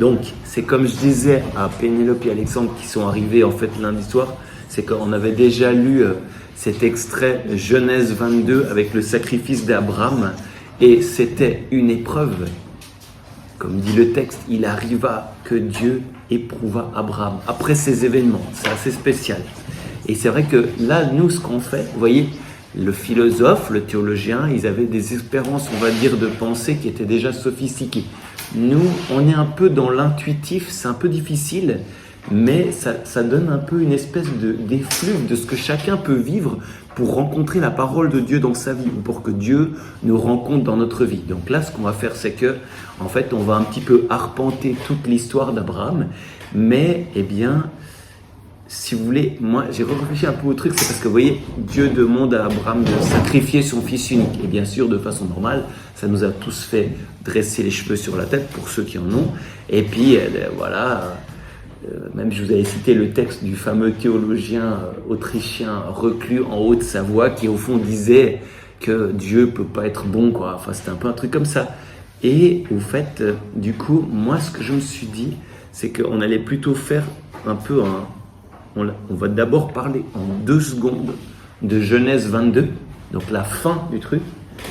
Donc, c'est comme je disais à Pénélope et Alexandre qui sont arrivés en fait lundi soir, c'est qu'on avait déjà lu cet extrait Genèse 22 avec le sacrifice d'Abraham et c'était une épreuve. Comme dit le texte, il arriva que Dieu éprouva Abraham après ces événements. C'est assez spécial. Et c'est vrai que là, nous, ce qu'on fait, vous voyez, le philosophe, le théologien, ils avaient des espérances, on va dire, de pensée qui étaient déjà sophistiquées. Nous, on est un peu dans l'intuitif, c'est un peu difficile, mais ça donne un peu une espèce d'effluve de ce que chacun peut vivre pour rencontrer la parole de Dieu dans sa vie, ou pour que Dieu nous rencontre dans notre vie. Donc là, ce qu'on va faire, c'est que, en fait, on va un petit peu arpenter toute l'histoire d'Abraham, mais, eh bien, si vous voulez, moi, j'ai réfléchi un peu au truc, c'est parce que, vous voyez, Dieu demande à Abraham de sacrifier son fils unique. Et bien sûr, de façon normale, ça nous a tous fait dresser les cheveux sur la tête, pour ceux qui en ont. Et puis, voilà, même je vous avais cité le texte du fameux théologien autrichien reclus en Haute-Savoie, qui au fond disait que Dieu peut pas être bon, quoi. Enfin, c'était un peu un truc comme ça. Et au fait, du coup, moi, ce que je me suis dit, c'est qu'on allait plutôt faire un peu un... On va d'abord parler en 2 secondes de Genèse 22, donc la fin du truc,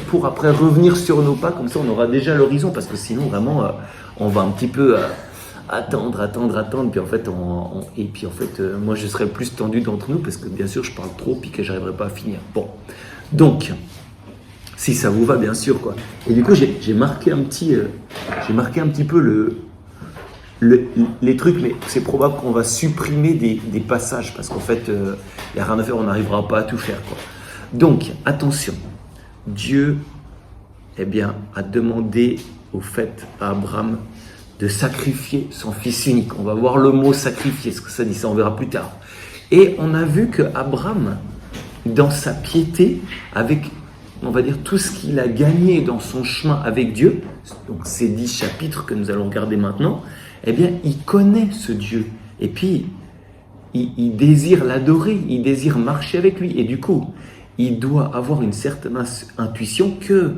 pour après revenir sur nos pas, comme ça on aura déjà l'horizon, parce que sinon vraiment on va un petit peu attendre, puis en fait, moi je serai le plus tendu d'entre nous, parce que bien sûr je parle trop, puis que j'arriverai pas à finir. Bon, donc, si ça vous va bien sûr, quoi. Et du coup j'ai marqué un petit peu les trucs, mais c'est probable qu'on va supprimer des passages parce qu'en fait, il n'y a rien à faire, on n'arrivera pas à tout faire, quoi. Donc, attention, Dieu, eh bien, a demandé au fait à Abraham de sacrifier son fils unique. On va voir le mot sacrifier, ce que ça dit, ça on verra plus tard. Et on a vu que Abraham, dans sa piété, avec, on va dire, tout ce qu'il a gagné dans son chemin avec Dieu, donc ces 10 chapitres que nous allons regarder maintenant, eh bien, il connaît ce Dieu. Et puis, il désire l'adorer, il désire marcher avec lui. Et du coup, il doit avoir une certaine intuition que,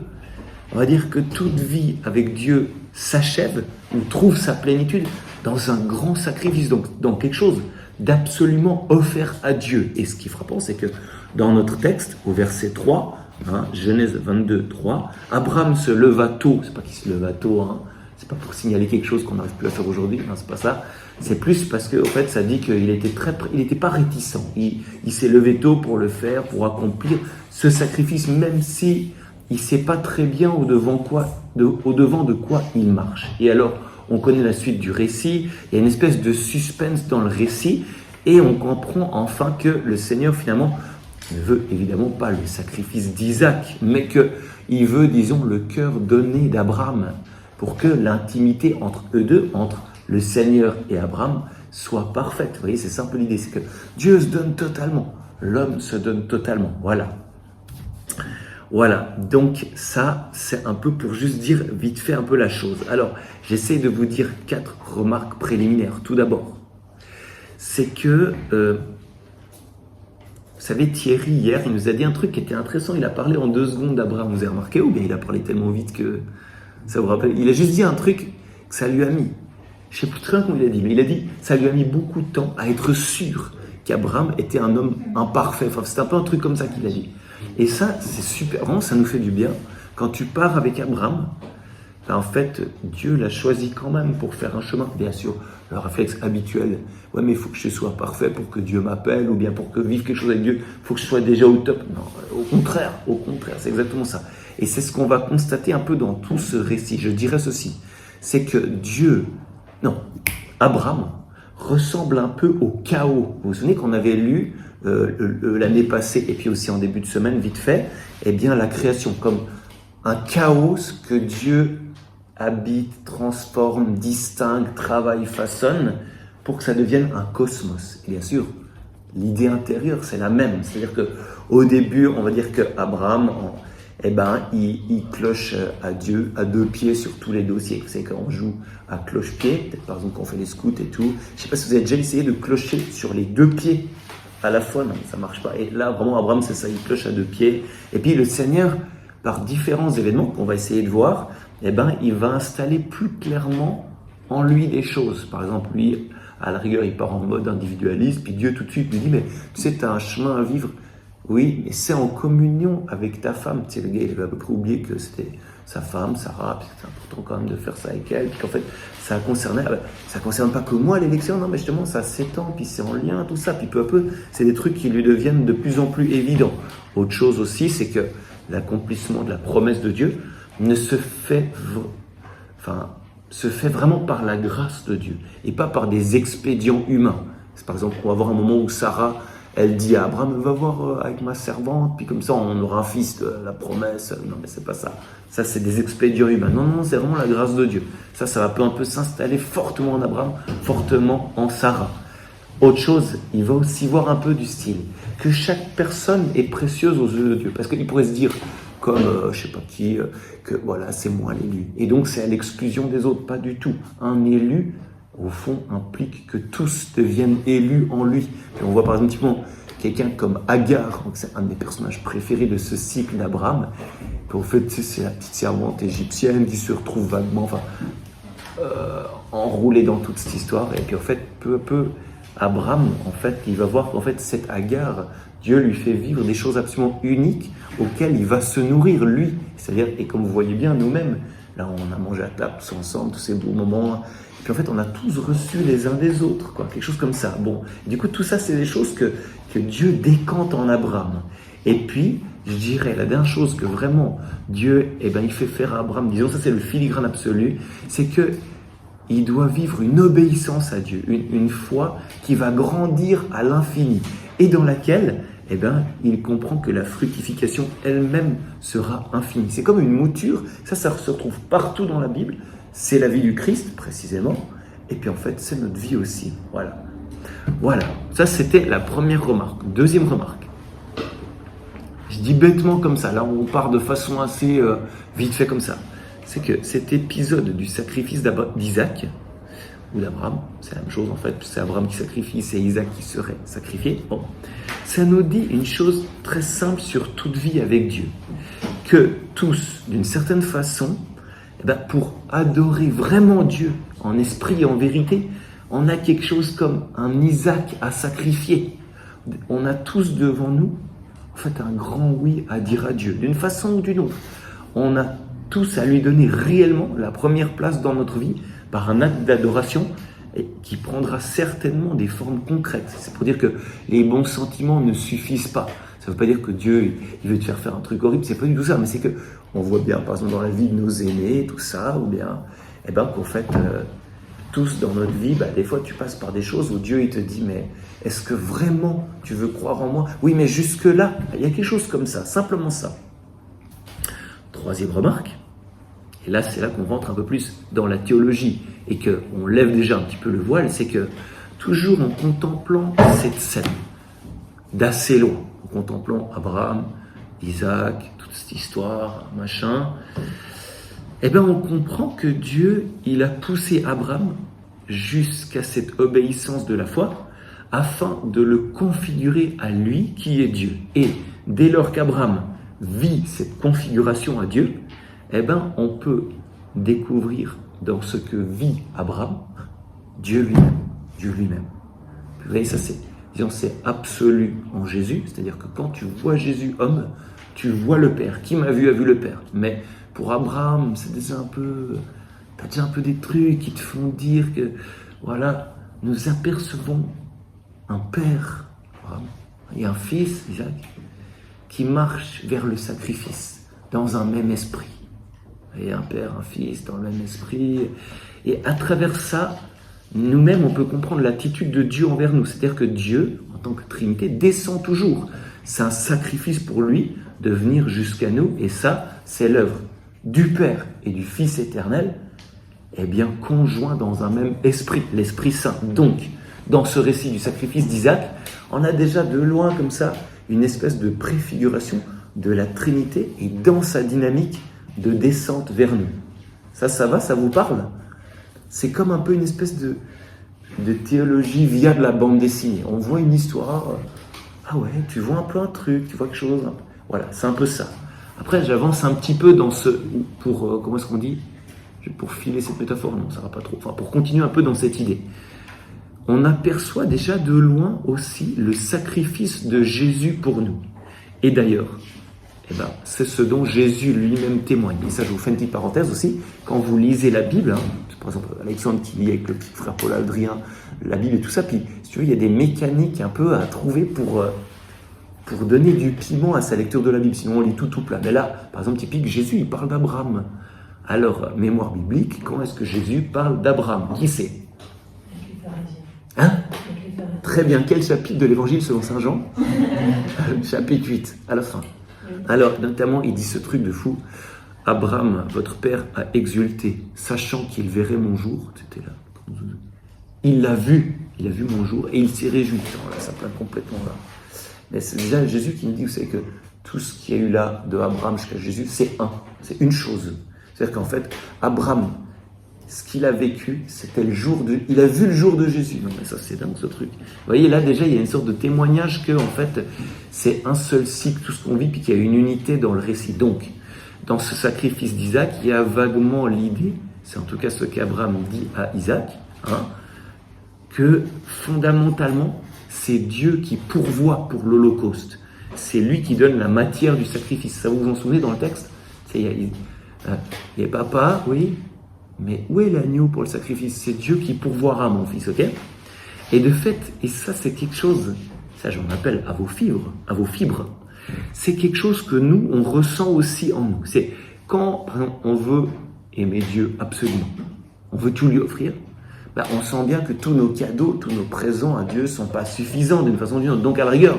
on va dire que toute vie avec Dieu s'achève ou trouve sa plénitude dans un grand sacrifice, donc dans quelque chose d'absolument offert à Dieu. Et ce qui est frappant, c'est que dans notre texte, au verset 3, Genèse 22, 3, Abraham se leva tôt, c'est pas qu'il se leva tôt, c'est pas pour signaler quelque chose qu'on n'arrive plus à faire aujourd'hui, c'est pas ça. C'est plus parce que, en fait, ça dit qu'il était pas réticent. Il s'est levé tôt pour le faire, pour accomplir ce sacrifice, même si il sait pas très bien au devant de quoi il marche. Et alors, on connaît la suite du récit. Il y a une espèce de suspense dans le récit, et on comprend enfin que le Seigneur finalement ne veut évidemment pas le sacrifice d'Isaac, mais qu'il veut, disons, le cœur donné d'Abraham, pour que l'intimité entre eux deux, entre le Seigneur et Abraham, soit parfaite. Vous voyez, c'est simple l'idée, c'est que Dieu se donne totalement, l'homme se donne totalement. Voilà, donc ça, c'est un peu pour juste dire vite fait un peu la chose. Alors, j'essaie de vous dire 4 remarques préliminaires. Tout d'abord, c'est que, vous savez, Thierry, hier, il nous a dit un truc qui était intéressant. Il a parlé en 2 secondes d'Abraham, vous avez remarqué, ou bien il a parlé tellement vite que... Ça vous rappelle? Il a juste dit un truc que ça lui a mis, je ne sais plus très bien comment il a dit, mais il a dit ça lui a mis beaucoup de temps à être sûr qu'Abraham était un homme imparfait. Enfin, c'est un peu un truc comme ça qu'il a dit. Et ça, c'est super, vraiment, ça nous fait du bien. Quand tu pars avec Abraham, ben, en fait, Dieu l'a choisi quand même pour faire un chemin. Bien sûr, le réflexe habituel, ouais, mais il faut que je sois parfait pour que Dieu m'appelle, ou bien pour que vivre quelque chose avec Dieu, il faut que je sois déjà au top. Non, au contraire, c'est exactement ça. Et c'est ce qu'on va constater un peu dans tout ce récit. Je dirais ceci, c'est que Abraham ressemble un peu au chaos. Vous vous souvenez qu'on avait lu l'année passée, et puis aussi en début de semaine, vite fait, eh bien la création, comme un chaos que Dieu habite, transforme, distingue, travaille, façonne, pour que ça devienne un cosmos. Et bien sûr, l'idée intérieure, c'est la même. C'est-à-dire qu'au début, on va dire qu'Abraham, il cloche à Dieu à 2 pieds sur tous les dossiers. Vous savez, quand on joue à cloche-pied, peut-être par exemple quand on fait les scouts et tout, je ne sais pas si vous avez déjà essayé de clocher sur les 2 pieds à la fois, non, ça ne marche pas. Et là, vraiment, Abraham, c'est ça, il cloche à 2 pieds. Et puis le Seigneur, par différents événements qu'on va essayer de voir, il va installer plus clairement en lui des choses. Par exemple, lui, à la rigueur, il part en mode individualiste, puis Dieu tout de suite lui dit, mais tu sais, tu as un chemin à vivre. Oui, mais c'est en communion avec ta femme. Tu sais, le gars, il avait à peu près oublié que c'était sa femme, Sarah, puis c'est important quand même de faire ça avec elle, puis qu'en fait, ça concerne pas que moi l'élection, non, mais justement, ça s'étend, puis c'est en lien, tout ça, puis peu à peu, c'est des trucs qui lui deviennent de plus en plus évidents. Autre chose aussi, c'est que l'accomplissement de la promesse de Dieu ne se fait, se fait vraiment par la grâce de Dieu, et pas par des expédients humains. C'est, par exemple, on va voir un moment où Sarah, elle dit à Abraham, va voir avec ma servante, puis comme ça on aura un fils, la promesse. Non, mais c'est pas ça. Ça, c'est des expédients humains. Non, non, c'est vraiment la grâce de Dieu. Ça va un peu s'installer fortement en Abraham, fortement en Sarah. Autre chose, il va aussi voir un peu du style, que chaque personne est précieuse aux yeux de Dieu. Parce qu'il pourrait se dire, comme je sais pas qui, que voilà, c'est moi l'élu. Et donc c'est à l'exclusion des autres. Pas du tout. Un élu, au fond, implique que tous deviennent élus en lui. Puis on voit par exemple quelqu'un comme Agar, donc c'est un de mes personnages préférés de ce cycle d'Abraham. Puis en fait, c'est la petite servante égyptienne qui se retrouve vaguement, enroulée dans toute cette histoire. Et puis en fait, peu à peu, Abraham, en fait, il va voir qu'en fait, cette Agar, Dieu lui fait vivre des choses absolument uniques auxquelles il va se nourrir, lui. C'est-à-dire, et comme vous voyez bien, nous-mêmes, là, on a mangé à table tous ensemble, tous ces beaux moments. Et puis en fait, on a tous reçu les uns des autres, quoi, quelque chose comme ça. Bon, du coup, tout ça, c'est des choses que Dieu décante en Abraham. Et puis, je dirais, la dernière chose que vraiment Dieu, il fait faire à Abraham, disons, ça c'est le filigrane absolu, c'est que il doit vivre une obéissance à Dieu, une foi qui va grandir à l'infini et dans laquelle, il comprend que la fructification elle-même sera infinie. C'est comme une mouture, ça se retrouve partout dans la Bible, c'est la vie du Christ précisément, et puis en fait c'est notre vie aussi. Voilà, ça c'était la première remarque. Deuxième remarque, je dis bêtement comme ça, là on part de façon assez vite fait comme ça, c'est que cet épisode du sacrifice d'Isaac, ou d'Abraham, c'est la même chose en fait, c'est Abraham qui sacrifie, c'est Isaac qui serait sacrifié. Bon, ça nous dit une chose très simple sur toute vie avec Dieu, que tous, d'une certaine façon, pour adorer vraiment Dieu en esprit et en vérité, on a quelque chose comme un Isaac à sacrifier. On a tous devant nous, en fait, un grand oui à dire à Dieu, d'une façon ou d'une autre. On a tous à lui donner réellement la première place dans notre vie par un acte d'adoration qui prendra certainement des formes concrètes. C'est pour dire que les bons sentiments ne suffisent pas. Ça ne veut pas dire que Dieu il veut te faire un truc horrible, c'est pas du tout ça, mais c'est que on voit bien, par exemple, dans la vie de nos aînés, tout ça, ou bien, qu'en fait, tous dans notre vie, des fois tu passes par des choses où Dieu il te dit, mais est-ce que vraiment tu veux croire en moi? Oui, mais jusque-là, il y a quelque chose comme ça, simplement ça. Troisième remarque, et là c'est là qu'on rentre un peu plus dans la théologie et qu'on lève déjà un petit peu le voile, c'est que toujours en contemplant cette scène d'assez loin, en contemplant Abraham, Isaac, toute cette histoire, machin, on comprend que Dieu, il a poussé Abraham jusqu'à cette obéissance de la foi afin de le configurer à lui qui est Dieu. Et dès lors qu'Abraham vit cette configuration à Dieu, on peut découvrir dans ce que vit Abraham, Dieu lui-même. Dieu lui-même. Vous voyez, ça c'est absolu en Jésus, c'est-à-dire que quand tu vois Jésus homme, tu vois le Père. Qui m'a vu a vu le Père. Mais pour Abraham, t'as déjà un peu des trucs qui te font dire que, voilà, nous apercevons un Père, Abraham, et un Fils, Isaac, qui marche vers le sacrifice dans un même esprit. Et un Père, un Fils dans le même esprit. Et à travers ça, nous-mêmes, on peut comprendre l'attitude de Dieu envers nous. C'est-à-dire que Dieu, en tant que Trinité, descend toujours. C'est un sacrifice pour lui de venir jusqu'à nous. Et ça, c'est l'œuvre du Père et du Fils éternel, conjoints dans un même esprit, l'Esprit Saint. Donc, dans ce récit du sacrifice d'Isaac, on a déjà de loin comme ça une espèce de préfiguration de la Trinité et dans sa dynamique de descente vers nous. Ça va, ça vous parle? C'est comme un peu une espèce de théologie via de la bande dessinée. On voit une histoire, ah ouais, tu vois un peu un truc, tu vois quelque chose. Voilà, c'est un peu ça. Après, j'avance un petit peu dans comment est-ce qu'on dit? pour filer cette métaphore, non, ça va pas trop. Enfin, pour continuer un peu dans cette idée. On aperçoit déjà de loin aussi le sacrifice de Jésus pour nous. Et d'ailleurs, c'est ce dont Jésus lui-même témoigne. Et ça, je vous fais une petite parenthèse aussi. Quand vous lisez la Bible, par exemple, Alexandre qui lit avec le petit frère Paul Adrien, la Bible et tout ça, puis si tu veux, il y a des mécaniques un peu à trouver pour donner du piment à sa lecture de la Bible. Sinon, on lit tout plat. Mais là, par exemple, typique, Jésus, il parle d'Abraham. Alors, mémoire biblique, quand est-ce que Jésus parle d'Abraham? Qui c'est? Hein? Très bien. Quel chapitre de l'évangile selon saint Jean? Chapitre 8, à la fin. Alors, notamment, il dit ce truc de fou. Abraham, votre père, a exulté, sachant qu'il verrait mon jour. C'était là. Il l'a vu mon jour, et il s'est réjoui. Là, ça plane complètement là. Mais c'est déjà Jésus qui nous dit, vous savez, que tout ce qu'il y a eu là, de Abraham jusqu'à Jésus, c'est une chose. C'est-à-dire qu'en fait, Abraham, ce qu'il a vécu, c'était il a vu le jour de Jésus. Non, mais ça, c'est dingue, ce truc. Vous voyez, là, déjà, il y a une sorte de témoignage que, en fait, c'est un seul cycle, tout ce qu'on vit, puis qu'il y a une unité dans le récit. Donc, dans ce sacrifice d'Isaac, il y a vaguement l'idée, c'est en tout cas ce qu'Abraham dit à Isaac, que, fondamentalement, c'est Dieu qui pourvoit pour l'Holocauste. C'est lui qui donne la matière du sacrifice. Ça, vous vous en souvenez dans le texte? Il y a papa, oui, mais où est l'agneau pour le sacrifice? C'est Dieu qui pourvoira, mon fils, ok? Et de fait, et ça c'est quelque chose, ça j'en appelle à vos fibres, c'est quelque chose que nous, on ressent aussi en nous. C'est quand, par exemple, on veut aimer Dieu absolument, on veut tout lui offrir, on sent bien que tous nos cadeaux, tous nos présents à Dieu ne sont pas suffisants d'une façon ou d'une autre. Donc à la rigueur,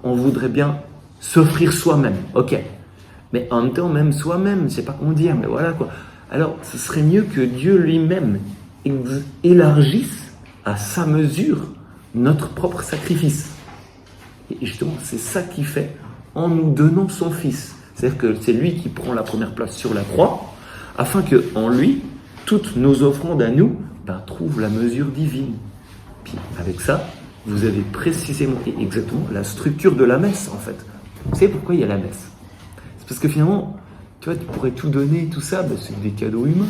on voudrait bien s'offrir soi-même, ok? Mais en même temps, même soi-même, je ne sais pas comment dire, mais voilà quoi. Alors, ce serait mieux que Dieu lui-même élargisse à sa mesure notre propre sacrifice. Et justement, c'est ça qu'il fait en nous donnant son Fils. C'est-à-dire que c'est lui qui prend la première place sur la croix, afin qu'en lui, toutes nos offrandes à nous trouvent la mesure divine. Puis avec ça, vous avez précisément et exactement la structure de la messe, en fait. Vous savez pourquoi il y a la messe? C'est parce que finalement, tu vois, tu pourrais tout donner, tout ça, c'est des cadeaux humains.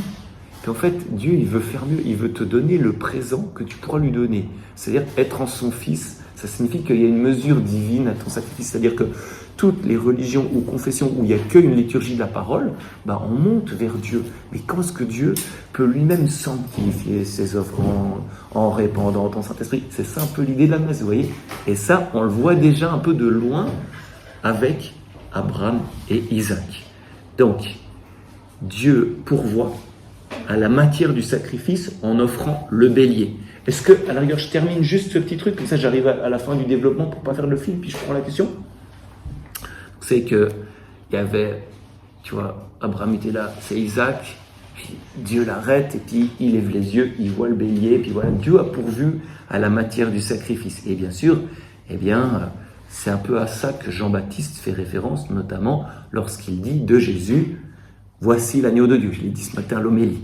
Puis en fait, Dieu, il veut faire mieux. Il veut te donner le présent que tu pourras lui donner. C'est-à-dire, être en son Fils, ça signifie qu'il y a une mesure divine à ton sacrifice. C'est-à-dire que toutes les religions ou confessions où il n'y a qu'une liturgie de la parole, on monte vers Dieu. Mais quand est-ce que Dieu peut lui-même sanctifier ses œuvres en répandant ton Saint-Esprit? C'est ça un peu l'idée de la messe, vous voyez? Et ça, on le voit déjà un peu de loin avec Abraham et Isaac. Donc, Dieu pourvoit à la matière du sacrifice en offrant le bélier. Est-ce que, à la rigueur, je termine juste ce petit truc, comme ça j'arrive à la fin du développement pour ne pas faire le film, puis je prends la question. C'est que il y avait, tu vois, Abraham était là, c'est Isaac, puis Dieu l'arrête, et puis il lève les yeux, il voit le bélier, puis voilà, Dieu a pourvu à la matière du sacrifice. Et bien sûr, c'est un peu à ça que Jean-Baptiste fait référence, notamment lorsqu'il dit de Jésus, voici l'agneau de Dieu. Je l'ai dit ce matin à l'homélie.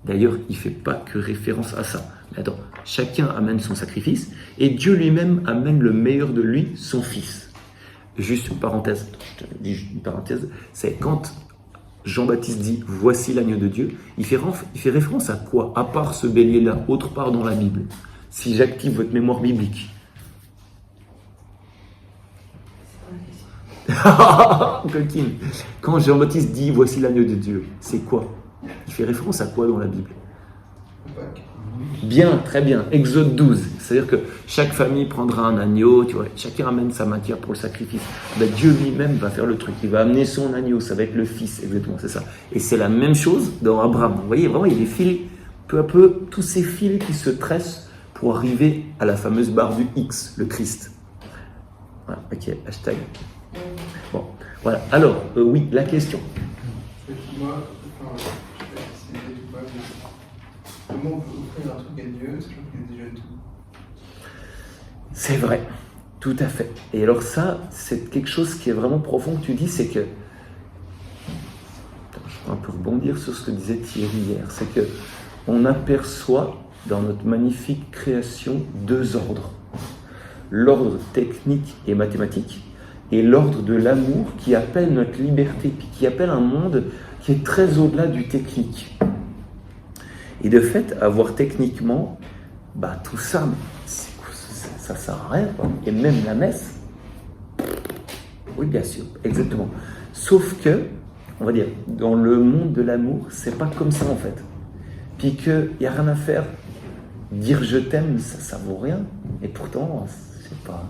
D'ailleurs, il ne fait pas que référence à ça. Mais attends, chacun amène son sacrifice, et Dieu lui-même amène le meilleur de lui, son Fils. Juste une parenthèse, c'est quand Jean-Baptiste dit « Voici l'agneau de Dieu », il fait référence à quoi? À part ce bélier-là, autre part dans la Bible. Si j'active votre mémoire biblique. Coquine. Quand Jean-Baptiste dit « Voici l'agneau de Dieu », c'est quoi? Il fait référence à quoi dans la Bible? Bien, très bien. Exode 12. C'est-à-dire que chaque famille prendra un agneau, tu vois, chacun amène sa matière pour le sacrifice. Dieu lui-même va faire le truc. Il va amener son agneau, ça va être le Fils, exactement, c'est ça. Et c'est la même chose dans Abraham. Vous voyez, vraiment, il y a des fils, peu à peu, tous ces fils qui se tressent pour arriver à la fameuse barre du X, le Christ. Voilà, ok, hashtag. Bon, voilà. Alors, oui, la question. Moi, comment on peut offrir un truc à Dieu, sachant qu'il est déjà tout? C'est vrai, tout à fait. Et alors ça, c'est quelque chose qui est vraiment profond que tu dis, c'est que... Je vais un peu rebondir sur ce que disait Thierry hier. C'est que on aperçoit dans notre magnifique création deux ordres. L'ordre technique et mathématique, et l'ordre de l'amour qui appelle notre liberté, puis qui appelle un monde qui est très au-delà du technique. Et de fait, avoir techniquement, tout ça, ça sert à rien, quoi. Et même la messe, oui, bien sûr, exactement. Sauf que, on va dire, dans le monde de l'amour, c'est pas comme ça en fait. Puis qu'il n'y a rien à faire. Dire je t'aime, ça vaut rien. Et pourtant, je sais pas,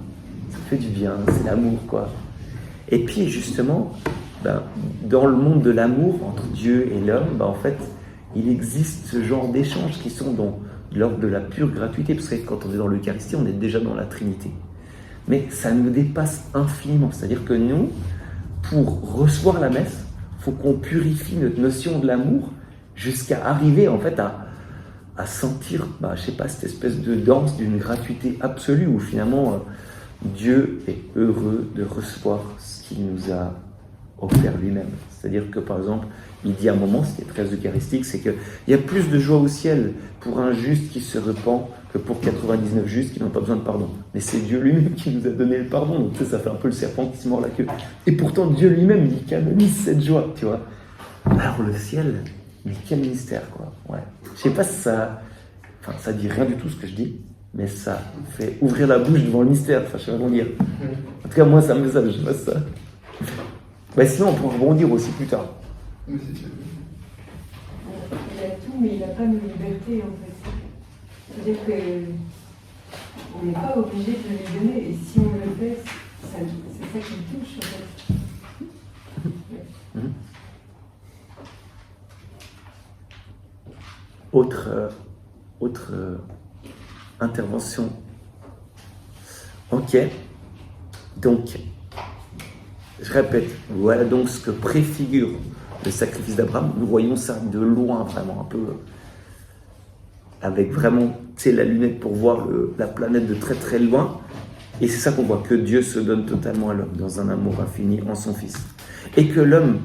ça fait du bien, c'est l'amour, quoi. Et puis justement, dans le monde de l'amour entre Dieu et l'homme, en fait, il existe ce genre d'échanges qui sont dans l'ordre de la pure gratuité, parce que quand on est dans l'Eucharistie, on est déjà dans la Trinité. Mais ça nous dépasse infiniment. C'est-à-dire que nous, pour recevoir la messe, il faut qu'on purifie notre notion de l'amour jusqu'à arriver en fait à sentir, je sais pas, cette espèce de danse d'une gratuité absolue où finalement Dieu est heureux de recevoir ce qu'il nous a offert lui-même. C'est-à-dire que par exemple, il dit à un moment, ce qui est très eucharistique, c'est qu'il y a plus de joie au ciel pour un juste qui se repent que pour 99 justes qui n'ont pas besoin de pardon. Mais c'est Dieu lui-même qui nous a donné le pardon, donc ça fait un peu le serpent qui se mord la queue. Et pourtant Dieu lui-même, il canonise cette joie, tu vois. Alors le ciel, mais quel mystère, quoi. Ouais. Je sais pas si ça dit rien du tout ce que je dis, mais ça fait ouvrir la bouche devant le mystère, je sais pas comment dire. En tout cas, moi, ça me fait ça, je sais pas ça. Sinon, on pourra rebondir aussi plus tard. Mais c'est ça. Il a tout, mais il n'a pas de liberté, en fait. C'est-à-dire qu'on n'est pas obligé de lui donner, et si on le fait, c'est ça qui me touche, en fait. Ouais. Autre intervention. Ok. Donc, je répète, voilà donc ce que préfigure le sacrifice d'Abraham. Nous voyons ça de loin, vraiment, un peu, avec vraiment, la lunette pour voir la planète de très très loin. Et c'est ça qu'on voit, que Dieu se donne totalement à l'homme, dans un amour infini en son Fils. Et que l'homme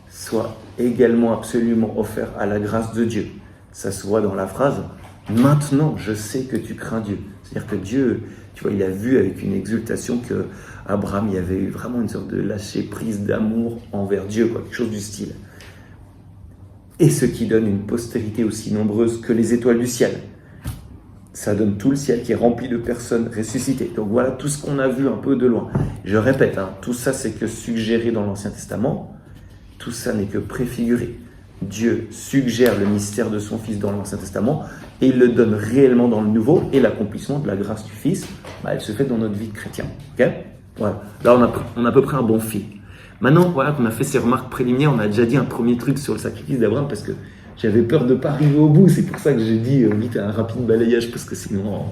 soit également absolument offert à la grâce de Dieu. Ça se voit dans la phrase « Maintenant, je sais que tu crains Dieu ». C'est-à-dire que Dieu, tu vois, il a vu avec une exultation que Abraham, il y avait eu vraiment une sorte de lâcher-prise d'amour envers Dieu, quoi, quelque chose du style. Et ce qui donne une postérité aussi nombreuse que les étoiles du ciel. Ça donne tout le ciel qui est rempli de personnes ressuscitées. Donc voilà tout ce qu'on a vu un peu de loin. Je répète, tout ça c'est que suggéré dans l'Ancien Testament. Tout ça n'est que préfiguré. Dieu suggère le mystère de son Fils dans l'Ancien Testament et il le donne réellement dans le Nouveau, et l'accomplissement de la grâce du Fils, elle se fait dans notre vie de chrétien. Okay, voilà. Là, on a à peu près un bon fil. Maintenant, voilà qu'on a fait ces remarques préliminaires, on a déjà dit un premier truc sur le sacrifice d'Abraham parce que j'avais peur de ne pas arriver au bout. C'est pour ça que j'ai dit vite un rapide balayage, parce que sinon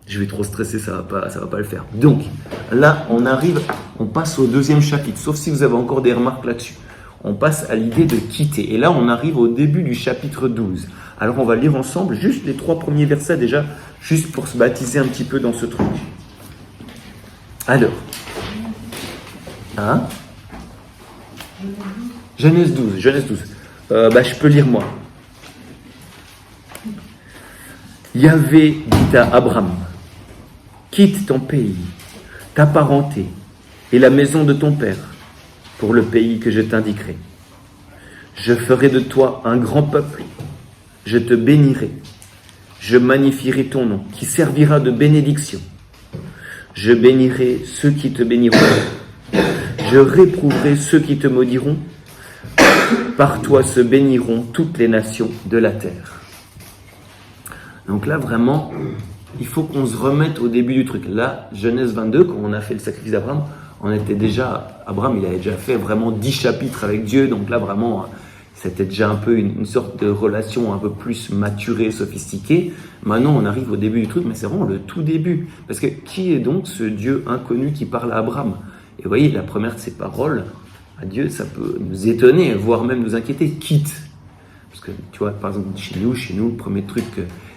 je vais trop stresser, ça va pas le faire. Donc là, on passe au deuxième chapitre, sauf si vous avez encore des remarques là-dessus. On passe à l'idée de quitter. Et là, on arrive au début du chapitre 12. Alors, on va lire ensemble juste les 3 premiers versets déjà, juste pour se baptiser un petit peu dans ce truc. Alors, Genèse 12. Je peux lire moi. Yahvé dit à Abraham, quitte ton pays, ta parenté et la maison de ton père, pour le pays que je t'indiquerai. Je ferai de toi un grand peuple, je te bénirai, je magnifierai ton nom, qui servira de bénédiction. Je bénirai ceux qui te béniront, je réprouverai ceux qui te maudiront. Par toi se béniront toutes les nations de la terre. Donc là, vraiment, il faut qu'on se remette au début du truc. Là, Genèse 22, quand on a fait le sacrifice d'Abraham, Abraham, il avait déjà fait vraiment 10 chapitres avec Dieu, donc là, vraiment, c'était déjà un peu une sorte de relation un peu plus maturée, sophistiquée. Maintenant, on arrive au début du truc, mais c'est vraiment le tout début. Parce que qui est donc ce Dieu inconnu qui parle à Abraham ? Et vous voyez, la première de ses paroles à Dieu, ça peut nous étonner, voire même nous inquiéter. Quitte. Parce que, tu vois, par exemple, chez nous, le premier truc,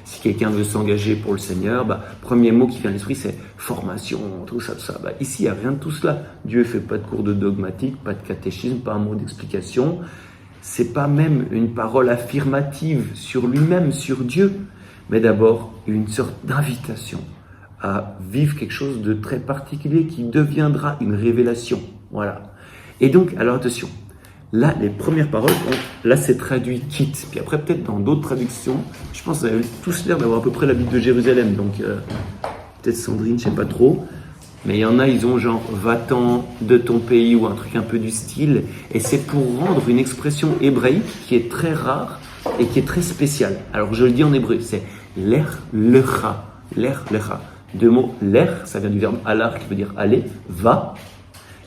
si quelqu'un veut s'engager pour le Seigneur, premier mot qui vient à l'esprit, c'est formation, tout ça. Ici, il n'y a rien de tout cela. Dieu ne fait pas de cours de dogmatique, pas de catéchisme, pas un mot d'explication. C'est pas même une parole affirmative sur lui-même, sur Dieu, mais d'abord une sorte d'invitation à vivre quelque chose de très particulier qui deviendra une révélation. Voilà. Et donc, alors attention, là, les premières paroles, là, c'est traduit quitte. Puis après, peut-être dans d'autres traductions, je pense que vous avez tous l'air d'avoir à peu près la Bible de Jérusalem. Donc, peut-être Sandrine, je sais pas trop. Mais il y en a, ils ont genre va-t'en de ton pays ou un truc un peu du style. Et c'est pour rendre une expression hébraïque qui est très rare et qui est très spéciale. Alors je le dis en hébreu, c'est l'er lecha. L'er lecha. Deux mots, l'er, ça vient du verbe alar qui veut dire aller, va.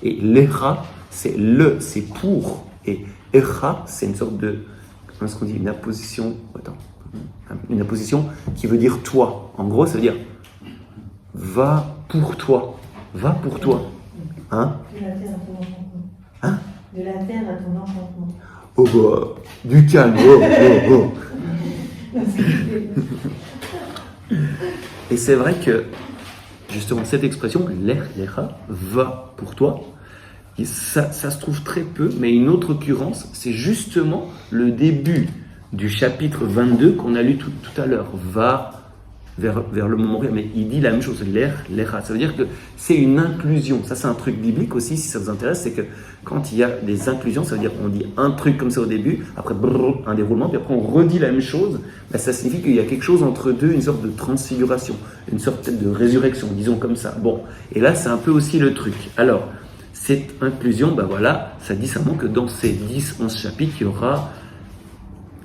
Et lecha, c'est le, c'est pour. Et echa, c'est une sorte de, comment est-ce qu'on dit, une apposition, une apposition qui veut dire toi. En gros, ça veut dire va pour toi. Va pour toi. Hein? De la terre à ton enfantement. Hein? De la terre à ton enfantement. Oh bah, du calme, Et c'est vrai que, justement, cette expression, l'echa, va pour toi, ça se trouve très peu, mais une autre occurrence, c'est justement le début du chapitre 22 qu'on a lu tout à l'heure. Va vers le moment réel, mais il dit la même chose, l'echa. Ça veut dire que c'est une inclusion. Ça, c'est un truc biblique aussi, si ça vous intéresse, c'est que quand il y a des inclusions, ça veut dire qu'on dit un truc comme ça au début, après un déroulement, puis après on redit la même chose, ben, ça signifie qu'il y a quelque chose entre deux, une sorte de transfiguration, une sorte peut-être de résurrection, disons comme ça. Bon, et là, c'est un peu aussi le truc. Alors, cette inclusion, ben voilà, ça dit simplement que dans ces 10-11 chapitres, il n'y aura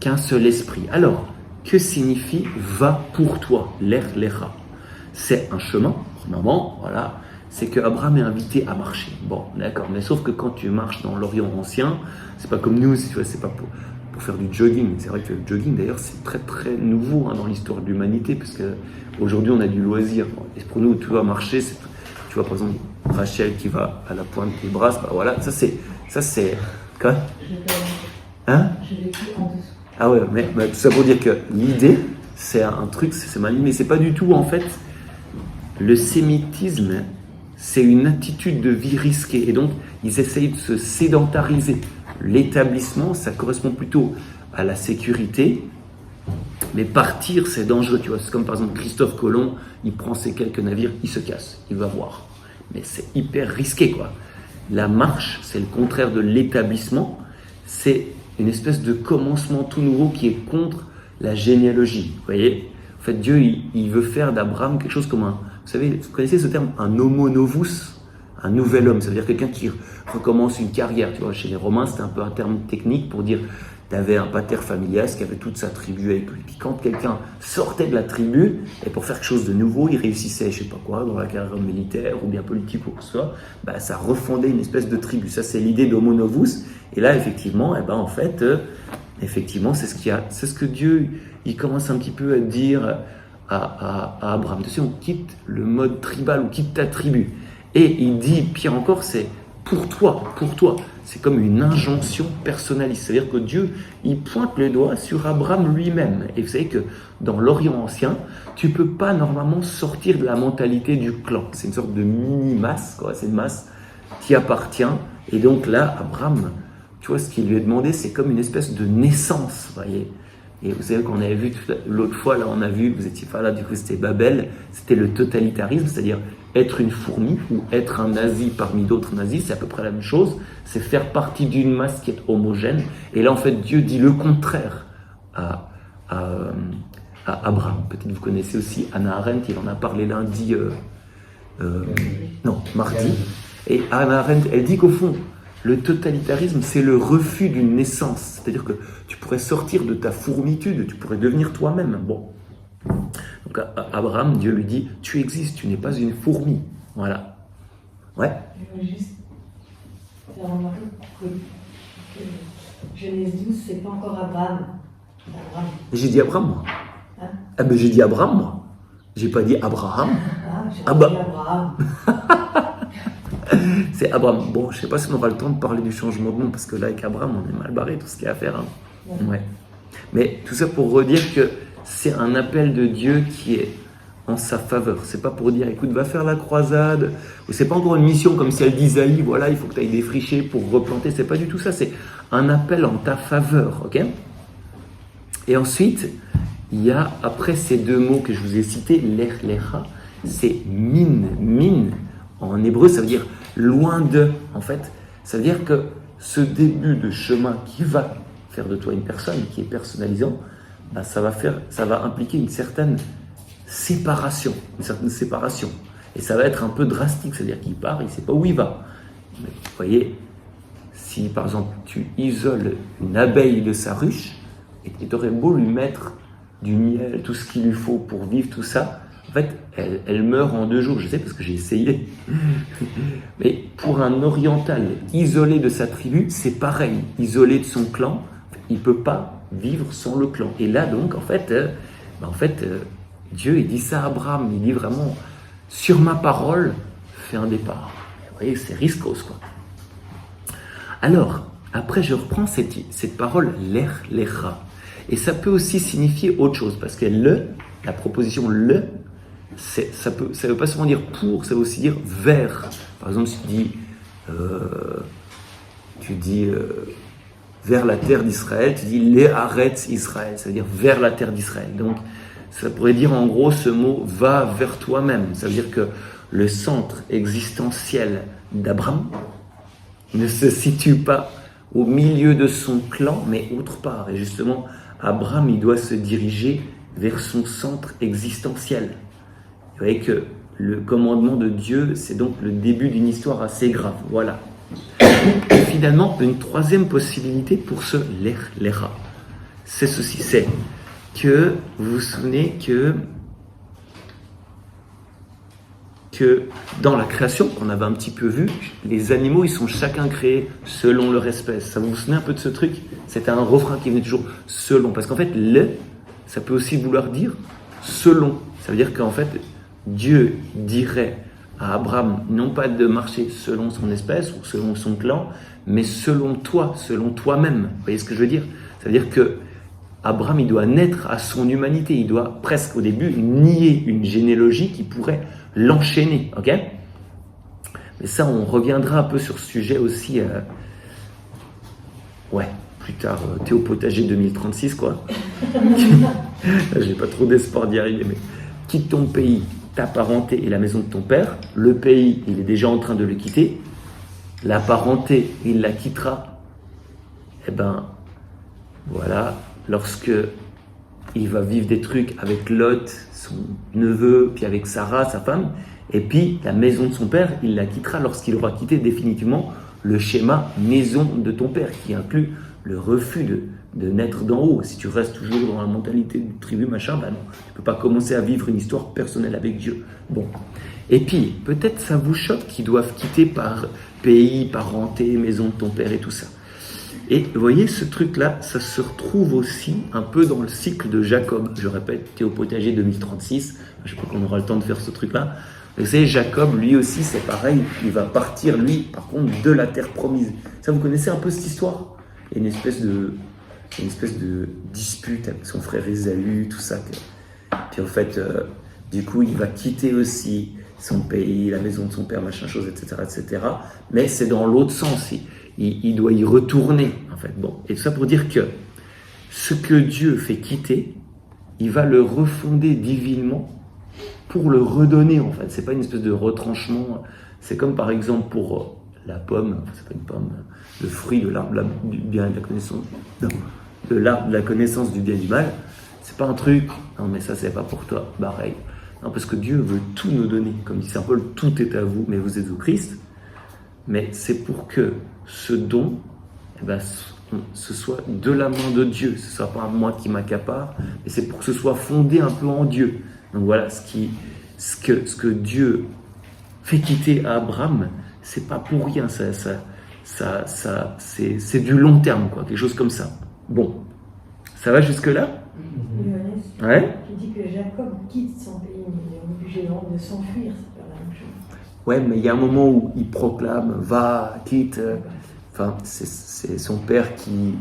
qu'un seul esprit. Alors, que signifie va pour toi, l'echa? C'est un chemin, premièrement, voilà. C'est que Abraham est invité à marcher. Bon, d'accord, mais sauf que quand tu marches dans l'Orient ancien, c'est pas comme nous, c'est pas pour faire du jogging. C'est vrai que le jogging, d'ailleurs, c'est très très nouveau dans l'histoire de l'humanité, parce que aujourd'hui on a du loisir. Et pour nous, tu vois, marcher, tu vois par exemple Rachel qui va à la pointe des bras, bah voilà, ça c'est quoi? Hein? Je l'ai plus en dessous. Ah ouais, mais tout ça pour dire que l'idée, c'est un truc, c'est mal, mais c'est pas du tout en fait. Le sémitisme, c'est une attitude de vie risquée, et donc ils essayent de se sédentariser. L'établissement, ça correspond plutôt à la sécurité, mais partir, c'est dangereux, tu vois. C'est comme par exemple Christophe Colomb, il prend ses quelques navires, il se casse, il va voir. Mais c'est hyper risqué, quoi. La marche, c'est le contraire de l'établissement, c'est une espèce de commencement tout nouveau qui est contre la généalogie. Vous voyez, en fait, Dieu, il veut faire d'Abraham quelque chose comme un... Vous savez, vous connaissez ce terme, un homo novus, un nouvel homme. Ça veut dire quelqu'un qui recommence une carrière. Tu vois, chez les Romains, c'était un peu un terme technique pour dire tu avais un pater familias qui avait toute sa tribu avec lui. Puis quand quelqu'un sortait de la tribu, et pour faire quelque chose de nouveau, il réussissait, je sais pas quoi, dans la carrière militaire ou bien politique ou quoi que ce soit, bah, ça refondait une espèce de tribu. Ça, c'est l'idée d'homo novus. Et là, effectivement, en fait, effectivement, c'est ce que Dieu, il commence un petit peu à dire à Abraham. Tu sais, on quitte le mode tribal, on quitte ta tribu. Et il dit, pire encore, c'est pour toi. C'est comme une injonction personnaliste. C'est-à-dire que Dieu, il pointe le doigt sur Abraham lui-même. Et vous savez que dans l'Orient ancien, tu peux pas normalement sortir de la mentalité du clan. C'est une sorte de mini-masse, quoi. C'est une masse qui appartient. Et donc là, Abraham, tu vois, ce qu'il lui est demandé, c'est comme une espèce de naissance, vous voyez. Et vous savez qu'on avait vu l'autre fois, là, on a vu, vous étiez pas là, du coup, c'était Babel, c'était le totalitarisme, c'est-à-dire être une fourmi ou être un nazi parmi d'autres nazis, c'est à peu près la même chose. C'est faire partie d'une masse qui est homogène. Et là, en fait, Dieu dit le contraire à Abraham. Peut-être vous connaissez aussi Hannah Arendt, il en a parlé lundi, mardi. Et Hannah Arendt, elle dit qu'au fond, le totalitarisme, c'est le refus d'une naissance. C'est-à-dire que tu pourrais sortir de ta fourmitude, tu pourrais devenir toi-même. Bon. Donc Abraham, Dieu lui dit, tu existes, tu n'es pas une fourmi. Voilà. Ouais. Je veux juste faire remarquer que Genèse 12, c'est pas encore Abraham. J'ai dit Abraham, moi. Hein? Ah ben j'ai dit Abraham, moi. J'ai pas dit Abraham. J'ai dit Abraham. C'est Abraham. Bon, je sais pas si on aura le temps de parler du changement de nom, parce que là, avec Abraham, on est mal barré, tout ce qu'il y a à faire. Hein. Ouais. Mais tout ça pour redire que c'est un appel de Dieu qui est en sa faveur. C'est pas pour dire, écoute, va faire la croisade. Ou c'est pas encore une mission comme celle d'Isaïe, voilà, il faut que tu ailles défricher pour replanter. C'est pas du tout ça. C'est un appel en ta faveur, ok? Et ensuite, il y a, après ces deux mots que je vous ai cités, l'echa, c'est min. En hébreu, ça veut dire loin de. En fait, ça veut dire que ce début de chemin qui va faire de toi une personne, qui est personnalisant, ben ça va impliquer une certaine séparation. Et ça va être un peu drastique, c'est-à-dire qu'il part, il ne sait pas où il va. Mais vous voyez, si par exemple tu isoles une abeille de sa ruche, et tu aurais beau lui mettre du miel, tout ce qu'il lui faut pour vivre tout ça, en fait, elle meurt en 2 jours. Je sais parce que j'ai essayé. Mais pour un oriental isolé de sa tribu, c'est pareil. Isolé de son clan, il ne peut pas vivre sans le clan. Et là, donc, en fait, Dieu, il dit ça à Abraham. Il dit vraiment, sur ma parole, fais un départ. Vous voyez, c'est risquos, quoi. Alors, après, je reprends cette parole, l'echa. Et ça peut aussi signifier autre chose, parce que la proposition le, ça veut pas seulement dire pour, ça veut aussi dire vers. Par exemple, si tu dis vers la terre d'Israël, tu dis les Haaretz Israël, ça veut dire vers la terre d'Israël. Donc, ça pourrait dire en gros ce mot va vers toi-même. Ça veut dire que le centre existentiel d'Abraham ne se situe pas au milieu de son clan, mais autre part. Et justement, Abraham, il doit se diriger vers son centre existentiel. Vous voyez que le commandement de Dieu, c'est donc le début d'une histoire assez grave. Voilà. Et finalement, une troisième possibilité pour ce l'era, c'est ceci, c'est que vous vous souvenez que dans la création, qu'on avait un petit peu vu, les animaux, ils sont chacun créés selon leur espèce. Ça vous souvenez un peu de ce truc? C'était un refrain qui venait toujours selon. Parce qu'en fait, ça peut aussi vouloir dire selon. Ça veut dire qu'en fait, Dieu dirait à Abraham, non pas de marcher selon son espèce ou selon son clan, mais selon toi, selon toi-même. Vous voyez ce que je veux dire? Ça veut dire que Abraham, il doit naître à son humanité. Il doit presque au début nier une généalogie qui pourrait l'enchaîner, ok? Mais ça, on reviendra un peu sur ce sujet aussi, plus tard, Théo Potager 2036, quoi. J'ai pas trop d'espoir d'y arriver, mais quitte ton pays, ta parenté et la maison de ton père. Le pays, il est déjà en train de le quitter. La parenté, il la quittera. Eh ben, voilà, lorsque il va vivre des trucs avec Lot, son neveu, puis avec Sarah, sa femme, et puis la maison de son père, il la quittera lorsqu'il aura quitté définitivement le schéma maison de ton père, qui inclut le refus de naître d'en haut. Si tu restes toujours dans la mentalité de tribu, machin, ben non, tu ne peux pas commencer à vivre une histoire personnelle avec Dieu. Bon. Et puis, peut-être ça vous choque qu'ils doivent quitter par pays, parenté, maison de ton père et tout ça. Et vous voyez, ce truc-là, ça se retrouve aussi un peu dans le cycle de Jacob. Je répète, Théo Potager 2036, je ne sais pas qu'on aura le temps de faire ce truc-là. Vous savez, Jacob, lui aussi, c'est pareil, il va partir, lui, par contre, de la terre promise. Ça, vous connaissez un peu cette histoire? Il y a une espèce de dispute avec son frère Ésaü, tout ça. Puis en fait, du coup, il va quitter aussi son pays, la maison de son père, machin chose, etc., etc. Mais c'est dans l'autre sens. Il doit y retourner, en fait. Bon, et tout ça pour dire que ce que Dieu fait quitter, il va le refonder divinement pour le redonner, en fait. C'est pas une espèce de retranchement. C'est comme, par exemple, pour la pomme, c'est pas une pomme, le fruit de l'arbre du bien et de la connaissance, de l'arbre de la connaissance du bien et du mal. C'est pas un truc, non mais ça c'est pas pour toi, pareil. Non, parce que Dieu veut tout nous donner. Comme dit Saint Paul, tout est à vous, mais vous êtes au Christ. Mais c'est pour que ce don, ce soit de la main de Dieu. Ce ne soit pas moi qui m'accapare, mais c'est pour que ce soit fondé un peu en Dieu. Donc voilà, ce que Dieu fait quitter à Abraham, c'est pas pour rien. C'est du long terme, quoi, quelque chose comme ça. Bon, ça va jusque-là? Ouais. Qui dit que Jacob quitte son pays, mais il est obligé de s'enfuir, c'est pas la même chose. Ouais, mais il y a un moment où il proclame, va, quitte. Enfin, c'est son père qui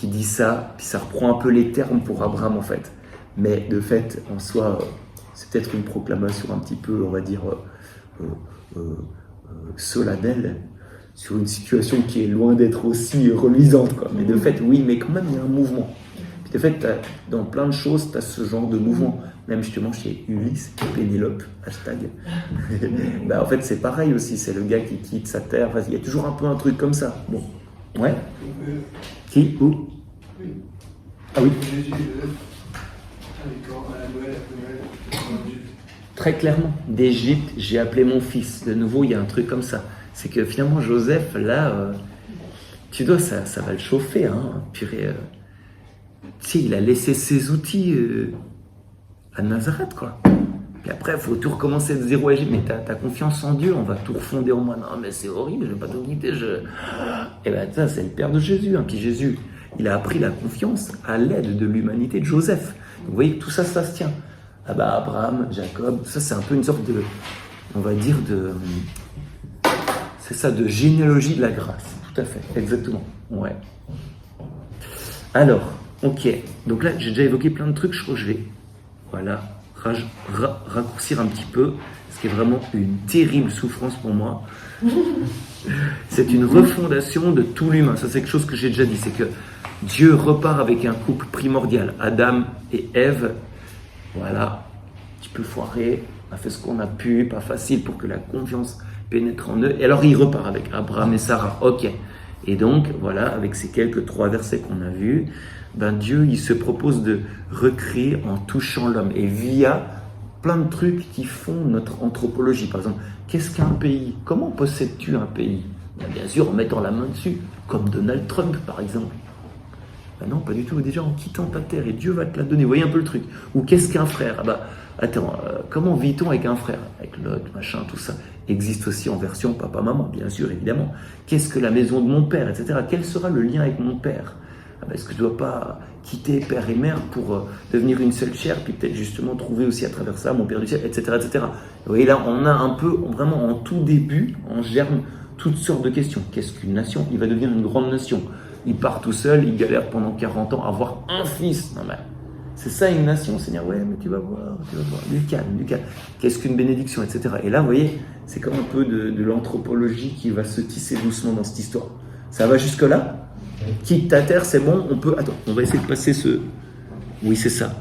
dit ça, puis ça reprend un peu les termes pour Abraham en fait. Mais de fait, en soi, c'est peut-être une proclamation un petit peu, on va dire, solennelle sur une situation qui est loin d'être aussi reluisante, quoi. Mais de fait, oui, mais quand même, il y a un mouvement. Puis de fait, dans plein de choses, tu as ce genre de mouvement. Même justement chez Ulysse et Pénélope, hashtag. En fait, c'est pareil aussi, c'est le gars qui quitte sa terre. Il y a toujours un peu un truc comme ça. Bon, Ouais. Euh, Qui? Où? oui. Ah oui. Jésus et Joseph, à la Noël, après Noël, en Égypte. Très clairement, d'Égypte, j'ai appelé mon fils. De nouveau, il y a un truc comme ça. C'est que finalement, Joseph, là, tu dois, ça va le chauffer, hein. Purée, tu sais, il a laissé ses outils à Nazareth, quoi. Puis après, il faut tout recommencer de zéro à Égypte. Mais t'as confiance en Dieu, on va tout refonder en moi. Non, mais c'est horrible, je vais pas tout quitter. Et ben ça, c'est le père de Jésus. Hein. Puis Jésus, il a appris la confiance à l'aide de l'humanité de Joseph. Donc, vous voyez, tout ça, ça se tient. Ah bah, Abraham, Jacob, ça, c'est un peu une sorte de, on va dire, c'est ça, de généalogie de la grâce. Tout à fait, exactement. Ouais. Alors, ok. Donc là, j'ai déjà évoqué plein de trucs. Je crois que je vais, voilà, raccourcir un petit peu, ce qui est vraiment une terrible souffrance pour moi. C'est une refondation de tout l'humain. Ça, c'est quelque chose que j'ai déjà dit. C'est que Dieu repart avec un couple primordial, Adam et Ève. Voilà, un petit peu foiré, on a fait ce qu'on a pu, pas facile pour que la confiance pénètre en eux. Et alors il repart avec Abraham et Sarah, ok. Et donc, voilà, avec ces quelques 3 versets qu'on a vus, ben Dieu, il se propose de recréer en touchant l'homme. Et via plein de trucs qui font notre anthropologie. Par exemple, qu'est-ce qu'un pays? Comment possèdes-tu un pays? Ben, bien sûr, en mettant la main dessus, comme Donald Trump, par exemple. Ben non, pas du tout. Déjà, en quittant ta terre, et Dieu va te la donner. Vous voyez un peu le truc. Ou qu'est-ce qu'un frère? Ah bah, attends, comment vit-on avec un frère? Avec l'autre, machin, tout ça. Existe aussi en version papa-maman, bien sûr, évidemment. Qu'est-ce que la maison de mon père, etc. Quel sera le lien avec mon père? Ah bah, est-ce que je ne dois pas quitter père et mère pour devenir une seule chair, puis peut-être justement trouver aussi à travers ça mon père du ciel, etc., etc. Vous voyez, là, on a un peu, vraiment en tout début, en germe, toutes sortes de questions. Qu'est-ce qu'une nation? Il va devenir une grande nation. Il part tout seul, il galère pendant 40 ans à avoir un fils. Non mais, c'est ça une nation, Seigneur. Ouais, mais tu vas voir. Du calme. Qu'est-ce qu'une bénédiction, etc. Et là, vous voyez, c'est comme un peu de l'anthropologie qui va se tisser doucement dans cette histoire. Ça va jusque-là? Quitte ta terre, c'est bon, on peut... Attends, on va essayer de passer ce... Oui, c'est ça.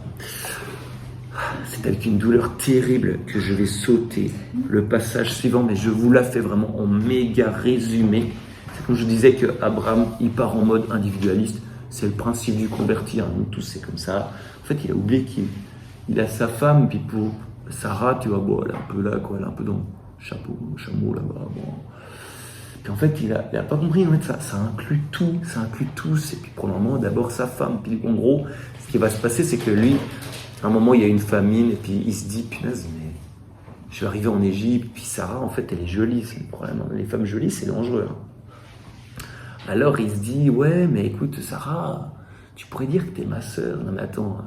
C'est avec une douleur terrible que je vais sauter le passage suivant, mais je vous la fais vraiment en méga résumé. C'est comme je disais qu'Abraham, il part en mode individualiste. C'est le principe du converti, hein. Nous tous, c'est comme ça. En fait, il a oublié qu'il a sa femme, puis pour Sarah, tu vois, bon, elle est un peu là, quoi, elle est un peu dans le chameau là-bas, bon. Puis en fait, il a pas compris, en fait, ça inclut tout, et puis pour le moment, d'abord sa femme. Puis en gros, ce qui va se passer, c'est que lui, à un moment, il y a une famine, et puis il se dit, punaise, mais je vais arriver en Égypte, puis Sarah, en fait, elle est jolie, c'est le problème. Les femmes jolies, c'est dangereux, hein. Alors il se dit, ouais, mais écoute, Sarah, tu pourrais dire que t'es ma sœur. Non mais attends,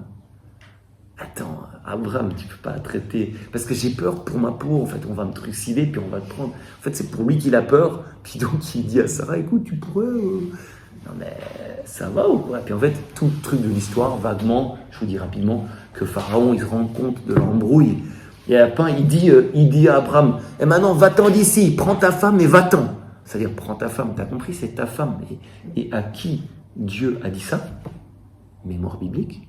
Abraham, tu peux pas la traiter, parce que j'ai peur pour ma peau, en fait, on va me trucider, puis on va te prendre. En fait, c'est pour lui qu'il a peur, puis donc il dit à Sarah, écoute, tu pourrais... Non mais, ça va ou quoi? Puis en fait, tout le truc de l'histoire, vaguement, je vous dis rapidement, que Pharaon, il se rend compte de l'embrouille. Et à la fin, il dit à Abraham, et maintenant, va-t'en d'ici, prends ta femme et va-t'en. C'est-à-dire, prends ta femme, t'as compris, c'est ta femme. Et à qui Dieu a dit ça? Mémoire biblique.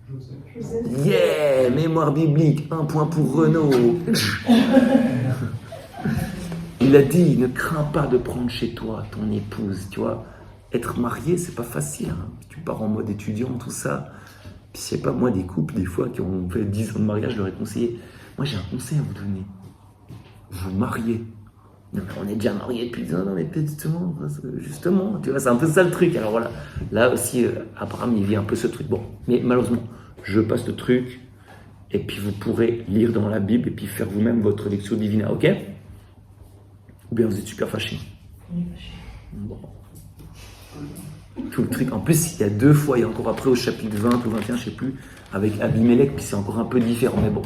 Joseph. Yeah, mémoire biblique, 1 point pour Renaud. Il a dit, ne crains pas de prendre chez toi ton épouse, tu vois. Être marié, c'est pas facile, hein. Tu pars en mode étudiant, tout ça. Puis, je sais pas, moi, des couples, des fois, qui ont fait 10 ans de mariage, je leur ai conseillé. Moi, j'ai un conseil à vous donner. Vous mariez. Non, mais on est déjà mariés depuis 10 ans, non, mais justement, tu vois, c'est un peu ça le truc. Alors voilà, là aussi, Abraham, il vit un peu ce truc. Bon, mais malheureusement, je passe le truc, et puis vous pourrez lire dans la Bible, et puis faire vous-même votre lecture divine, ok? Ou bien vous êtes super fâchés? Bon. Tout le truc. En plus, il y a 2 fois, il y a encore après au chapitre 20 ou 21, je sais plus, avec Abimelech, puis c'est encore un peu différent, mais bon,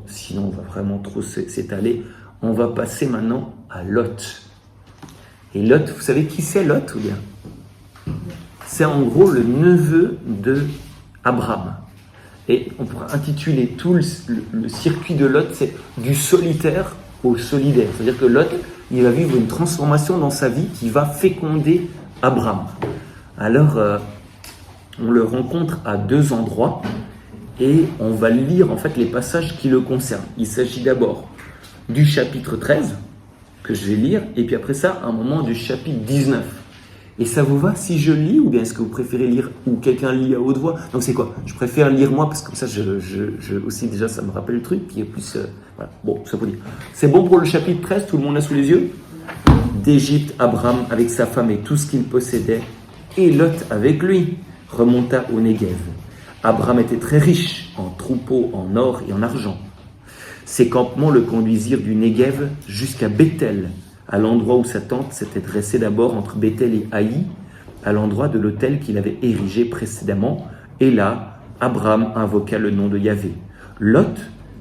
sinon on va vraiment trop s'étaler. On va passer maintenant à Lot. Et Lot, vous savez qui c'est Lot ou bien? C'est en gros le neveu de Abraham. Et on pourra intituler tout le circuit de Lot, c'est du solitaire au solidaire. C'est-à-dire que Lot, il va vivre une transformation dans sa vie qui va féconder Abraham. Alors, on le rencontre à 2 endroits et on va lire en fait les passages qui le concernent. Il s'agit d'abord du chapitre 13 que je vais lire, et puis après ça, un moment du chapitre 19. Et ça vous va si je lis, ou bien est-ce que vous préférez lire, ou quelqu'un lit à haute voix? Donc c'est quoi? Je préfère lire moi, parce que comme ça, je aussi déjà, ça me rappelle le truc, puis plus, voilà, bon, ça faut dire. C'est bon pour le chapitre 13, tout le monde l'a sous les yeux? D'Égypte, Abraham, avec sa femme et tout ce qu'il possédait, et Lot avec lui, remonta au Néguev. Abraham était très riche en troupeaux, en or et en argent. Ses campements le conduisirent du Néguev jusqu'à Béthel, à l'endroit où sa tente s'était dressée d'abord entre Béthel et Haï, à l'endroit de l'autel qu'il avait érigé précédemment. Et là, Abraham invoqua le nom de Yahvé. Lot,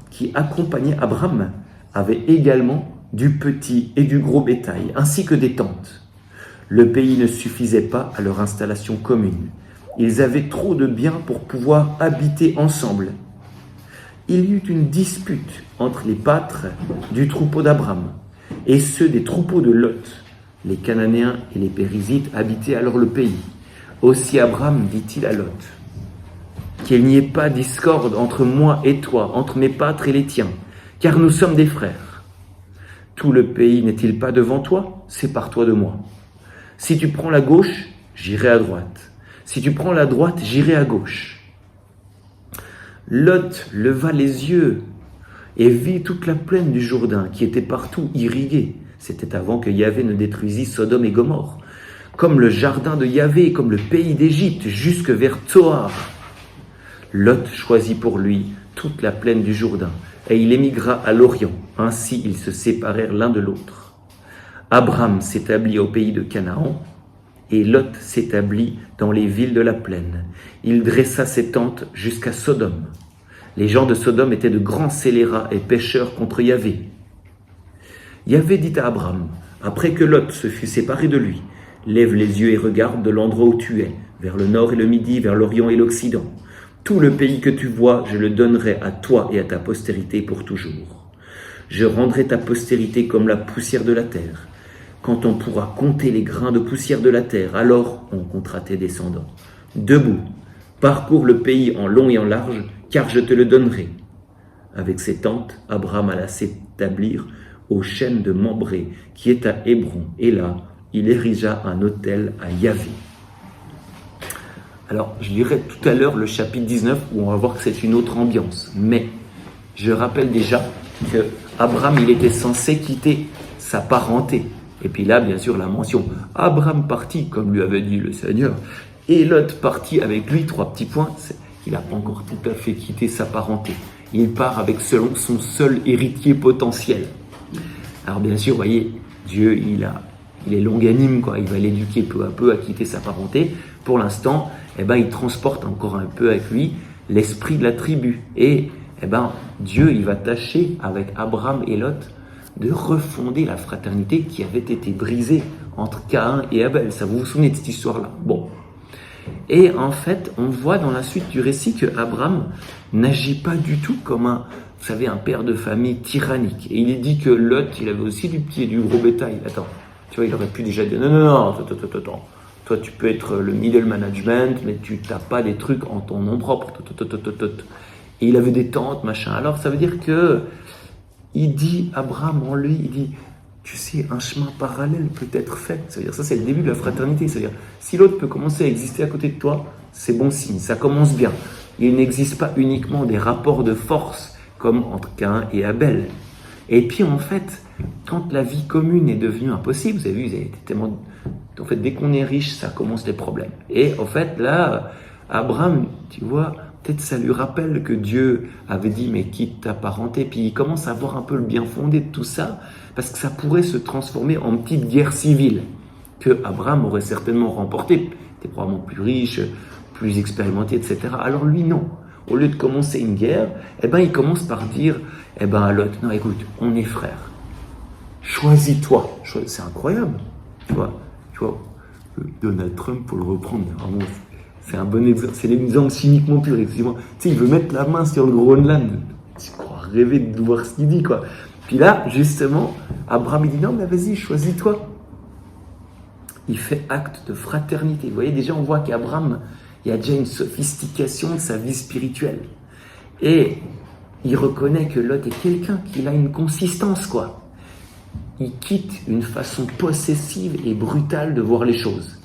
qui accompagnait Abraham, avait également du petit et du gros bétail, ainsi que des tentes. Le pays ne suffisait pas à leur installation commune. Ils avaient trop de biens pour pouvoir habiter ensemble. Il y eut une dispute entre les pâtres du troupeau d'Abraham et ceux des troupeaux de Lot. Les Cananéens et les Périsites habitaient alors le pays. Aussi Abraham dit-il à Lot, qu'il n'y ait pas discorde entre moi et toi, entre mes pâtres et les tiens, car nous sommes des frères. Tout le pays n'est-il pas devant toi? Sépare-toi de moi. Si tu prends la gauche, j'irai à droite. Si tu prends la droite, j'irai à gauche. Lot leva les yeux et vit toute la plaine du Jourdain qui était partout irriguée. C'était avant que Yahvé ne détruisît Sodome et Gomorrhe. Comme le jardin de Yahvé, comme le pays d'Égypte, jusque vers Tsoar. Lot choisit pour lui toute la plaine du Jourdain et il émigra à l'Orient. Ainsi ils se séparèrent l'un de l'autre. Abraham s'établit au pays de Canaan et Lot s'établit dans les villes de la plaine. Il dressa ses tentes jusqu'à Sodome. Les gens de Sodome étaient de grands scélérats et pécheurs contre Yahvé. Yahvé dit à Abraham, après que Lot se fut séparé de lui, « Lève les yeux et regarde de l'endroit où tu es, vers le nord et le midi, vers l'Orient et l'Occident. Tout le pays que tu vois, je le donnerai à toi et à ta postérité pour toujours. Je rendrai ta postérité comme la poussière de la terre. Quand on pourra compter les grains de poussière de la terre, alors on comptera tes descendants. Debout, parcours le pays en long et en large, car je te le donnerai. » Avec ses tentes, Abraham alla s'établir au chêne de Mambré, qui est à Hébron, et là, il érigea un autel à Yahvé. Alors, je lirai tout à l'heure le chapitre 19, où on va voir que c'est une autre ambiance. Mais, je rappelle déjà que Abraham, il était censé quitter sa parenté. Et puis là, bien sûr, la mention, Abraham partit, comme lui avait dit le Seigneur, et Lot partit avec lui, 3 petits points, il n'a pas encore tout à fait quitté sa parenté. Il part avec son seul héritier potentiel. Alors bien sûr, vous voyez, Dieu, il est longanime, quoi. Il va l'éduquer peu à peu à quitter sa parenté. Pour l'instant, il transporte encore un peu avec lui l'esprit de la tribu. Et Dieu, il va tâcher avec Abraham et Lot de refonder la fraternité qui avait été brisée entre Caïn et Abel. Ça, vous vous souvenez de cette histoire-là? Bon. Et en fait, on voit dans la suite du récit que Abraham n'agit pas du tout comme un père de famille tyrannique. Et il est dit que Lot, il avait aussi du petit et du gros bétail. Attends, tu vois, il aurait pu déjà dire non, attends. Toi, tu peux être le middle management, mais tu n'as pas des trucs en ton nom propre. Et il avait des tentes, machin. Alors, ça veut dire que il dit, Abraham en lui, il dit, tu sais, un chemin parallèle peut être fait. Ça veut dire, ça c'est le début de la fraternité. C'est-à-dire, si l'autre peut commencer à exister à côté de toi, c'est bon signe, ça commence bien. Il n'existe pas uniquement des rapports de force comme entre Caïn et Abel. Et puis en fait, quand la vie commune est devenue impossible, vous avez vu, vous avez été tellement... En fait, dès qu'on est riche, ça commence les problèmes. Et en fait, là, Abraham, tu vois, peut-être ça lui rappelle que Dieu avait dit, mais quitte ta parenté. Puis il commence à voir un peu le bien fondé de tout ça, parce que ça pourrait se transformer en petite guerre civile, que Abraham aurait certainement remporté. Il était probablement plus riche, plus expérimenté, etc. Alors lui, non. Au lieu de commencer une guerre, il commence par dire, à Lot, non, écoute, on est frères. Choisis-toi. C'est incroyable. Tu vois, Donald Trump, pour le reprendre, vraiment, c'est un bon exemple. C'est l'exemple cyniquement pur, effectivement. Tu sais, il veut mettre la main sur le Groenland. Tu crois rêver de voir ce qu'il dit, quoi. Puis là, justement, Abraham, il dit, non, mais vas-y, choisis-toi. Il fait acte de fraternité. Vous voyez, déjà, on voit qu'Abraham, il y a déjà une sophistication de sa vie spirituelle. Et il reconnaît que Lot est quelqu'un, qu'il a une consistance, quoi. il quitte une façon possessive et brutale de voir les choses.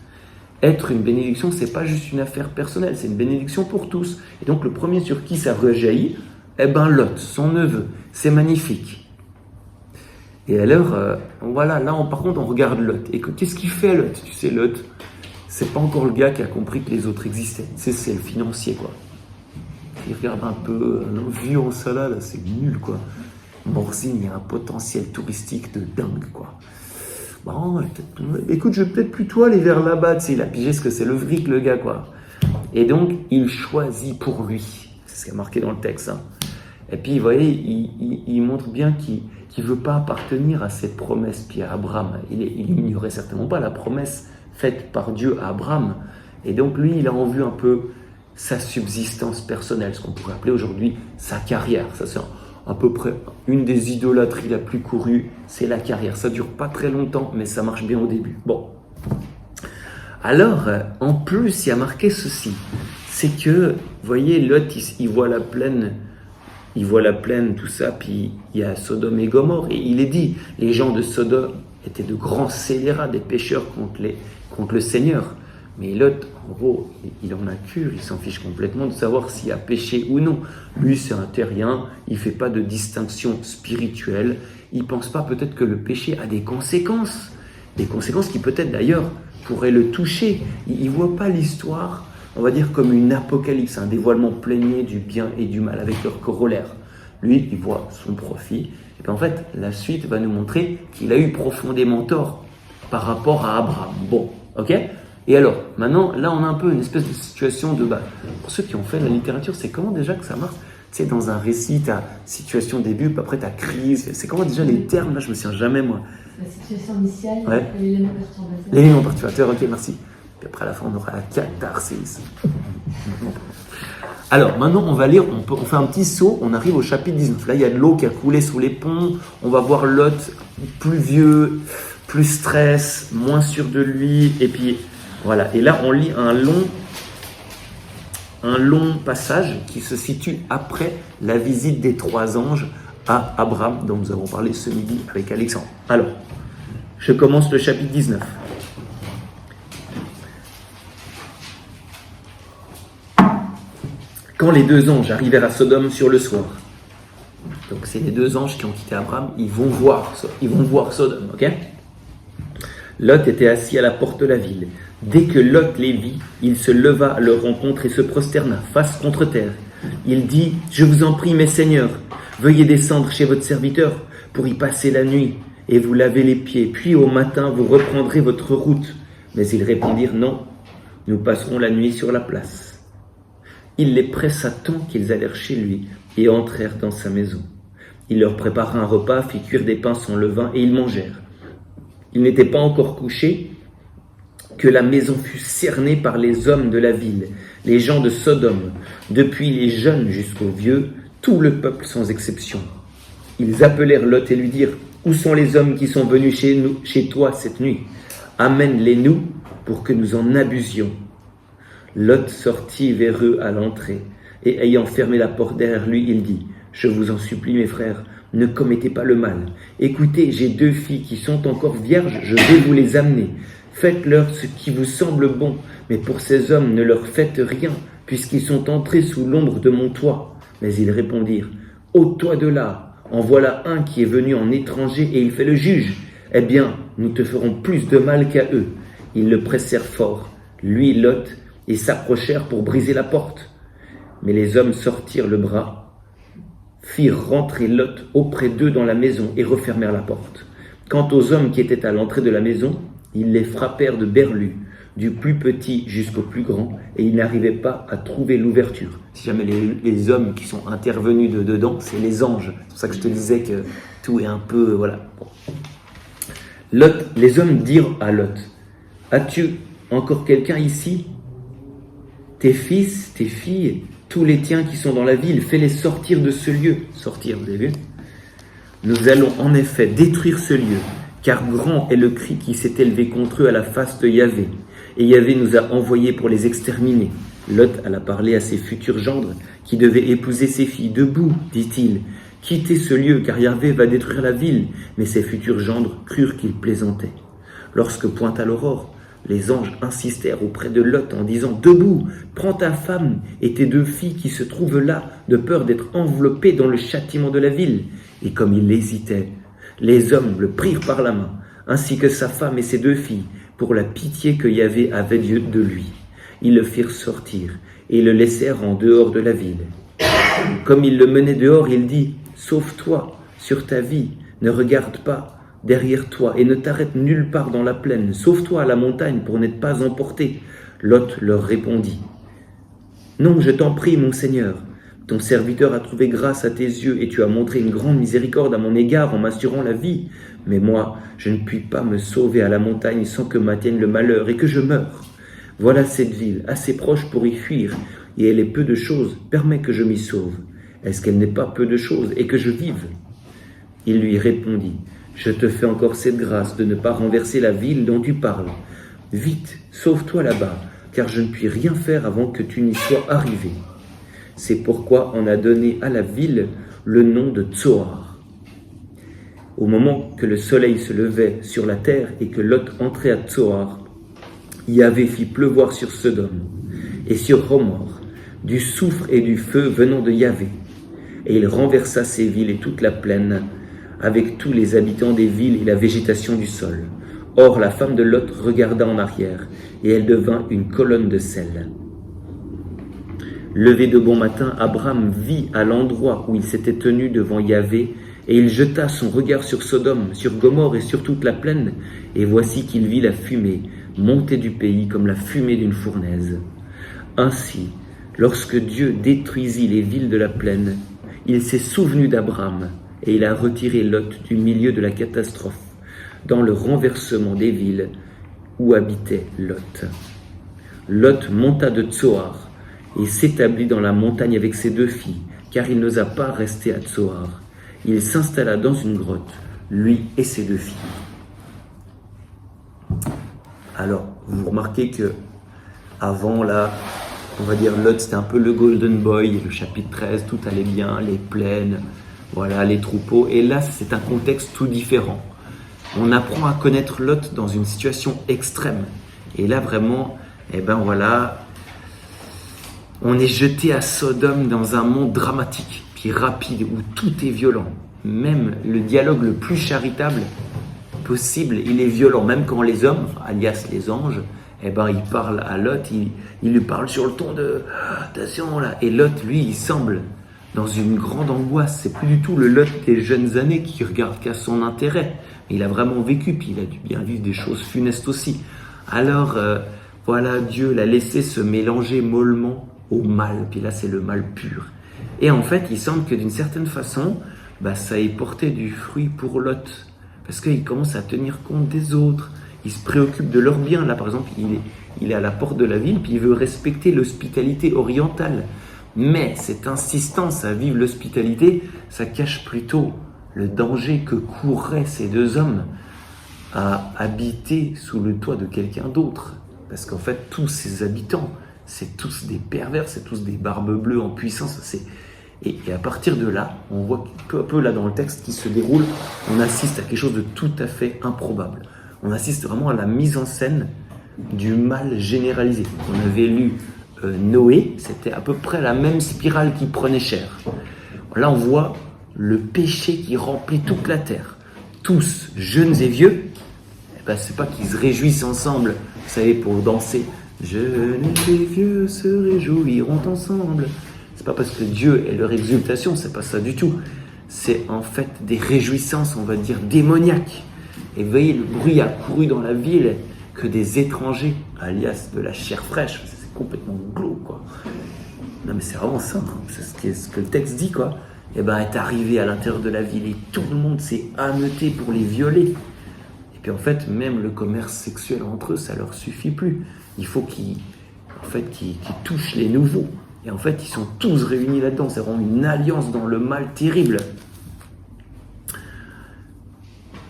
Être une bénédiction, c'est pas juste une affaire personnelle, c'est une bénédiction pour tous. Et donc le premier sur qui ça rejaillit, Lot, son neveu. C'est magnifique. Et alors, voilà, là par contre on regarde Lot. Et qu'est-ce qu'il fait Lot? Tu sais, Lot, c'est pas encore le gars qui a compris que les autres existaient. C'est le financier, quoi. Il regarde un peu, vu en cela, là, c'est nul, quoi. Morzine, il y a un potentiel touristique de dingue, quoi. Bon, écoute, je vais peut-être plutôt aller vers là-bas, tu sais, il a pigé ce que c'est le vric, le gars, quoi. Et donc, il choisit pour lui. C'est ce qui est marqué dans le texte, hein. Et puis, vous voyez, il montre bien qu'il ne veut pas appartenir à cette promesse, puis à Abraham. Il ignorait certainement pas la promesse faite par Dieu à Abraham. Et donc, lui, il a en vue un peu sa subsistance personnelle, ce qu'on pourrait appeler aujourd'hui sa carrière. Ça, c'est à peu près une des idolâtries la plus courue, c'est la carrière. Ça dure pas très longtemps, mais ça marche bien au début. Bon. Alors, en plus, il y a marqué ceci. C'est que, vous voyez, Lot, il voit la plaine, tout ça, puis il y a Sodome et Gomorrhe. Et il est dit, les gens de Sodome étaient de grands scélérats, des pécheurs contre le Seigneur. Mais Lot, en gros, il en a cure, il s'en fiche complètement de savoir s'il a péché ou non. Lui, c'est un terrien, il ne fait pas de distinction spirituelle. Il ne pense pas peut-être que le péché a des conséquences qui peut-être d'ailleurs pourraient le toucher. Il ne voit pas l'histoire, on va dire, comme une apocalypse, un dévoilement plénier du bien et du mal avec leur corollaire. Lui, il voit son profit. Et puis en fait, la suite va nous montrer qu'il a eu profondément tort par rapport à Abraham. Bon, ok ? Et alors, maintenant, là, on a un peu une espèce de situation de... pour ceux qui ont fait la littérature, c'est comment déjà que ça marche? Tu sais, dans un récit, tu as situation début, puis après tu as crise. C'est comment déjà les termes? Là, je me souviens jamais, moi. La situation initiale, ouais. L'élément perturbateur. L'élément perturbateur, ok, merci. Puis après, à la fin, on aura la catharsis. Alors, maintenant, on va lire, on fait un petit saut, on arrive au chapitre 19. Là, il y a de l'eau qui a coulé sous les ponts. On va voir Lot plus vieux, plus stress, moins sûr de lui, et puis... Voilà, et là on lit un long passage qui se situe après la visite des 3 anges à Abraham, dont nous avons parlé ce midi avec Alexandre. Alors, je commence le chapitre 19. Quand les 2 anges arrivèrent à Sodome sur le soir, donc c'est les 2 anges qui ont quitté Abraham, ils vont voir Sodome, ok ? Lot était assis à la porte de la ville. Dès que Lot les vit, il se leva à leur rencontre et se prosterna, face contre terre. Il dit, « Je vous en prie, mes seigneurs, veuillez descendre chez votre serviteur pour y passer la nuit et vous laver les pieds, puis au matin vous reprendrez votre route. » Mais ils répondirent, « Non, nous passerons la nuit sur la place. » Il les pressa tant qu'ils allèrent chez lui et entrèrent dans sa maison. Il leur prépara un repas, fit cuire des pains sans levain et ils mangèrent. Il n'était pas encore couché que la maison fut cernée par les hommes de la ville, les gens de Sodome, depuis les jeunes jusqu'aux vieux, tout le peuple sans exception. Ils appelèrent Lot et lui dirent, « Où sont les hommes qui sont venus chez toi cette nuit? Amène-les-nous pour que nous en abusions. » Lot sortit vers eux à l'entrée, et ayant fermé la porte derrière lui, il dit, « Je vous en supplie, mes frères, ne commettez pas le mal. Écoutez, j'ai 2 filles qui sont encore vierges, je vais vous les amener. Faites-leur ce qui vous semble bon, mais pour ces hommes, ne leur faites rien, puisqu'ils sont entrés sous l'ombre de mon toit. » Mais ils répondirent, « Ôte-toi de là, en voilà un qui est venu en étranger et il fait le juge. Eh bien, nous te ferons plus de mal qu'à eux. » Ils le pressèrent fort, lui, Lot, et s'approchèrent pour briser la porte. Mais les hommes sortirent le bras, firent rentrer Lot auprès d'eux dans la maison et refermèrent la porte. Quant aux hommes qui étaient à l'entrée de la maison, ils les frappèrent de berlus, du plus petit jusqu'au plus grand, et ils n'arrivaient pas à trouver l'ouverture. Si jamais les hommes qui sont intervenus dedans, c'est les anges. C'est pour ça que je te disais que tout est un peu... Voilà. Lot, les hommes dirent à Lot, « As-tu encore quelqu'un ici? Tes fils, tes filles, tous les tiens qui sont dans la ville, fais-les sortir de ce lieu. » Sortir, vous avez vu? « Nous allons en effet détruire ce lieu, car grand est le cri qui s'est élevé contre eux à la face de Yahvé. Et Yahvé nous a envoyés pour les exterminer. » Lot alla parler à ses futurs gendres, qui devaient épouser ses filles. « Debout, dit-il, quittez ce lieu, car Yahvé va détruire la ville. » Mais ses futurs gendres crurent qu'il plaisantait. Lorsque pointa l'aurore, les anges insistèrent auprès de Lot en disant « Debout, prends ta femme et tes 2 filles qui se trouvent là, de peur d'être enveloppés dans le châtiment de la ville. » Et comme il hésitait, les hommes le prirent par la main, ainsi que sa femme et ses 2 filles, pour la pitié que Yahvé avait de lui. Ils le firent sortir et le laissèrent en dehors de la ville. Comme il le menait dehors, il dit « Sauve-toi sur ta vie, ne regarde pas derrière toi et ne t'arrête nulle part dans la plaine. Sauve-toi à la montagne pour n'être pas emporté. » Lot leur répondit « Non, je t'en prie, mon Seigneur. Ton serviteur a trouvé grâce à tes yeux et tu as montré une grande miséricorde à mon égard en m'assurant la vie. Mais moi, je ne puis pas me sauver à la montagne sans que m'atteigne le malheur et que je meure. Voilà cette ville, assez proche pour y fuir, et elle est peu de choses. Permets que je m'y sauve. Est-ce qu'elle n'est pas peu de choses et que je vive ?» Il lui répondit « Je te fais encore cette grâce de ne pas renverser la ville dont tu parles. Vite, sauve-toi là-bas, car je ne puis rien faire avant que tu n'y sois arrivé. » C'est pourquoi on a donné à la ville le nom de Tsoar. Au moment que le soleil se levait sur la terre et que Lot entrait à Tsoar, Yahvé fit pleuvoir sur Sodome et sur Gomorrhe du soufre et du feu venant de Yahvé. Et il renversa ces villes et toute la plaine, avec tous les habitants des villes et la végétation du sol. Or la femme de Lot regarda en arrière, et elle devint une colonne de sel. Levé de bon matin, Abraham vit à l'endroit où il s'était tenu devant Yahvé, et il jeta son regard sur Sodome, sur Gomorrhe et sur toute la plaine, et voici qu'il vit la fumée monter du pays comme la fumée d'une fournaise. Ainsi, lorsque Dieu détruisit les villes de la plaine, il s'est souvenu d'Abraham, et il a retiré Lot du milieu de la catastrophe, dans le renversement des villes où habitait Lot. Lot monta de Tsoar, et s'établit dans la montagne avec ses 2 filles, car il n'osa pas rester à Tsoar. Il s'installa dans une grotte, lui et ses 2 filles. Alors, vous remarquez que avant, là, on va dire Lot, c'était un peu le golden boy, le chapitre 13, tout allait bien, les plaines, voilà, les troupeaux. Et là, c'est un contexte tout différent. On apprend à connaître Lot dans une situation extrême. Et là, vraiment, voilà, on est jeté à Sodome dans un monde dramatique, puis rapide, où tout est violent. Même le dialogue le plus charitable possible, il est violent. Même quand les hommes, alias les anges, ils parlent à Lot, ils lui parlent sur le ton de « attention là ». Et Lot, lui, il semble dans une grande angoisse. C'est plus du tout le Lot des jeunes années qui regarde qu'à son intérêt. Il a vraiment vécu, puis il a dû bien vivre des choses funestes aussi. Alors, voilà, Dieu l'a laissé se mélanger mollement au mal, puis là c'est le mal pur. Et en fait, il semble que d'une certaine façon, ça ait porté du fruit pour Lot, parce qu'il commence à tenir compte des autres, il se préoccupe de leur bien. Là par exemple, il est à la porte de la ville, puis il veut respecter l'hospitalité orientale. Mais cette insistance à vivre l'hospitalité, ça cache plutôt le danger que courraient ces 2 hommes à habiter sous le toit de quelqu'un d'autre. Parce qu'en fait, tous ces habitants, c'est tous des pervers, c'est tous des barbes bleues en puissance. Et à partir de là, on voit peu à peu là dans le texte qui se déroule, on assiste à quelque chose de tout à fait improbable. On assiste vraiment à la mise en scène du mal généralisé. On avait lu Noé, c'était à peu près la même spirale qui prenait cher. Là, on voit le péché qui remplit toute la terre. Tous, jeunes et vieux, c'est pas qu'ils se réjouissent ensemble, vous savez, pour danser. Jeunes et vieux se réjouiront ensemble. C'est pas parce que Dieu est leur exultation, c'est pas ça du tout. C'est en fait des réjouissances, on va dire, démoniaques. Et vous voyez, le bruit a couru dans la ville que des étrangers, alias de la chair fraîche. C'est complètement glauque, quoi. Non mais c'est vraiment ça, hein. C'est ce que le texte dit, quoi. Est arrivé à l'intérieur de la ville et tout le monde s'est ameuté pour les violer. Et puis en fait, même le commerce sexuel entre eux, ça leur suffit plus. Il faut qu'ils touchent les nouveaux. Et en fait, ils sont tous réunis là-dedans. C'est vraiment une alliance dans le mal terrible.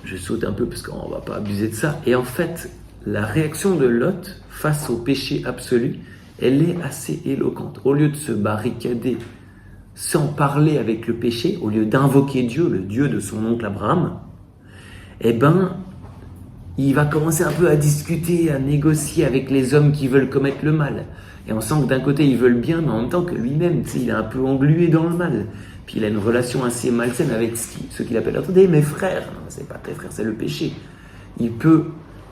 Je saute un peu parce qu'on ne va pas abuser de ça. Et en fait, la réaction de Lot face au péché absolu, elle est assez éloquente. Au lieu de se barricader sans parler avec le péché, au lieu d'invoquer Dieu, le Dieu de son oncle Abraham, eh ben, il va commencer un peu à discuter, à négocier avec les hommes qui veulent commettre le mal. Et on sent que d'un côté, ils veulent bien, mais en même temps que lui-même, tu sais, il est un peu englué dans le mal. Puis il a une relation assez malsaine avec ceux qu'il appelle, attendez, mes frères. Non, c'est pas tes frères, c'est le péché. Il peut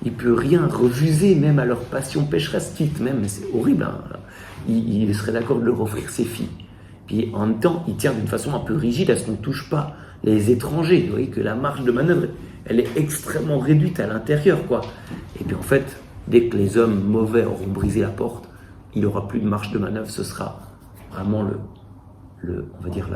rien refuser, même à leur passion pécheresse, quitte même, mais c'est horrible, hein. Il serait d'accord de leur offrir ses filles. Puis en même temps, il tient d'une façon un peu rigide à ce qu'on ne touche pas les étrangers. Vous voyez que la marge de manœuvre, elle est extrêmement réduite à l'intérieur, quoi. Et puis en fait, dès que les hommes mauvais auront brisé la porte, il n'y aura plus de marge de manœuvre, ce sera vraiment on va dire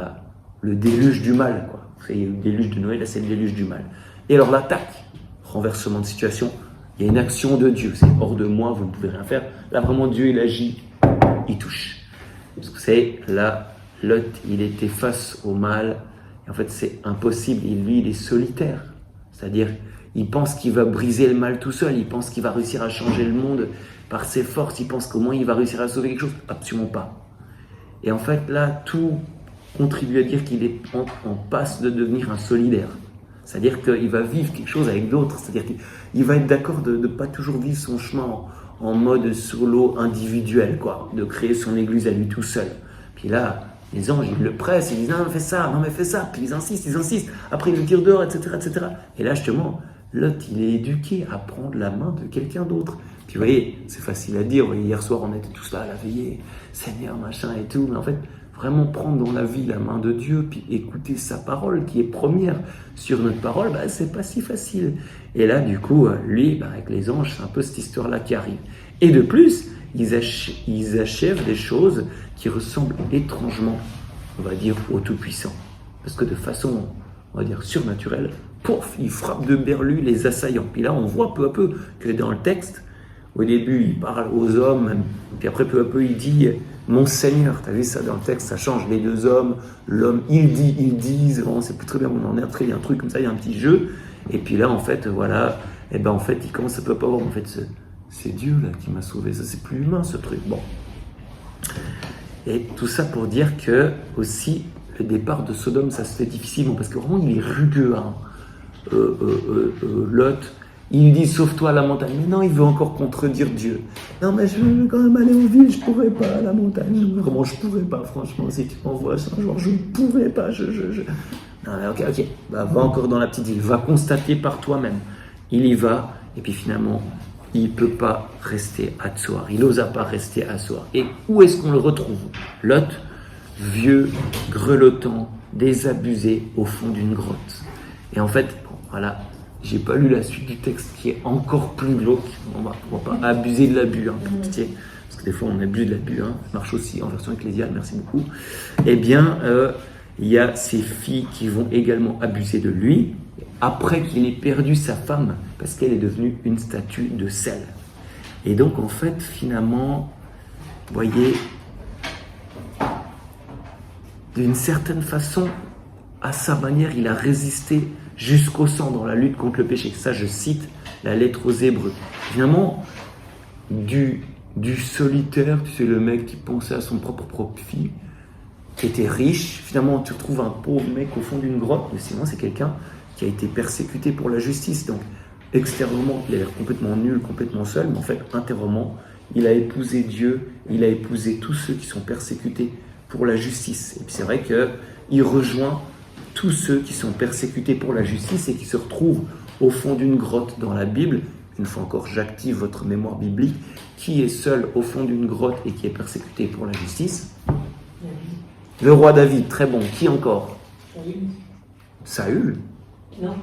le déluge du mal, quoi. Il y a eu le déluge de Noël, là c'est le déluge du mal. Et alors l'attaque, renversement de situation, il y a une action de Dieu, c'est hors de moi, vous ne pouvez rien faire. Là vraiment Dieu il agit, il touche. Parce que vous savez, là, Lot, il était face au mal, et en fait c'est impossible, lui il est solitaire. C'est-à-dire, il pense qu'il va briser le mal tout seul, il pense qu'il va réussir à changer le monde par ses forces, il pense qu'au moins il va réussir à sauver quelque chose. Absolument pas. Et en fait, là, tout contribue à dire qu'il est en passe de devenir un solidaire. C'est-à-dire qu'il va vivre quelque chose avec d'autres. C'est-à-dire qu'il va être d'accord de ne pas toujours vivre son chemin en mode solo individuel, quoi, de créer son église à lui tout seul. Puis là, les anges, ils le pressent, ils disent « Non, mais fais ça », puis ils insistent, après ils le tirent dehors, etc., etc. Et là, justement, Lot, il est éduqué à prendre la main de quelqu'un d'autre. Puis vous voyez, c'est facile à dire, hier soir, on était tous là à la veillée, Seigneur, machin et tout, mais en fait, vraiment prendre dans la vie la main de Dieu, puis écouter sa parole, qui est première sur notre parole, c'est pas si facile. Et là, du coup, lui, avec les anges, c'est un peu cette histoire-là qui arrive. Et de plus, ils achèvent des choses qui ressemblent étrangement, on va dire, au Tout-Puissant. Parce que de façon, on va dire, surnaturelle, pouf, il frappe de berlu les assaillants. Puis là, on voit peu à peu que dans le texte, au début, il parle aux hommes, puis après, peu à peu, il dit « Mon Seigneur ». Tu as vu ça dans le texte, ça change. Les deux hommes, l'homme, il dit, ils disent. Bon, c'est plus très bien où on en est. Après, il y a un truc comme ça, il y a un petit jeu. Et puis là, en fait, voilà, et ben en fait, il commence à peu pas voir. En fait, c'est Dieu là qui m'a sauvé. Ça, c'est plus humain, ce truc. Bon. Et tout ça pour dire que, aussi, le départ de Sodome, ça se fait difficilement, parce que vraiment, il est rugueux, hein. Lot, il lui dit sauve-toi à la montagne, mais non, il veut encore contredire Dieu. Non, mais je veux quand même aller aux villes, je pourrais pas à la montagne, vraiment je pourrais pas, franchement, si tu m'envoies ça un jour, je ne pourrais pas, Non, mais ok, va encore dans la petite ville, va constater par toi-même. Il y va, et puis finalement, il ne peut pas rester à Tsoar, il n'osa pas rester à Tsoar. Et où est-ce qu'on le retrouve? Lot, vieux, grelottant, désabusé au fond d'une grotte. Et en fait, voilà, j'ai pas lu la suite du texte qui est encore plus glauque. On va pas abuser de l'abus, hein, pour pitié, parce que des fois on abuse de l'abus, hein. Ça marche aussi en version ecclésiale, merci beaucoup. Eh bien, il y a ces filles qui vont également abuser de lui, après qu'il ait perdu sa femme, parce qu'elle est devenue une statue de sel. Et donc en fait, finalement, vous voyez, d'une certaine façon, à sa manière, il a résisté jusqu'au sang dans la lutte contre le péché. Ça, je cite la lettre aux Hébreux. Finalement, du solitaire, tu sais, le mec qui pensait à son propre profit, qui était riche, finalement, tu retrouves un pauvre mec au fond d'une grotte, mais sinon, c'est quelqu'un qui a été persécuté pour la justice. Donc, extérieurement, il a l'air complètement nul, complètement seul, mais en fait, intérieurement, il a épousé Dieu, il a épousé tous ceux qui sont persécutés pour la justice. Et puis, c'est vrai qu'il rejoint tous ceux qui sont persécutés pour la justice et qui se retrouvent au fond d'une grotte dans la Bible. Une fois encore, j'active votre mémoire biblique. Qui est seul au fond d'une grotte et qui est persécuté pour la justice? Le roi David, très bon. Qui encore? Saül. Non.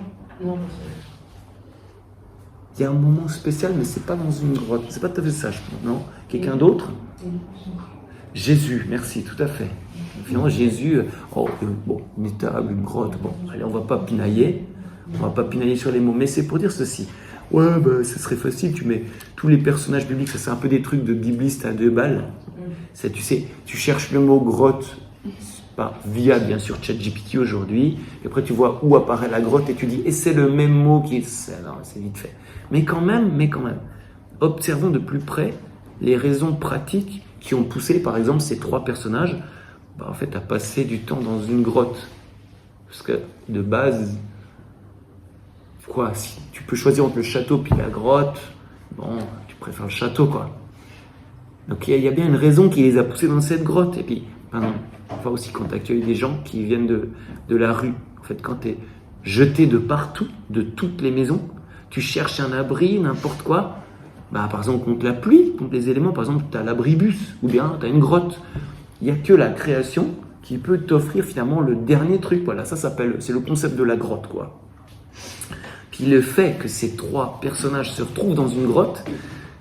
Il y a un moment spécial, mais c'est pas dans une grotte. C'est pas tout à fait ça, je pense, non? Quelqu'un d'autre? Jésus, merci, tout à fait. Finalement, Jésus, une table, une grotte, bon, allez, on va pas pinailler sur les mots, mais c'est pour dire ceci. Ouais, ce serait facile, tu mets tous les personnages bibliques, ça c'est un peu des trucs de bibliste à 2 balles. C'est, tu sais, tu cherches le mot grotte, via bien sûr ChatGPT aujourd'hui, et après tu vois où apparaît la grotte et tu dis, et c'est le même mot qui est... Non, c'est vite fait. Mais quand même, observons de plus près les raisons pratiques qui ont poussé, par exemple, ces 3 personnages en fait, à passer du temps dans une grotte. Parce que, de base, si tu peux choisir entre le château puis la grotte, tu préfères le château, quoi. Donc, il y a bien une raison qui les a poussés dans cette grotte. Et puis, parfois aussi, quand tu accueilles des gens qui viennent de la rue, en fait, quand tu es jeté de partout, de toutes les maisons, tu cherches un abri, n'importe quoi, par exemple, contre la pluie, contre les éléments, par exemple, tu as l'abribus, ou bien tu as une grotte. Il n'y a que la création qui peut t'offrir finalement le dernier truc. Voilà, c'est le concept de la grotte, quoi. Puis le fait que ces trois personnages se retrouvent dans une grotte,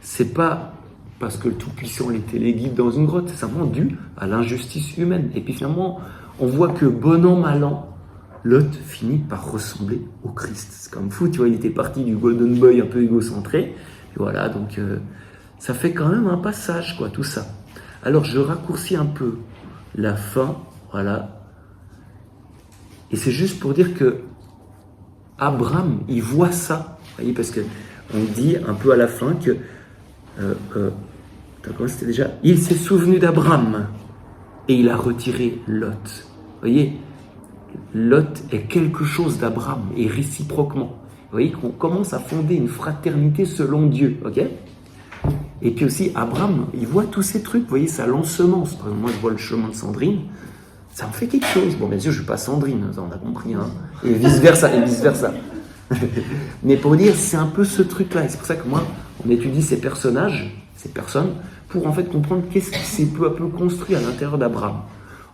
c'est pas parce que le Tout-Puissant les téléguide dans une grotte, c'est simplement dû à l'injustice humaine. Et puis finalement, on voit que bon an, mal an, Lot finit par ressembler au Christ. C'est comme fou, tu vois, il était parti du Golden Boy un peu égocentré. Et voilà, donc ça fait quand même un passage, quoi, tout ça. Alors je raccourcis un peu la fin, voilà. Et c'est juste pour dire que Abraham, il voit ça. Vous voyez, parce qu'on dit un peu à la fin que comment c'était déjà ? Il s'est souvenu d'Abraham et il a retiré Lot. Vous voyez, Lot est quelque chose d'Abraham et réciproquement. Vous voyez qu'on commence à fonder une fraternité selon Dieu, ok ? Et puis aussi, Abraham, il voit tous ces trucs, vous voyez, ça l'ensemence. Par exemple, moi, je vois le chemin de Sandrine, ça me fait quelque chose. Bon, bien sûr, je ne suis pas Sandrine, ça, on a compris, hein. Et vice-versa, Mais pour dire, c'est un peu ce truc-là. Et c'est pour ça que moi, on étudie ces personnages, ces personnes, pour en fait comprendre qu'est-ce qui s'est peu à peu construit à l'intérieur d'Abraham.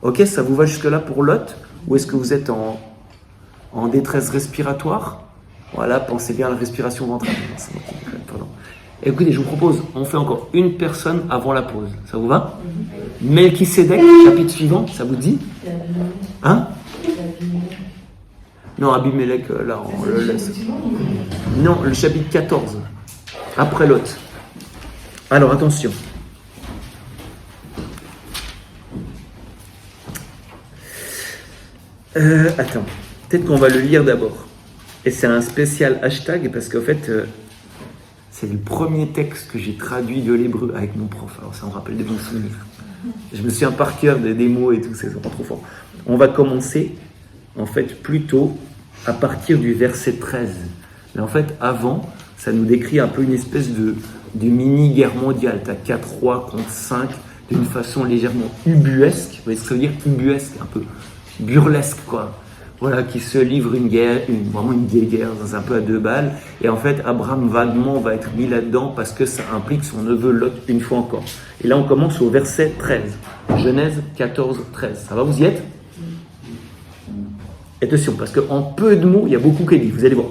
Ok, ça vous va jusque-là pour Lot ? Ou est-ce que vous êtes en détresse respiratoire ? Voilà, pensez bien à la respiration ventrale. Pardon. Écoutez, je vous propose, on fait encore une personne avant la pause. Ça vous va ? Melchisédek, chapitre suivant, ça vous dit ? Hein ? Non, Abimelech, là, on le laisse. Non, le chapitre 14, après Lot. Alors, attention. Attends, peut-être qu'on va le lire d'abord. Et c'est un spécial hashtag parce qu'en fait, c'est le premier texte que j'ai traduit de l'hébreu avec mon prof. Alors ça me rappelle des bons souvenirs. Je me souviens par cœur des mots et tout, c'est vraiment trop fort. On va commencer, en fait, plutôt à partir du verset 13. Mais en fait, avant, ça nous décrit un peu une espèce de mini-guerre mondiale. Tu as 4 rois contre 5, d'une façon légèrement ubuesque. Vous voyez ce que ça veut dire, ubuesque, un peu burlesque, quoi. Voilà, qui se livre une guerre, vraiment une vieille guerre, c'est un peu à 2 balles. Et en fait, Abraham vaguement va être mis là-dedans parce que ça implique son neveu Lot une fois encore. Et là, on commence au verset 13. Genèse 14, 13. Ça va, vous y êtes ? Attention, parce qu'en peu de mots, il y a beaucoup qui est dit. Vous allez voir.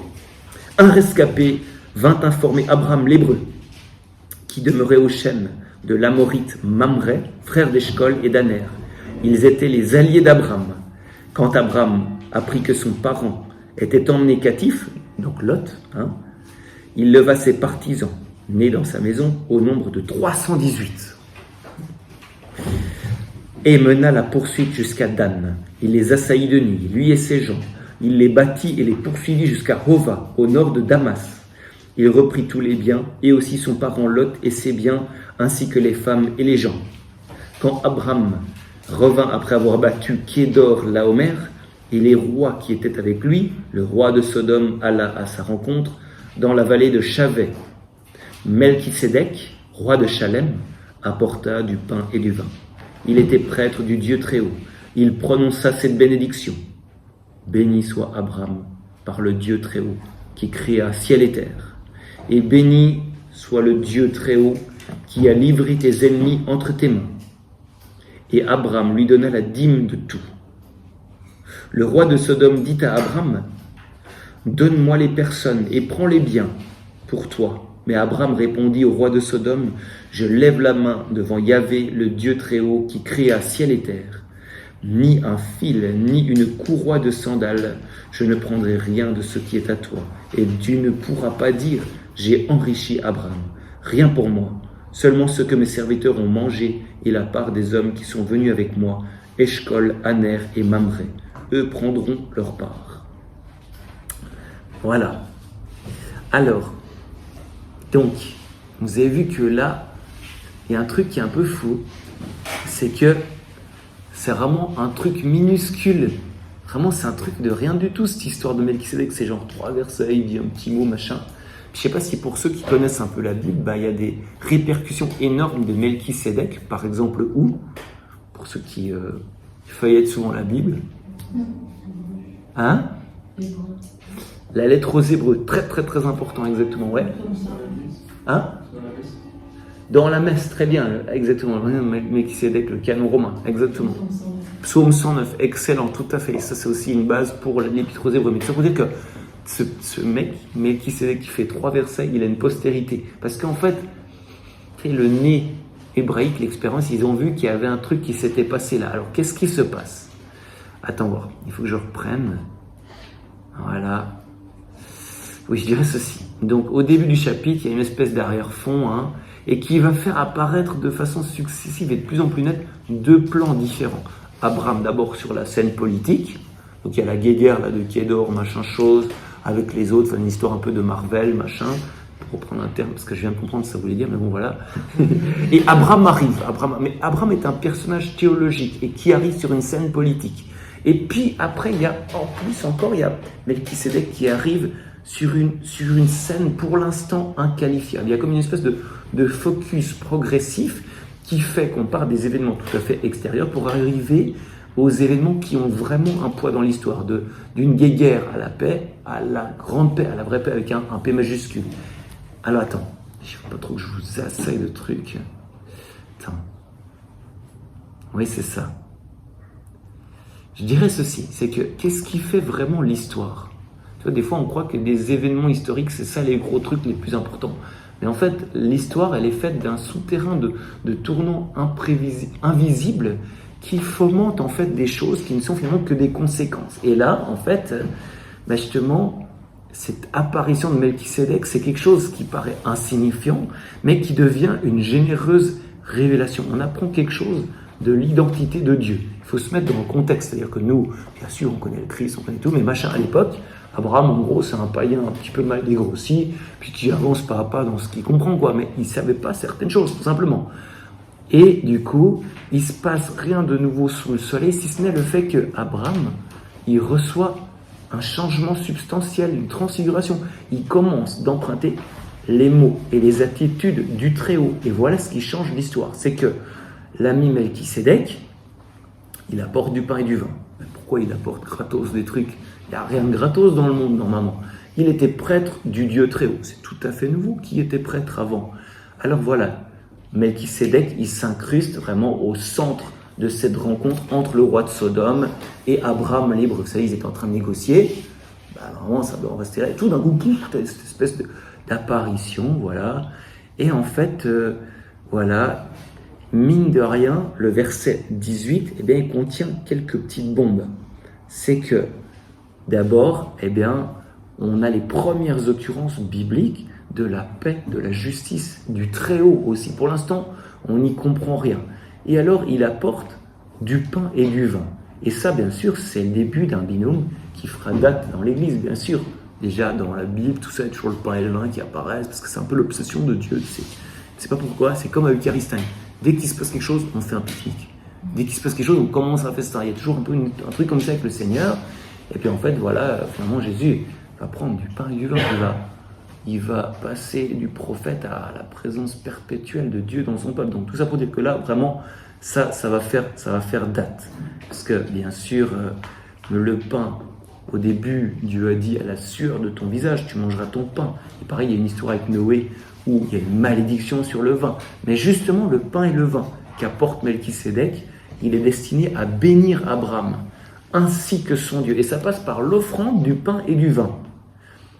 Un rescapé vint informer Abraham l'hébreu, qui demeurait au Shem de l'Amorite Mamré, frère d'Eshcol et d'Aner. Ils étaient les alliés d'Abraham. Quand Abraham apprit que son parent était emmené captif, donc Lot, il leva ses partisans, nés dans sa maison, au nombre de 318, et mena la poursuite jusqu'à Dan. Il les assaillit de nuit, lui et ses gens. Il les battit et les poursuivit jusqu'à Hova, au nord de Damas. Il reprit tous les biens, et aussi son parent Lot et ses biens, ainsi que les femmes et les gens. Quand Abraham revint après avoir battu Kédor Laomer, et les rois qui étaient avec lui, le roi de Sodome alla à sa rencontre dans la vallée de Chavé. Melchisédek, roi de Chalem, apporta du pain et du vin. Il était prêtre du Dieu Très-Haut. Il prononça cette bénédiction. Béni soit Abraham par le Dieu Très-Haut qui créa ciel et terre. Et béni soit le Dieu Très-Haut qui a livré tes ennemis entre tes mains. Et Abraham lui donna la dîme de tout. Le roi de Sodome dit à Abraham, « Donne-moi les personnes et prends les biens pour toi. » Mais Abraham répondit au roi de Sodome, « Je lève la main devant Yahvé, le Dieu Très-Haut, qui créa ciel et terre. Ni un fil, ni une courroie de sandales, je ne prendrai rien de ce qui est à toi. Et tu ne pourras pas dire, j'ai enrichi Abraham. Rien pour moi, seulement ce que mes serviteurs ont mangé et la part des hommes qui sont venus avec moi, Eshcol, Aner et Mamré. Eux prendront leur part. » Voilà. Alors, donc, vous avez vu que là, il y a un truc qui est un peu fou, c'est que c'est vraiment un truc minuscule. Vraiment, c'est un truc de rien du tout, cette histoire de Melchisédek. C'est genre 3 versets, il dit un petit mot, machin. Je ne sais pas si pour ceux qui connaissent un peu la Bible, il y a des répercussions énormes de Melchisédek, par exemple, où, pour ceux qui feuillettent souvent la Bible, hein? La lettre aux Hébreux, très très très important, exactement, ouais. Hein? Dans la messe, très bien, exactement. Melchisédek, le canon romain, exactement. Psaume 109, excellent, tout à fait. Ça, c'est aussi une base pour l'Épître aux Hébreux. Mais ça veut dire que ce mec, Melchisédek, qui fait 3 versets, il a une postérité. Parce qu'en fait, le nez hébraïque, l'expérience, ils ont vu qu'il y avait un truc qui s'était passé là. Alors, qu'est-ce qui se passe? Attends, voir, il faut que je reprenne. Voilà. Oui, je dirais ceci. Donc, au début du chapitre, il y a une espèce d'arrière-fond, hein, et qui va faire apparaître de façon successive et de plus en plus nette 2 plans différents. Abraham, d'abord sur la scène politique. Donc, il y a la guéguerre là, de Kédor, machin chose, avec les autres, une histoire un peu de Marvel, machin, pour reprendre un terme, parce que je viens de comprendre ce que ça voulait dire, mais bon, voilà. Et Abraham arrive. Mais Abraham est un personnage théologique et qui arrive sur une scène politique. Et puis, après, il y a Melchisédek qui arrive sur une scène pour l'instant inqualifiable. Il y a comme une espèce de focus progressif qui fait qu'on part des événements tout à fait extérieurs pour arriver aux événements qui ont vraiment un poids dans l'histoire, d'une guéguerre à la paix, à la grande paix, à la vraie paix avec un P majuscule. Alors attends, je ne veux pas trop que je vous assaille de trucs. Attends. Oui, c'est ça. Je dirais ceci, c'est que qu'est-ce qui fait vraiment l'histoire? Tu vois, des fois on croit que des événements historiques, c'est ça les gros trucs les plus importants. Mais en fait, l'histoire, elle est faite d'un souterrain de tournants invisibles qui fomentent en fait des choses qui ne sont finalement que des conséquences. Et là, en fait, justement, cette apparition de Melchisédek, c'est quelque chose qui paraît insignifiant, mais qui devient une généreuse révélation. On apprend quelque chose de l'identité de Dieu. Il faut se mettre dans le contexte, c'est-à-dire que nous, bien sûr, on connaît le Christ, on connaît tout, mais machin, à l'époque, Abraham, en gros, c'est un païen un petit peu mal dégrossi, puis qui avance pas à pas dans ce qu'il comprend, quoi, mais il savait pas certaines choses, tout simplement. Et du coup, il se passe rien de nouveau sous le soleil, si ce n'est le fait que Abraham, il reçoit un changement substantiel, une transfiguration. Il commence d'emprunter les mots et les attitudes du Très-Haut. Et voilà ce qui change l'histoire. C'est que l'ami Melchisédek, il apporte du pain et du vin. Mais pourquoi il apporte gratos des trucs? Il n'y a rien de gratos dans le monde, normalement. Il était prêtre du Dieu Très-Haut. C'est tout à fait nouveau. Qui était prêtre avant? Alors voilà, Melchisédek, il s'incruste vraiment au centre de cette rencontre entre le roi de Sodome et Abraham libre. Vous savez, ils étaient en train de négocier. Normalement, ça doit en rester là. Et tout d'un coup, cette espèce d'apparition, voilà. Et en fait, voilà, mine de rien, le verset 18, il contient quelques petites bombes. C'est que, d'abord, on a les premières occurrences bibliques de la paix, de la justice, du Très-Haut aussi. Pour l'instant, on n'y comprend rien. Et alors, il apporte du pain et du vin. Et ça, bien sûr, c'est le début d'un binôme qui fera date dans l'Église, bien sûr. Déjà, dans la Bible, tout ça, il y a toujours le pain et le vin qui apparaissent, parce que c'est un peu l'obsession de Dieu, tu sais. Je sais pas pourquoi, c'est comme à l'Eucharistie. Dès qu'il se passe quelque chose, on fait un pique-nique. Dès qu'il se passe quelque chose, on commence un festin. Il y a toujours un truc comme ça avec le Seigneur. Et puis en fait, voilà, finalement, Jésus va prendre du pain et du vin. Il va passer du prophète à la présence perpétuelle de Dieu dans son peuple. Donc tout ça pour dire que là, vraiment, ça va faire date. Parce que, bien sûr, le pain, au début, Dieu a dit à la sueur de ton visage, tu mangeras ton pain. Et pareil, il y a une histoire avec Noé où il y a une malédiction sur le vin. Mais justement, le pain et le vin qu'apporte Melchisédek, il est destiné à bénir Abraham, ainsi que son Dieu. Et ça passe par l'offrande du pain et du vin.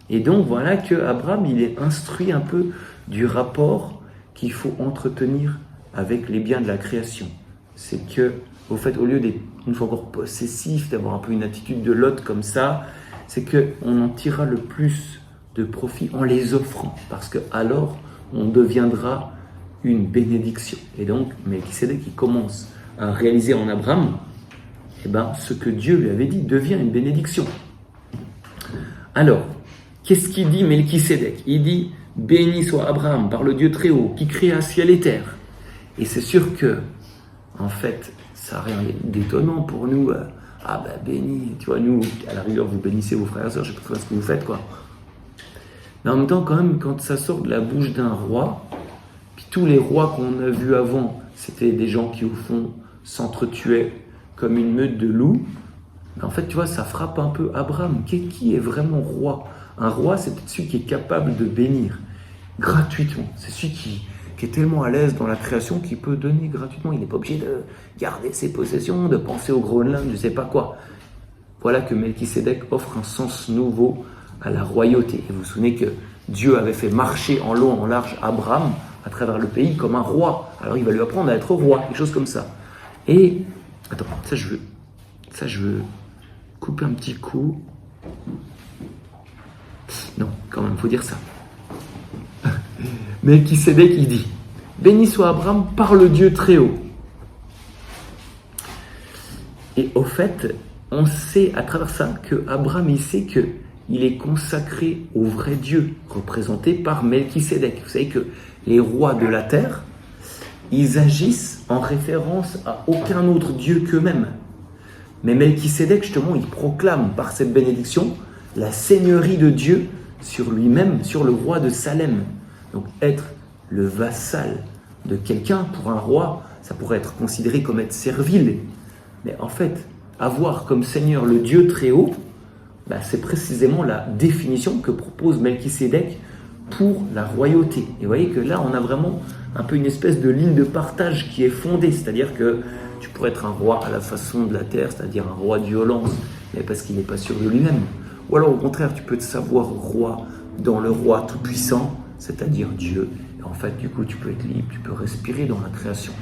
Et donc voilà que Abraham, il est instruit un peu du rapport qu'il faut entretenir avec les biens de la création. C'est que, au fait, au lieu d'être une fois encore possessif, d'avoir un peu une attitude de Lot comme ça, c'est qu'on en tirera le plus de profit en les offrant, parce que alors on deviendra une bénédiction. Et donc, Melchisédek qui commence à réaliser en Abraham, ce que Dieu lui avait dit devient une bénédiction. Alors, qu'est-ce qu'il dit Melchisédek? Il dit « Béni soit Abraham par le Dieu Très-Haut qui créa ciel et terre ». Et c'est sûr que, en fait, ça n'a rien d'étonnant pour nous. Ah ben béni, tu vois, nous, à la rigueur, vous bénissez vos frères et sœurs, je ne sais pas ce que vous faites, quoi. Mais en même temps, quand même, quand ça sort de la bouche d'un roi, puis tous les rois qu'on a vus avant, c'était des gens qui, au fond, s'entretuaient comme une meute de loups. Mais en fait, tu vois, ça frappe un peu Abraham. Qui est vraiment roi? Un roi, c'est celui qui est capable de bénir gratuitement. C'est celui qui est tellement à l'aise dans la création qu'il peut donner gratuitement. Il n'est pas obligé de garder ses possessions, de penser au Groenland, je ne sais pas quoi. Voilà que Melchisédek offre un sens nouveau à la royauté. Et vous vous souvenez que Dieu avait fait marcher en long, en large Abraham à travers le pays comme un roi. Alors il va lui apprendre à être roi, quelque chose comme ça. Et, attends, ça je veux couper un petit coup. Non, quand même, il faut dire ça. Melchisédek, il dit, béni soit Abraham par le Dieu très haut. Et au fait, on sait à travers ça que Abraham, il sait qu'il est consacré au vrai Dieu, représenté par Melchisédek. Vous savez que les rois de la terre, ils agissent en référence à aucun autre Dieu qu'eux-mêmes. Mais Melchisédek, justement, il proclame par cette bénédiction la seigneurie de Dieu sur lui-même, sur le roi de Salem. Donc être le vassal de quelqu'un pour un roi, ça pourrait être considéré comme être servile. Mais en fait, avoir comme seigneur le Dieu très haut, c'est précisément la définition que propose Melchisédek pour la royauté. Et vous voyez que là, on a vraiment un peu une espèce de ligne de partage qui est fondée. C'est-à-dire que tu pourrais être un roi à la façon de la terre, c'est-à-dire un roi de violence, mais parce qu'il n'est pas sûr de lui-même. Ou alors au contraire, tu peux te savoir roi dans le roi tout-puissant, c'est-à-dire Dieu. Et en fait, du coup, tu peux être libre, tu peux respirer dans la création.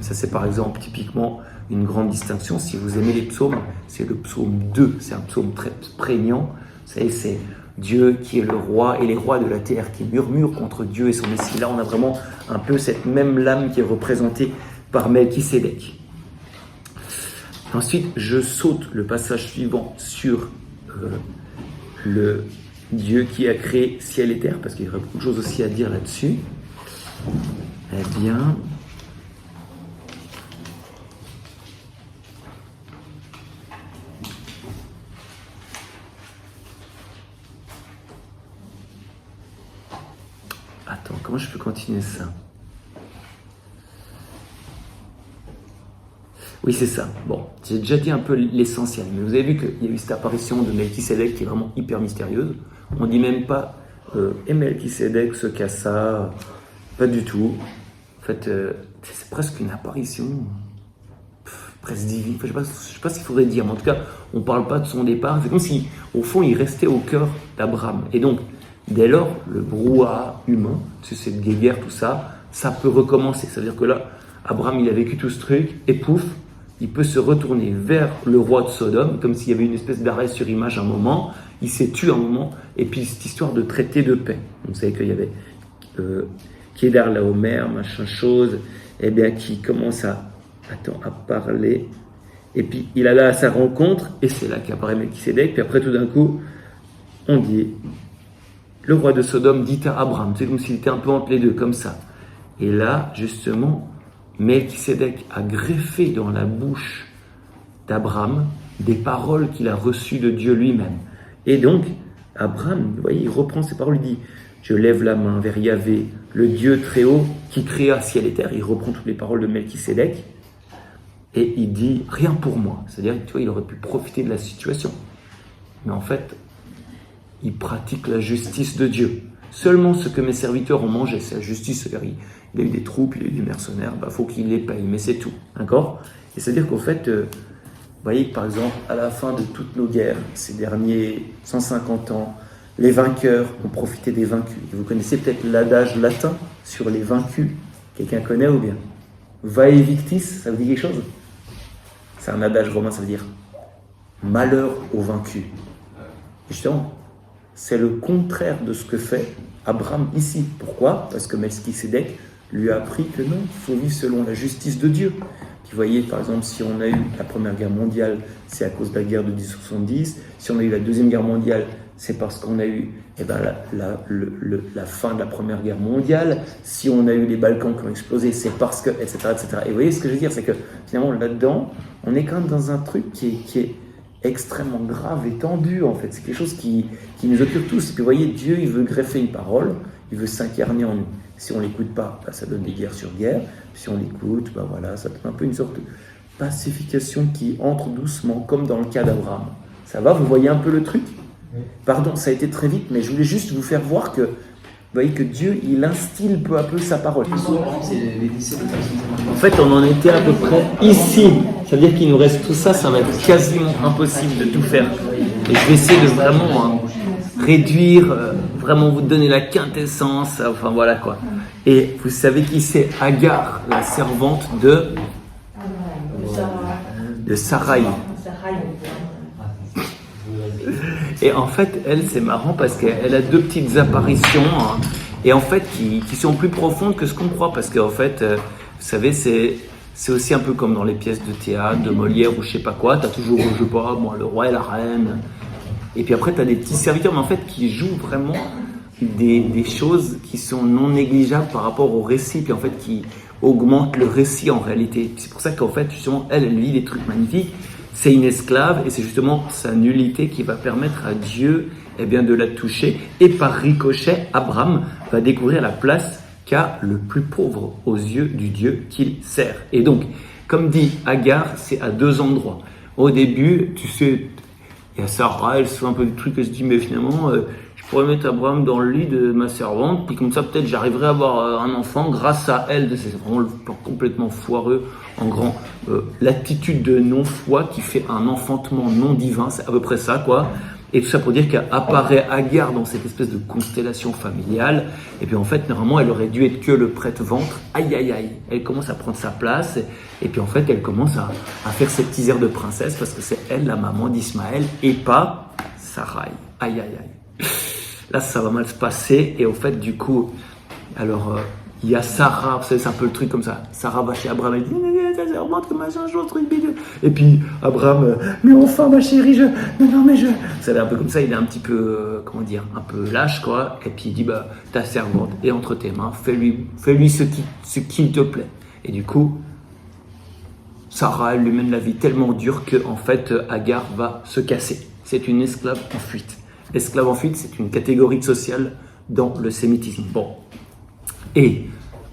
Ça, c'est par exemple typiquement une grande distinction. Si vous aimez les psaumes, c'est le psaume 2. C'est un psaume très prégnant. Vous savez, c'est Dieu qui est le roi et les rois de la terre qui murmurent contre Dieu et son Messie. Là, on a vraiment un peu cette même lame qui est représentée par Melchisédek. Ensuite, je saute le passage suivant sur le Dieu qui a créé ciel et terre, parce qu'il y aurait beaucoup de choses aussi à dire là-dessus. Eh bien, attends, comment je peux continuer ça? Oui, c'est ça. Bon, j'ai déjà dit un peu l'essentiel, mais vous avez vu qu'il y a eu cette apparition de Melchisédek qui est vraiment hyper mystérieuse. On ne dit même pas et Melchisédek se cassa, pas du tout. En fait, c'est presque une apparition presque divine. Enfin, je ne sais pas ce qu'il faudrait dire, mais en tout cas, on ne parle pas de son départ. C'est comme si, au fond, il restait au cœur d'Abraham. Et donc, dès lors, le brouhaha humain, cette guéguerre, tout ça, ça peut recommencer. C'est-à-dire que là, Abraham, il a vécu tout ce truc, et pouf, il peut se retourner vers le roi de Sodome, comme s'il y avait une espèce d'arrêt sur image un moment, il s'est tué un moment, et puis cette histoire de traité de paix. Vous savez qu'il y avait Kedar Laomer, machin chose, eh bien, qui commence à parler, et puis il alla à sa rencontre, et c'est là qu'apparaît Melchisédek, puis après tout d'un coup, on dit, le roi de Sodome dit à Abraham, c'est comme s'il était un peu entre les deux, comme ça. Et là, justement, Melchisédek a greffé dans la bouche d'Abraham des paroles qu'il a reçues de Dieu lui-même. Et donc, Abraham, vous voyez, il reprend ces paroles, il dit « Je lève la main vers Yahvé, le Dieu très haut qui créa ciel et terre ». Il reprend toutes les paroles de Melchisédek et il dit « Rien pour moi ». C'est-à-dire, tu vois, il aurait pu profiter de la situation. Mais en fait, il pratique la justice de Dieu. Seulement ce que mes serviteurs ont mangé, c'est la justice. C'est-à-dire, il a eu des troupes, il a eu des mercenaires, faut qu'il les paye, mais c'est tout. D'accord ? Et c'est-à-dire qu'en fait, vous voyez que par exemple, à la fin de toutes nos guerres, ces derniers 150 ans, les vainqueurs ont profité des vaincus. Et vous connaissez peut-être l'adage latin sur les vaincus. Quelqu'un connaît ou bien ? Vae victis, ça vous dit quelque chose ? C'est un adage romain, ça veut dire malheur aux vaincus. Et justement, c'est le contraire de ce que fait Abraham ici. Pourquoi ? Parce que Melchisédek lui a appris que non, il faut vivre selon la justice de Dieu. Puis vous voyez, par exemple, si on a eu la Première Guerre mondiale, c'est à cause de la guerre de 1070. Si on a eu la Deuxième Guerre mondiale, c'est parce qu'on a eu la fin de la Première Guerre mondiale. Si on a eu les Balkans qui ont explosé, c'est parce que, etc., etc. Et vous voyez ce que je veux dire, c'est que finalement là-dedans, on est quand même dans un truc qui est extrêmement grave et tendu en fait. C'est quelque chose qui nous occupe tous. Et puis vous voyez, Dieu, il veut greffer une parole, il veut s'incarner en nous. Si on ne l'écoute pas, ça donne des guerres sur guerre. Si on l'écoute, voilà, ça donne un peu une sorte de pacification qui entre doucement, comme dans le cas d'Abraham. Ça va, vous voyez un peu le truc ? Pardon, ça a été très vite, mais je voulais juste vous faire voir que, vous voyez que Dieu, il instille peu à peu sa parole. En fait, on en était à peu près ici. Ça veut dire qu'il nous reste tout ça, ça va être quasiment impossible de tout faire. Et je vais essayer de vraiment réduire, vraiment vous donner la quintessence, enfin voilà quoi. Et vous savez qui c'est? Agar, la servante de Sarai. Et en fait, elle, c'est marrant parce qu'elle a deux petites apparitions, et en fait, qui sont plus profondes que ce qu'on croit. Parce qu'en fait, vous savez, c'est aussi un peu comme dans les pièces de théâtre, de Molière ou je sais pas quoi. T'as toujours, je sais pas, le roi et la reine. Et puis après, t'as des petits serviteurs, mais en fait, qui jouent vraiment des choses qui sont non négligeables par rapport au récit, puis en fait, qui augmentent le récit en réalité. C'est pour ça qu'en fait, justement, elle lit des trucs magnifiques. C'est une esclave et c'est justement sa nullité qui va permettre à Dieu de la toucher. Et par ricochet, Abraham va découvrir la place qu'a le plus pauvre aux yeux du Dieu qu'il sert. Et donc, comme dit Agar, c'est à deux endroits. Au début, tu sais, il y a Sarah, elle se fait un peu de trucs, elle se dit, mais finalement, je pourrais mettre Abraham dans le lit de ma servante, puis comme ça, peut-être, j'arriverai à avoir un enfant grâce à elle. C'est vraiment le plan complètement foireux, en grand. L'attitude de non-foi qui fait un enfantement non divin, c'est à peu près ça, quoi. Et tout ça pour dire qu'apparaît Agar dans cette espèce de constellation familiale. Et puis en fait, normalement, elle aurait dû être que le prête-ventre. Aïe, aïe, aïe. Elle commence à prendre sa place. Et puis en fait, elle commence à faire ses petits airs de princesse parce que c'est elle, la maman d'Ismaël, et pas Sarai. Aïe, aïe, aïe. Là, ça va mal se passer. Et au fait, du coup, alors, il y a Sarah, vous savez, c'est un peu le truc comme ça. Sarah va chez Abraham, elle dit, remonte que machin, je truc bideux. Et puis, Abraham, mais enfin, ma chérie, non, mais vous savez, un peu comme ça, il est un petit peu, un peu lâche, quoi. Et puis, il dit, ta servante est entre tes mains, fais-lui ce qu'il te plaît. Et du coup, Sarah, elle lui mène la vie tellement dure que, en fait, Agar va se casser. C'est une esclave en fuite. Esclave en fuite, c'est une catégorie sociale dans le sémitisme. Bon. Et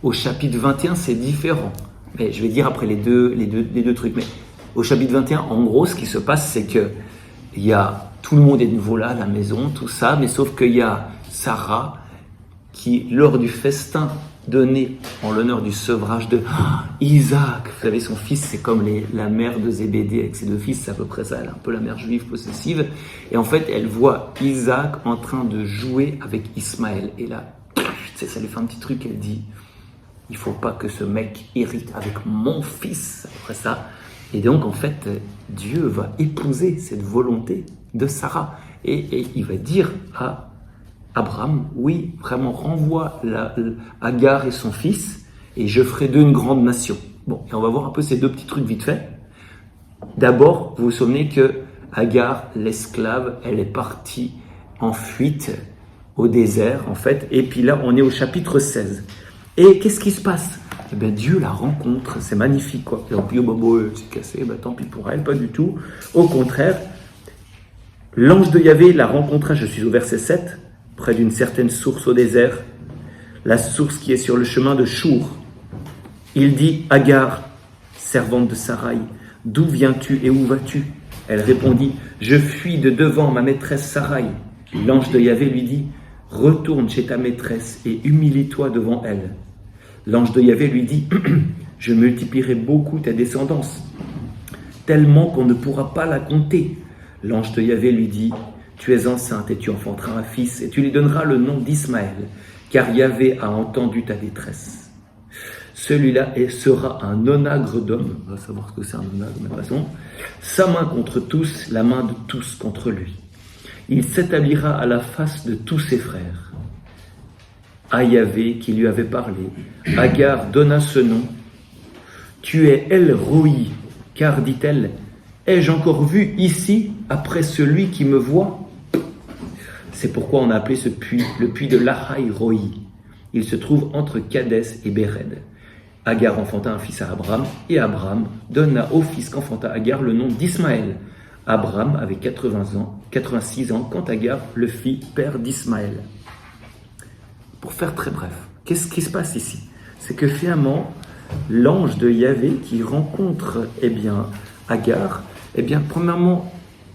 au chapitre 21, c'est différent. Mais je vais dire après les deux trucs. Mais au chapitre 21, en gros, ce qui se passe, c'est que tout le monde est de nouveau là, à la maison, tout ça, mais sauf qu'il y a Sarah qui, lors du festin donné en l'honneur du sevrage de Isaac, vous savez, son fils, c'est comme la mère de Zébédée avec ses deux fils, c'est à peu près ça, elle est un peu la mère juive possessive. Et en fait, elle voit Isaac en train de jouer avec Ismaël. Et là, ça lui fait un petit truc, elle dit, il faut pas que ce mec hérite avec mon fils, après ça. Et donc, en fait, Dieu va épouser cette volonté de Sarah. Et il va dire à Abraham, oui, vraiment, renvoie Agar et son fils, et je ferai d'eux une grande nation. Bon, et on va voir un peu ces deux petits trucs vite fait. D'abord, vous vous souvenez que Agar, l'esclave, elle est partie en fuite au désert, en fait. Et puis là, on est au chapitre 16. Et qu'est-ce qui se passe? Eh bien, Dieu la rencontre, c'est magnifique, quoi. Et puis, c'est cassé, tant pis pour elle, pas du tout. Au contraire, l'ange de Yahvé la rencontra, je suis au verset 7, près d'une certaine source au désert, la source qui est sur le chemin de Chour. Il dit, Agar, servante de Sarai, d'où viens-tu et où vas-tu? Elle répondit, je fuis de devant ma maîtresse Sarai. L'ange de Yahvé lui dit, retourne chez ta maîtresse et humilie-toi devant elle. L'ange de Yahvé lui dit, je multiplierai beaucoup ta descendance, tellement qu'on ne pourra pas la compter. L'ange de Yahvé lui dit, tu es enceinte et tu enfanteras un fils et tu lui donneras le nom d'Ismaël, car Yahvé a entendu ta détresse. Celui-là sera un onagre d'homme, on va savoir ce que c'est un onagre, mais de toute façon, sa main contre tous, la main de tous contre lui. Il s'établira à la face de tous ses frères. À Yahvé qui lui avait parlé, Agar donna ce nom. Tu es El Roi, car, dit-elle, ai-je encore vu ici, après celui qui me voit? C'est pourquoi on a appelé ce puits le puits de Lahai Roi. Il se trouve entre Kadès et Béred. Agar enfanta un fils à Abraham, et Abraham donna au fils qu'enfanta Agar le nom d'Ismaël. Abraham avait 86 ans quand Agar le fit père d'Ismaël. Pour faire très bref, qu'est-ce qui se passe ici? C'est que finalement, l'ange de Yahvé qui rencontre Agar, premièrement,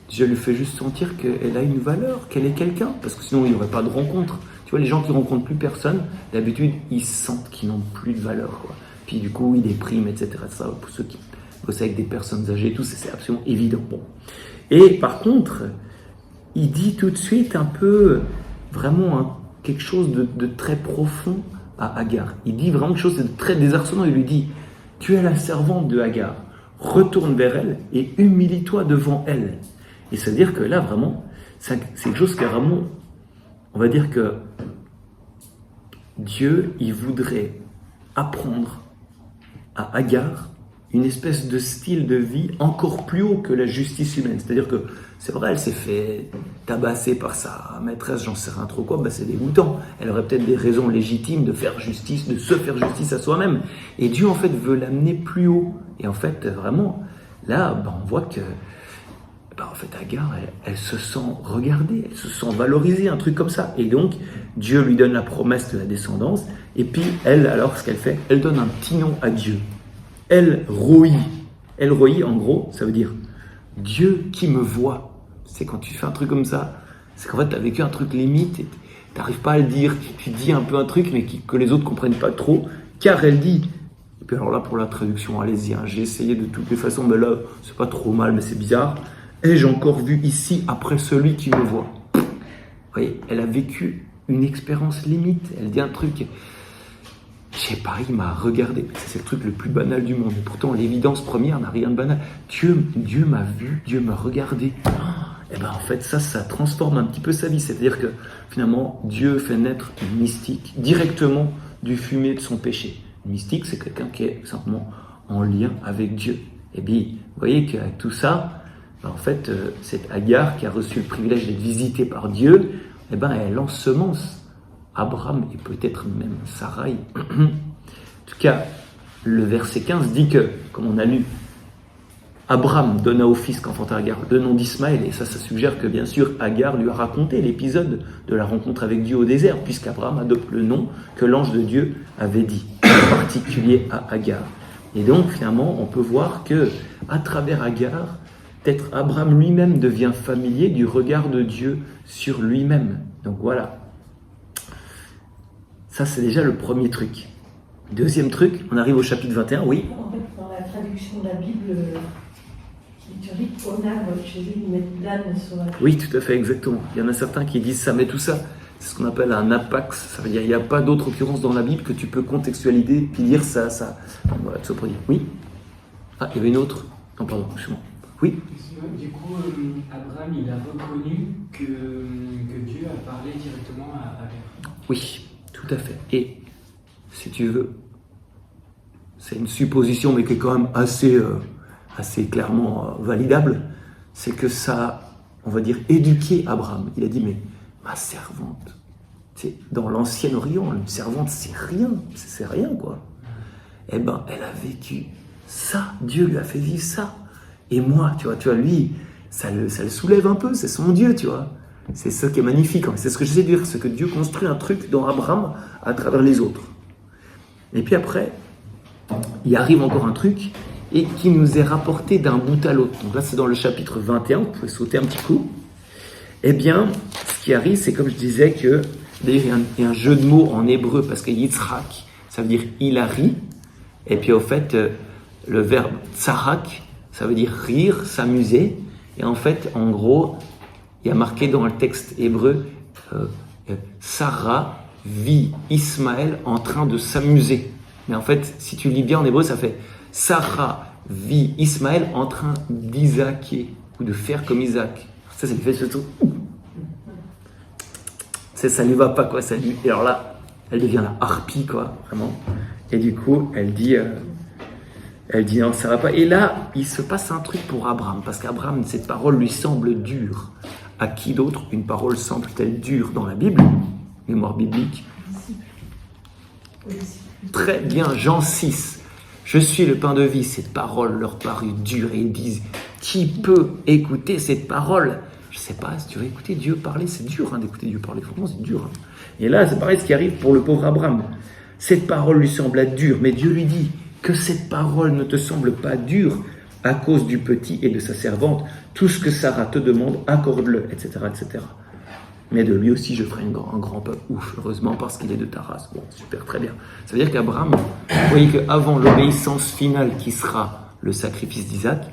Dieu lui fait juste sentir qu'elle a une valeur, qu'elle est quelqu'un, parce que sinon il n'y aurait pas de rencontre. Tu vois, les gens qui rencontrent plus personne, d'habitude, ils sentent qu'ils n'ont plus de valeur, quoi. Puis du coup, ils dépriment, etc. Ça, pour ceux qui bossent avec des personnes âgées et tout, c'est absolument évident. Bon. Et par contre, il dit tout de suite un peu, vraiment quelque chose de très profond à Agar. Il dit vraiment quelque chose de très désarçonnant. Il lui dit, tu es la servante de Agar, retourne vers elle et humilie-toi devant elle. Et c'est-à-dire que là, vraiment, c'est quelque chose qui est vraiment, on va dire que Dieu, il voudrait apprendre à Agar une espèce de style de vie encore plus haut que la justice humaine. C'est-à-dire que, c'est vrai, elle s'est fait tabasser par sa maîtresse, j'en sais rien trop quoi, c'est dégoûtant. Elle aurait peut-être des raisons légitimes de faire justice, de se faire justice à soi-même. Et Dieu, en fait, veut l'amener plus haut. Et en fait, vraiment, là, on voit que, en fait, Agar, elle se sent regardée, elle se sent valorisée, un truc comme ça. Et donc, Dieu lui donne la promesse de la descendance. Et puis, elle, alors, ce qu'elle fait, elle donne un petit nom à Dieu. El Roi. El Roi, en gros, ça veut dire Dieu qui me voit. C'est quand tu fais un truc comme ça, c'est qu'en fait, tu as vécu un truc limite et tu n'arrives pas à le dire. Tu dis un peu un truc, mais que les autres ne comprennent pas trop, car elle dit. Et puis alors là, pour la traduction, allez-y, j'ai essayé de toutes les façons, mais là, c'est pas trop mal, mais c'est bizarre. Ai-je encore vu ici après celui qui me voit? Vous voyez, elle a vécu une expérience limite. Elle dit un truc, je sais pas, il m'a regardé. C'est le truc le plus banal du monde. Et pourtant, l'évidence première n'a rien de banal. Dieu m'a vu, Dieu m'a regardé. Et en fait, ça transforme un petit peu sa vie. C'est-à-dire que finalement, Dieu fait naître une mystique directement du fumier de son péché. Une mystique, c'est quelqu'un qui est simplement en lien avec Dieu. Et bien, vous voyez qu'avec tout ça, en fait, cette Agar qui a reçu le privilège d'être visitée par Dieu, elle ensemence Abraham et peut-être même Sarai. En tout cas, le verset 15 dit que, comme on a lu, Abraham donna au fils qu'enfanta Agar le nom d'Ismaël, et ça suggère que bien sûr Agar lui a raconté l'épisode de la rencontre avec Dieu au désert, puisqu'Abraham adopte le nom que l'ange de Dieu avait dit, en particulier à Agar. Et donc finalement, on peut voir que à travers Agar, peut-être Abraham lui-même devient familier du regard de Dieu sur lui-même. Donc voilà. Ça, c'est déjà le premier truc. Deuxième truc, on arrive au chapitre 21, oui. En fait, dans la traduction de la Bible liturgique, on a Jésus met l'âne sur la... Oui, tout à fait, exactement. Il y en a certains qui disent ça, mais tout ça, c'est ce qu'on appelle un apax. Ça veut dire il n'y a pas d'autre occurrence dans la Bible que tu peux contextualiser puis dire ça. Enfin, voilà, tout ça pour dire. Oui. Ah, il y avait une autre. Non, pardon, excuse-moi. Oui. Du coup, Abraham, il a reconnu que Dieu a parlé directement à Agar. Oui, tout à fait. Et, si tu veux, c'est une supposition, mais qui est quand même assez clairement validable, c'est que ça, on va dire, éduqué Abraham. Il a dit, mais ma servante, dans l'Ancien Orient, une servante, c'est rien, quoi. Eh ben, elle a vécu ça, Dieu lui a fait vivre ça. Et moi, tu vois, lui, ça le soulève un peu, c'est son Dieu, tu vois. C'est ça qui est magnifique. C'est ce que j'essaie de dire, c'est que Dieu construit un truc dans Abraham à travers les autres. Et puis après, il arrive encore un truc et qui nous est rapporté d'un bout à l'autre. Donc là, c'est dans le chapitre 21, vous pouvez sauter un petit coup. Eh bien, ce qui arrive, c'est comme je disais que, d'ailleurs, il y a un jeu de mots en hébreu, parce que Yitzhak, ça veut dire il a ri. Et puis, au fait, le verbe tsarak, ça veut dire rire, s'amuser. Et en fait, en gros, il y a marqué dans le texte hébreu, Sarah vit Ismaël en train de s'amuser. Mais en fait, si tu lis bien en hébreu, ça fait Sarah vit Ismaël en train d'Isaacer, ou de faire comme Isaac. Ça lui fait ce truc. Ça lui va pas, quoi. Et alors là, elle devient la harpie, quoi, vraiment. Et du coup, elle dit non, ça va pas. Et là, il se passe un truc pour Abraham, parce qu'Abraham, cette parole lui semble dure. À qui d'autre une parole semble-t-elle dure dans la Bible? Mémoire biblique. Très bien, Jean 6. Je suis le pain de vie. Cette parole leur parut dure et ils disent, qui peut écouter cette parole? Je ne sais pas, si tu veux écouter Dieu parler, c'est dur d'écouter Dieu parler. Franchement, c'est dur. Et là, c'est pareil ce qui arrive pour le pauvre Abraham. Cette parole lui sembla dure, mais Dieu lui dit que cette parole ne te semble pas dure à cause du petit et de sa servante. Tout ce que Sarah te demande, accorde-le, etc., etc. Mais de lui aussi, je ferai un grand peuple. Ouf, heureusement, parce qu'il est de ta race. Bon, super, très bien. Ça veut dire qu'Abraham, vous voyez qu'avant l'obéissance finale qui sera le sacrifice d'Isaac,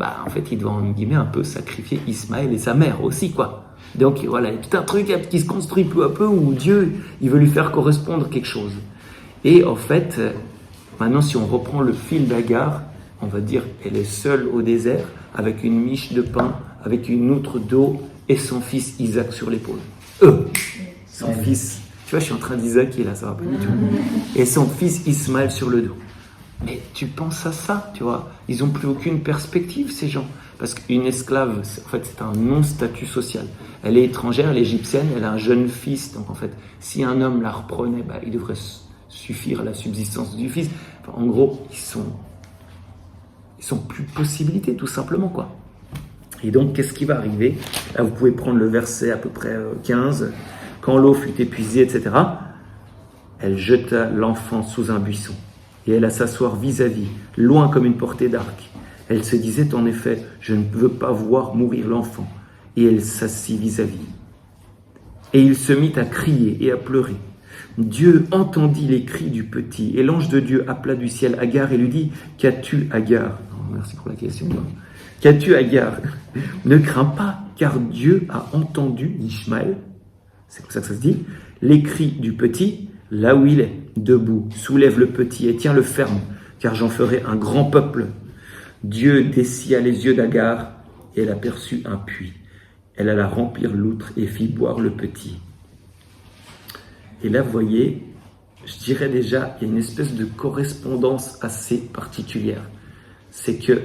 en fait, il doit, en guillemets, un peu sacrifier Ismaël et sa mère aussi, quoi. Donc, voilà, il y a tout un truc qui se construit peu à peu où Dieu, il veut lui faire correspondre quelque chose. Et en fait, maintenant, si on reprend le fil d'Agar, on va dire elle est seule au désert, avec une miche de pain, avec une outre d'eau, et son fils Isaac sur l'épaule. Son fils, tu vois, je suis en train d'Isaac, là, ça va pas du tout. Et son fils Ismaël sur le dos. Mais tu penses à ça, tu vois, ils n'ont plus aucune perspective, ces gens. Parce qu'une esclave, en fait, c'est un non-statut social. Elle est étrangère, elle est égyptienne, elle a un jeune fils. Donc, en fait, si un homme la reprenait, il devrait suffire à la subsistance du fils. Enfin, en gros, ils sont plus possibilité, tout simplement, quoi. Et donc, qu'est-ce qui va arriver? Là, vous pouvez prendre le verset à peu près 15. Quand l'eau fut épuisée, etc., elle jeta l'enfant sous un buisson. Et elle alla s'asseoir vis-à-vis, loin comme une portée d'arc. Elle se disait en effet, je ne veux pas voir mourir l'enfant. Et elle s'assit vis-à-vis. Et il se mit à crier et à pleurer. Dieu entendit les cris du petit, et l'ange de Dieu appela du ciel Agar et lui dit, qu'as-tu, Agar? Merci pour la question. Qu'as-tu, Agar? Ne crains pas, car Dieu a entendu Ishmaël, c'est comme ça que ça se dit, les cris du petit, là où il est, debout, soulève le petit et tiens-le ferme, car j'en ferai un grand peuple. Dieu dessilla les yeux d'Agar et elle aperçut un puits. Elle alla remplir l'outre et fit boire le petit. Et là, vous voyez, je dirais déjà, il y a une espèce de correspondance assez particulière. C'est que,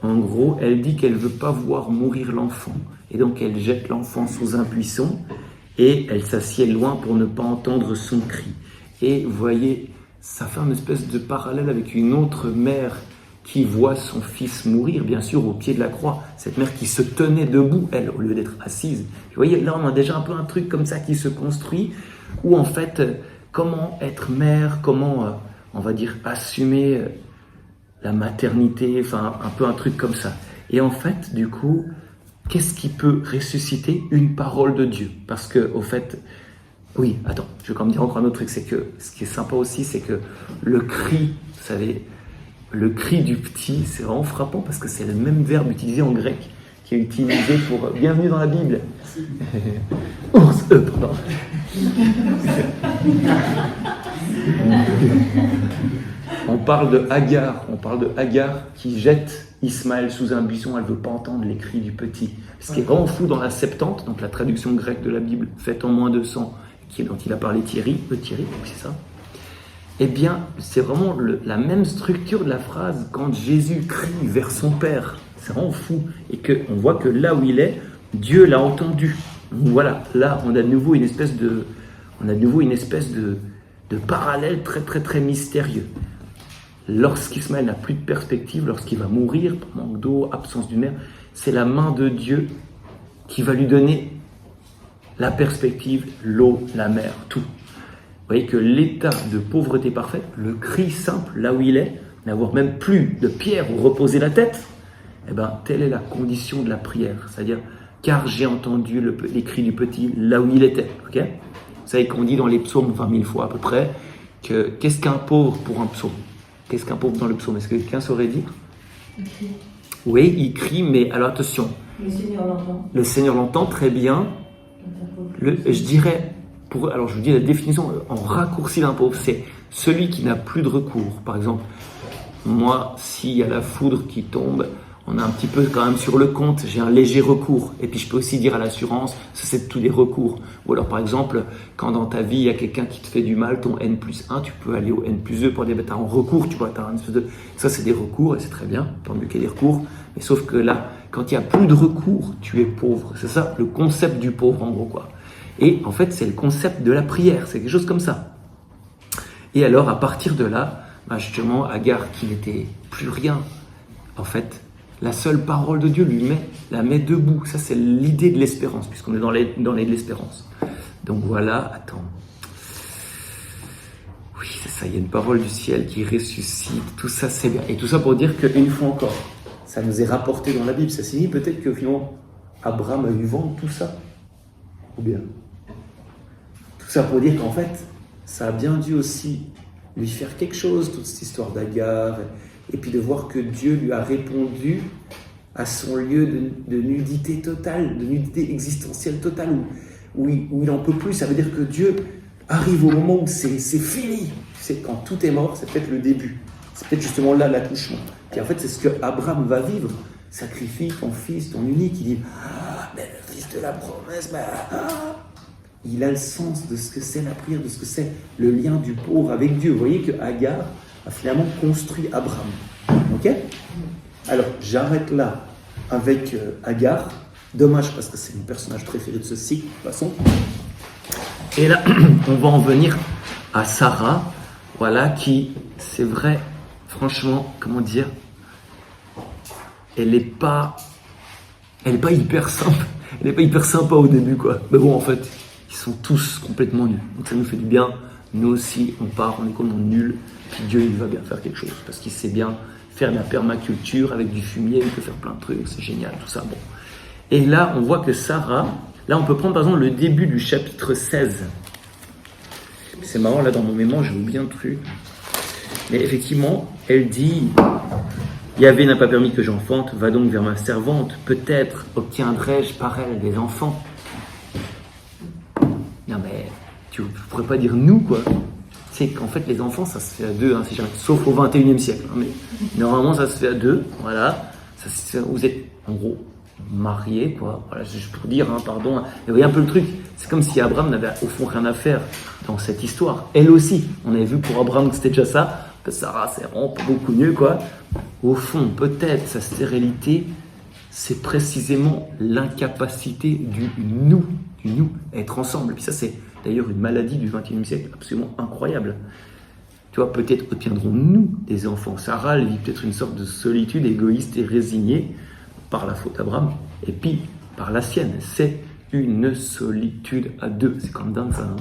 en gros, elle dit qu'elle ne veut pas voir mourir l'enfant. Et donc, elle jette l'enfant sous un buisson et elle s'assied loin pour ne pas entendre son cri. Et vous voyez, ça fait une espèce de parallèle avec une autre mère qui voit son fils mourir, bien sûr, au pied de la croix. Cette mère qui se tenait debout, elle, au lieu d'être assise. Vous voyez, là, on a déjà un peu un truc comme ça qui se construit, où en fait, comment être mère, comment, on va dire, assumer la maternité, enfin, un peu un truc comme ça. Et en fait, du coup, qu'est-ce qui peut ressusciter? Une parole de Dieu. Parce que, au fait, oui, attends, je vais quand même dire encore un autre truc, c'est que, ce qui est sympa aussi, c'est que le cri, vous savez, le cri du petit, c'est vraiment frappant parce que c'est le même verbe utilisé en grec qui est utilisé pour bienvenue dans la Bible. Pardon. On parle de Agar qui jette Ismaël sous un buisson, elle ne veut pas entendre les cris du petit. Ce qui est vraiment fou dans la Septante, donc la traduction grecque de la Bible faite en moins de 100, dont il a parlé Thierry, c'est ça. Eh bien, c'est vraiment la même structure de la phrase quand Jésus crie vers son Père. C'est vraiment fou. Et qu'on voit que là où il est, Dieu l'a entendu. Donc voilà, là, on a de nouveau une espèce de parallèle très, très, très mystérieux. Lorsqu'Ismaël n'a plus de perspective, lorsqu'il va mourir, manque d'eau, absence d'une mère, c'est la main de Dieu qui va lui donner la perspective, l'eau, la mer, tout. Vous voyez que l'état de pauvreté parfaite, le cri simple, là où il est, n'avoir même plus de pierre où reposer la tête, eh bien, telle est la condition de la prière. C'est-à-dire, car j'ai entendu les cris du petit là où il était. Okay, vous savez qu'on dit dans les psaumes 20 000 fois à peu près, que qu'est-ce qu'un pauvre pour un psaume? Qu'est-ce qu'un pauvre dans le psaume? Est-ce que quelqu'un saurait dire? Oui, il crie, mais alors attention. Le Seigneur l'entend. Le Seigneur l'entend très bien. Je dirais... alors je vous dis la définition en raccourci d'un pauvre, c'est celui qui n'a plus de recours. Par exemple, moi, s'il y a la foudre qui tombe, on a un petit peu quand même sur le compte, j'ai un léger recours. Et puis je peux aussi dire à l'assurance, ça c'est tous les recours. Ou alors par exemple, quand dans ta vie il y a quelqu'un qui te fait du mal, ton N+1, tu peux aller au N+2 pour dire, tu as un recours, tu vois, t'as un espèce de... Ça c'est des recours et c'est très bien, tant mieux qu'il y ait des recours. Mais sauf que là, quand il n'y a plus de recours, tu es pauvre. C'est ça le concept du pauvre en gros quoi. Et en fait, c'est le concept de la prière, c'est quelque chose comme ça. Et alors, à partir de là, justement, Agar, qui n'était plus rien, en fait, la seule parole de Dieu la met debout. Ça, c'est l'idée de l'espérance, puisqu'on est dans les de l'espérance. Donc voilà, attends. Oui, c'est ça, il y a une parole du ciel qui ressuscite, tout ça, c'est bien. Et tout ça pour dire qu'une fois encore, ça nous est rapporté dans la Bible. Ça signifie peut-être que finalement, Abraham a eu vent de tout ça. Ou bien tout ça pour dire qu'en fait, ça a bien dû aussi lui faire quelque chose, toute cette histoire d'Agar, et puis de voir que Dieu lui a répondu à son lieu de nudité totale, de nudité existentielle totale, où il n'en peut plus. Ça veut dire que Dieu arrive au moment où c'est fini. Tu sais, quand tout est mort, c'est peut-être le début. C'est peut-être justement là l'accouchement. Et en fait, c'est ce que Abraham va vivre. Sacrifie ton fils, ton unique. Il dit, mais le fils de la promesse, il a le sens de ce que c'est la prière, de ce que c'est le lien du pauvre avec Dieu. Vous voyez que Agar a finalement construit Abraham. Ok ? Alors, j'arrête là avec Agar. Dommage parce que c'est mon personnage préféré de ce cycle, de toute façon. Et là, on va en venir à Sarah, voilà, qui, c'est vrai, franchement, comment dire, elle n'est pas hyper simple. Elle n'est pas hyper sympa au début, quoi. Mais bon, en fait, ils sont tous complètement nuls. Donc ça nous fait du bien. Nous aussi, on est complètement nuls. Puis Dieu, il va bien faire quelque chose. Parce qu'il sait bien faire de la permaculture avec du fumier. Il peut faire plein de trucs. C'est génial, tout ça. Bon. Et là, on voit que Sarah, là, on peut prendre par exemple le début du chapitre 16. C'est marrant, là, dans mon mémoire, j'ai oublié un truc. Mais effectivement, elle dit... Yahvé n'a pas permis que j'enfante, va donc vers ma servante, peut-être obtiendrai-je par elle des enfants. Non mais, tu ne pourrais pas dire nous, quoi. C'est qu'en fait, les enfants, ça se fait à deux, hein, sauf au 21e siècle. Hein, mais normalement, ça se fait à deux, voilà. Vous êtes, en gros, mariés, quoi. Voilà, c'est juste pour dire, hein, pardon. Mais vous voyez un peu le truc, c'est comme si Abraham n'avait au fond rien à faire dans cette histoire. Elle aussi, on avait vu pour Abraham que c'était déjà ça. Sarah, c'est vraiment pas beaucoup mieux, quoi. Au fond, peut-être, sa stérilité, c'est précisément l'incapacité du nous, à être ensemble. Et puis ça, c'est d'ailleurs une maladie du XXIe siècle absolument incroyable. Tu vois, peut-être obtiendrons-nous des enfants. Sarah, elle vit peut-être une sorte de solitude égoïste et résignée par la faute d'Abraham, et puis par la sienne. C'est une solitude à deux. C'est comme dingue, ça, hein.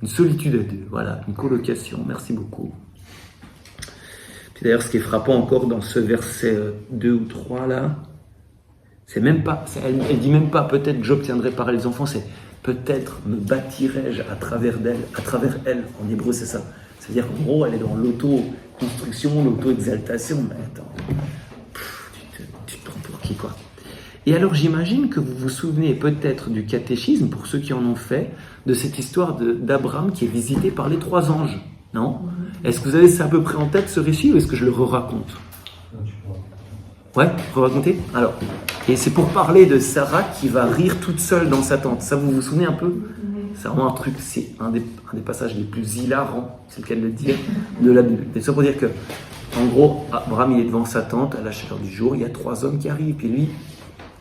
Une solitude à deux, voilà, une colocation. Merci beaucoup. D'ailleurs, ce qui est frappant encore dans ce verset 2 ou 3 là, c'est même pas, elle dit même pas peut-être j'obtiendrai par elle les enfants, c'est peut-être me bâtirai-je à travers elle, en hébreu c'est ça. C'est-à-dire qu'en gros, elle est dans l'auto-construction, l'auto-exaltation, mais attends, tu te prends pour qui quoi. Et alors j'imagine que vous vous souvenez peut-être du catéchisme, pour ceux qui en ont fait, de cette histoire d'Abraham qui est visité par les 3 anges. Non ? Est-ce que vous avez ça à peu près en tête, ce récit, ou est-ce que je le re-raconte ? Ouais, re-raconter ? Alors, et c'est pour parler de Sarah qui va rire toute seule dans sa tente. Ça, vous vous souvenez un peu ? C'est vraiment un truc, c'est un des passages les plus hilarants, c'est le cas de le dire, de la Bible. C'est ça pour dire que, en gros, Abraham, il est devant sa tente, à la chaleur du jour, il y a 3 hommes qui arrivent, puis lui,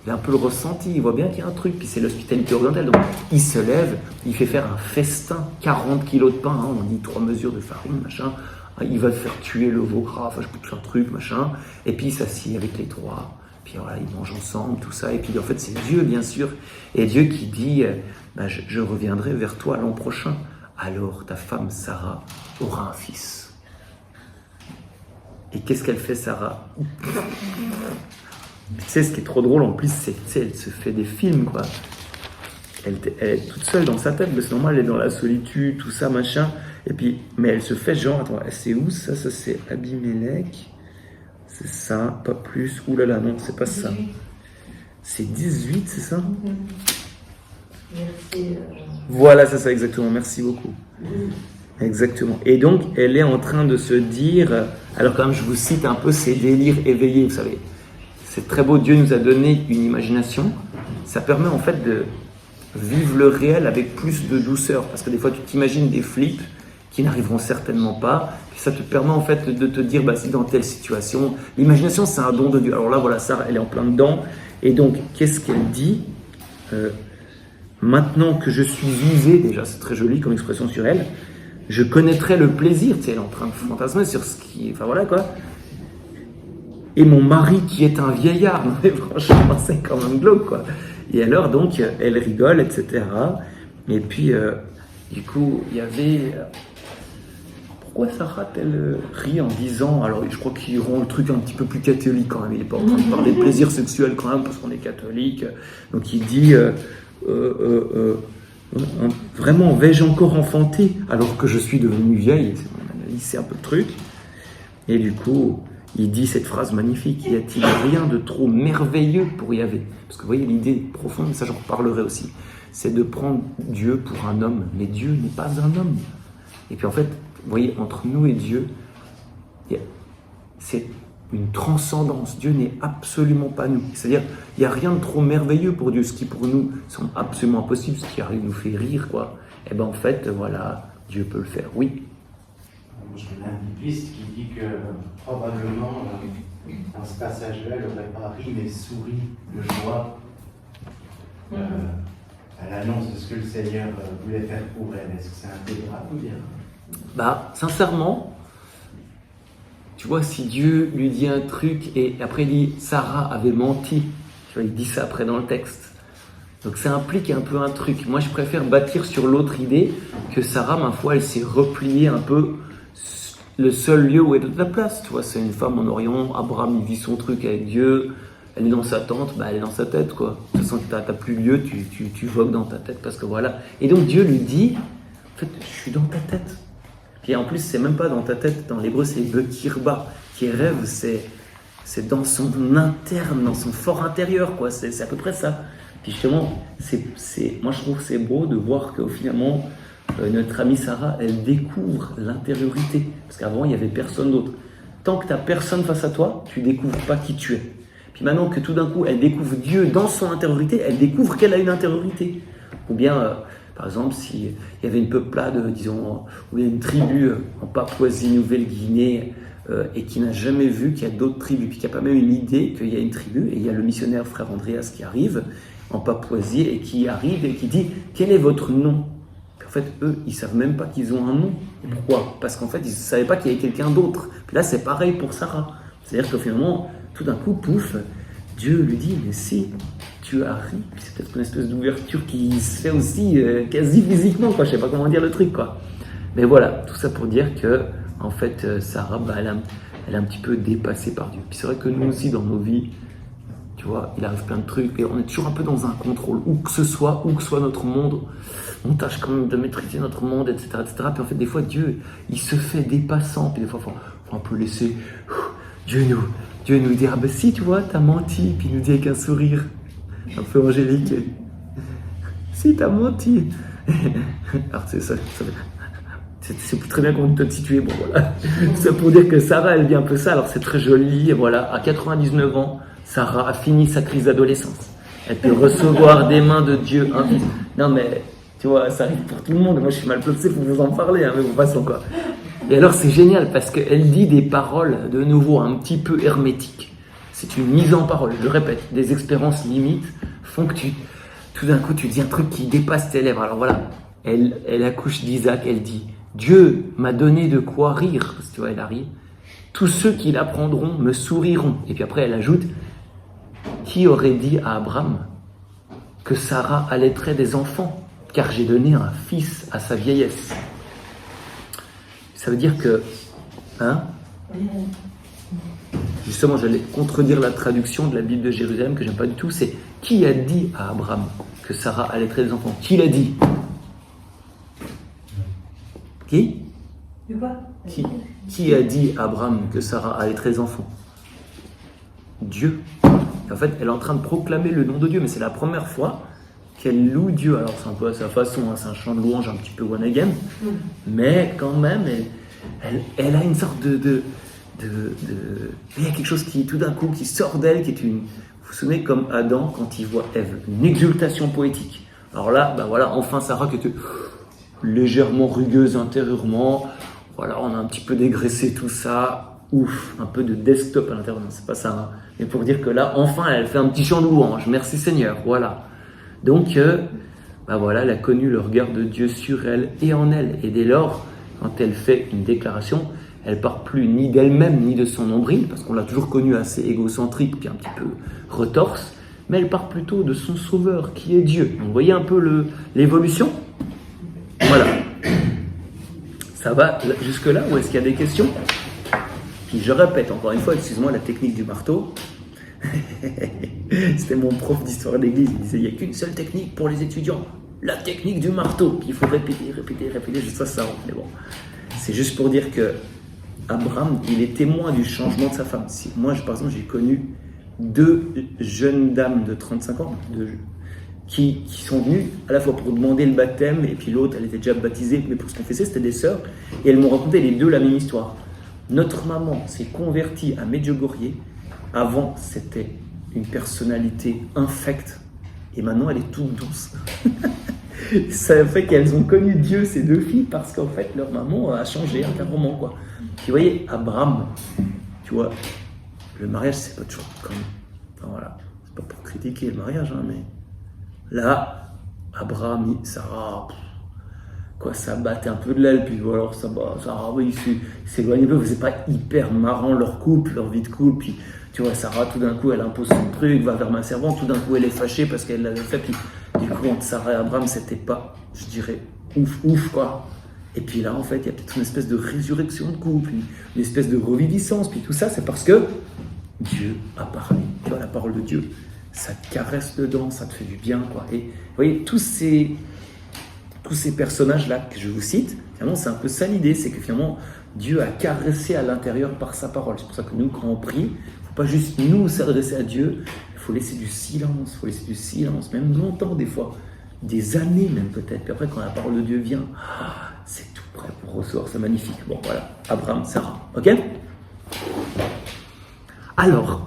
il a un peu le ressenti, il voit bien qu'il y a un truc, puis c'est l'hospitalité orientale, donc il se lève, il fait faire un festin, 40 kilos de pain, hein, on dit 3 mesures de farine, machin, il va faire tuer le veau gras, enfin je peux tout un truc, machin, et puis il s'assied avec les 3, puis voilà, ils mangent ensemble, tout ça, et puis en fait c'est Dieu bien sûr, et Dieu qui dit, je reviendrai vers toi l'an prochain, alors ta femme Sarah aura un fils. Et qu'est-ce qu'elle fait Sarah ? Tu sais, ce qui est trop drôle en plus, c'est qu'elle se fait des films, quoi. Elle est toute seule dans sa tête, parce que normalement, elle est dans la solitude, tout ça, machin. Et puis, mais elle se fait genre, attends, c'est où ça ? Ça, c'est Abimelech. C'est ça, pas plus. Ouh là là, non, c'est pas ça. C'est 18, c'est ça ? Merci. Voilà, c'est ça, exactement. Merci beaucoup. Exactement. Et donc, elle est en train de se dire, alors quand même, je vous cite un peu ces délires éveillés, vous savez. C'est très beau, Dieu nous a donné une imagination. Ça permet en fait de vivre le réel avec plus de douceur. Parce que des fois, tu t'imagines des flips qui n'arriveront certainement pas. Puis ça te permet en fait de te dire, si dans telle situation, l'imagination, c'est un don de Dieu. Alors là, voilà, Sarah, elle est en plein dedans. Et donc, qu'est-ce qu'elle dit maintenant que je suis usée, déjà c'est très joli comme expression sur elle, je connaîtrai le plaisir, tu sais, elle est en train de fantasmer sur ce qui... Enfin voilà quoi. Et mon mari qui est un vieillard, mais franchement c'est quand même glauque quoi. Et alors donc elle rigole, etc. Et puis du coup il y avait... Pourquoi Sarah elle rit en disant... Alors je crois qu'ils rend le truc un petit peu plus catholique quand même. Il n'est pas en train de parler de plaisir sexuel quand même parce qu'on est catholique. Donc il dit... vraiment, vais-je encore enfanter alors que je suis devenue vieille? C'est un peu le truc. Et du coup, il dit cette phrase magnifique: y a-t-il rien de trop merveilleux pour Yahvé? Parce que vous voyez, l'idée profonde, ça j'en reparlerai aussi, c'est de prendre Dieu pour un homme. Mais Dieu n'est pas un homme. Et puis en fait, vous voyez, entre nous et Dieu, c'est une transcendance. Dieu n'est absolument pas nous. C'est-à-dire, il n'y a rien de trop merveilleux pour Dieu. Ce qui pour nous semble absolument impossible, ce qui nous fait rire, quoi. Et bien en fait, voilà, Dieu peut le faire. Oui. Je connais un bibliste qui dit que probablement, dans ce passage-là, elle n'aurait pas ri mais souri de joie à l'annonce de ce que le Seigneur voulait faire pour elle. Est-ce que c'est intégral ou bien? Bah, sincèrement, tu vois, si Dieu lui dit un truc et après il dit Sarah avait menti, tu vois, il dit ça après dans le texte. Donc ça implique un peu un truc. Moi, je préfère bâtir sur l'autre idée que Sarah, ma foi, elle s'est repliée un peu le seul lieu où elle est de la place. Tu vois, c'est une femme en Orient, Abraham, il vit son truc avec Dieu, elle est dans sa tente, bah elle est dans sa tête, quoi. De toute façon, t'as plus lieu, tu vogues dans ta tête parce que voilà. Et donc Dieu lui dit, en fait, je suis dans ta tête. Et en plus, c'est même pas dans ta tête, dans l'hébreu, c'est Bekirba, qui rêve, c'est dans son interne, dans son fort intérieur, quoi. C'est à peu près ça. Puis justement, moi je trouve que c'est beau de voir que finalement, notre amie Sarah, elle découvre l'intériorité. Parce qu'avant, il n'y avait personne d'autre. Tant que tu n'as personne face à toi, tu ne découvres pas qui tu es. Puis maintenant que tout d'un coup, elle découvre Dieu dans son intériorité, elle découvre qu'elle a une intériorité. Ou bien... par exemple, s'il y avait une peuplade, disons, ou il y a une tribu en Papouasie-Nouvelle-Guinée et qui n'a jamais vu qu'il y a d'autres tribus, puis qui n'a pas même une idée qu'il y a une tribu, et il y a le missionnaire frère Andreas qui arrive en Papouasie et qui arrive et qui dit « Quel est votre nom ?» En fait, eux, ils ne savent même pas qu'ils ont un nom. Et pourquoi? Parce qu'en fait, ils ne savaient pas qu'il y avait quelqu'un d'autre. Puis là, c'est pareil pour Sarah. C'est-à-dire que finalement, tout d'un coup, pouf, Dieu lui dit « Mais si tu as ri », puis c'est peut-être une espèce d'ouverture qui se fait aussi quasi physiquement, quoi. Je ne sais pas comment dire le truc, quoi. Mais voilà, tout ça pour dire que, en fait, Sarah, bah, elle est un petit peu dépassée par Dieu. Puis c'est vrai que nous aussi, dans nos vies, tu vois, il arrive plein de trucs et on est toujours un peu dans un contrôle, où que ce soit notre monde, on tâche quand même de maîtriser notre monde, etc., etc. Puis en fait, des fois, Dieu, il se fait dépassant, puis des fois, faut un peu laisser Dieu nous dire, ah ben si, tu vois, t'as menti, puis il nous dit avec un sourire, un peu angélique, si, t'as menti. Alors, c'est ça, c'est très bien qu'on te situe, bon voilà. C'est pour dire que Sarah, elle vit un peu ça, alors c'est très joli, et voilà, à 99 ans, Sarah a fini sa crise d'adolescence. Elle peut recevoir des mains de Dieu invisibles. Non mais, tu vois, ça arrive pour tout le monde. Moi, je suis mal placé pour vous en parler, hein, mais bon, passons quoi. Et alors, c'est génial parce qu'elle dit des paroles, de nouveau, un petit peu hermétiques. C'est une mise en parole, je le répète. Des expériences limites font que tout d'un coup, tu dis un truc qui dépasse tes lèvres. Alors voilà, elle accouche d'Isaac, elle dit « Dieu m'a donné de quoi rire ». Parce que tu vois, elle a ri. « Tous ceux qui l'apprendront me souriront ». Et puis après, elle ajoute « Qui aurait dit à Abraham que Sarah allaiterait des enfants ? Car j'ai donné un fils à sa vieillesse. » Ça veut dire que, justement, j'allais contredire la traduction de la Bible de Jérusalem que j'aime pas du tout. C'est qui a dit à Abraham que Sarah allaiterait des enfants? Qui l'a dit? Qui? Qui a dit à Abraham que Sarah allaiterait des enfants? Dieu. En fait, elle est en train de proclamer le nom de Dieu, mais c'est la première fois qu'elle loue Dieu. Alors c'est un peu à sa façon, hein, c'est un chant de louange un petit peu one again, mais quand même, elle a une sorte de il y a quelque chose qui, tout d'un coup, qui sort d'elle, qui est une... Vous vous souvenez, comme Adam, quand il voit Ève, une exultation poétique. Alors là, ben voilà, enfin Sarah qui était légèrement rugueuse intérieurement, voilà, on a un petit peu dégraissé tout ça, ouf, un peu de desktop à l'intérieur. Non, c'est pas ça. Hein. Mais pour dire que là, enfin, elle fait un petit chant de louange. Merci Seigneur. Voilà. Donc, voilà, elle a connu le regard de Dieu sur elle et en elle. Et dès lors, quand elle fait une déclaration, elle part plus ni d'elle-même ni de son nombril, parce qu'on l'a toujours connue assez égocentrique puis un petit peu retorse, mais elle part plutôt de son sauveur qui est Dieu. Donc, vous voyez un peu l'évolution ? Voilà. Ça va jusque-là ou est-ce qu'il y a des questions ? Puis je répète encore une fois, excuse-moi, la technique du marteau. C'était mon prof d'histoire d'église, il disait il n'y a qu'une seule technique pour les étudiants, la technique du marteau. Puis il faut répéter jusqu'à ça. Mais bon, c'est juste pour dire que Abraham, il est témoin du changement de sa femme. Moi, par exemple, j'ai connu 2 jeunes dames de 35 ans qui sont venues à la fois pour demander le baptême, et puis l'autre, elle était déjà baptisée, mais pour se confesser, c'était des sœurs, et elles m'ont raconté les deux la même histoire. Notre maman s'est convertie à Medjugorje. Avant, c'était une personnalité infecte, et maintenant, elle est toute douce. Ça fait qu'elles ont connu Dieu, ces 2 filles, parce qu'en fait, leur maman a changé intérieurement, quoi. Puis, vous voyez, Abraham, tu vois, le mariage, c'est pas toujours comme... Enfin, voilà, c'est pas pour critiquer le mariage, hein, mais... Là, Abraham, Sarah, quoi, ça battait un peu de l'aile, puis alors Sarah, oui, il s'éloignait un peu, c'est pas hyper marrant leur couple, leur vie de couple, puis tu vois, Sarah, tout d'un coup, elle impose son truc, va vers ma servante, tout d'un coup, elle est fâchée parce qu'elle l'avait fait, puis du coup, entre Sarah et Abraham, c'était pas, je dirais, ouf, quoi. Et puis là, en fait, il y a peut-être une espèce de résurrection de couple, une espèce de reviviscence, puis tout ça, c'est parce que Dieu a parlé, tu vois, la parole de Dieu. Ça te caresse dedans, ça te fait du bien, quoi. Et vous voyez, tous ces personnages-là que je vous cite, finalement, c'est un peu ça l'idée, c'est que finalement, Dieu a caressé à l'intérieur par sa parole. C'est pour ça que nous, quand on prie, il ne faut pas juste nous s'adresser à Dieu, il faut laisser du silence, même longtemps des fois, des années même peut-être. Puis après, quand la parole de Dieu vient, c'est tout prêt pour recevoir, c'est magnifique. Bon, voilà, Abraham, Sarah, ok ? Alors...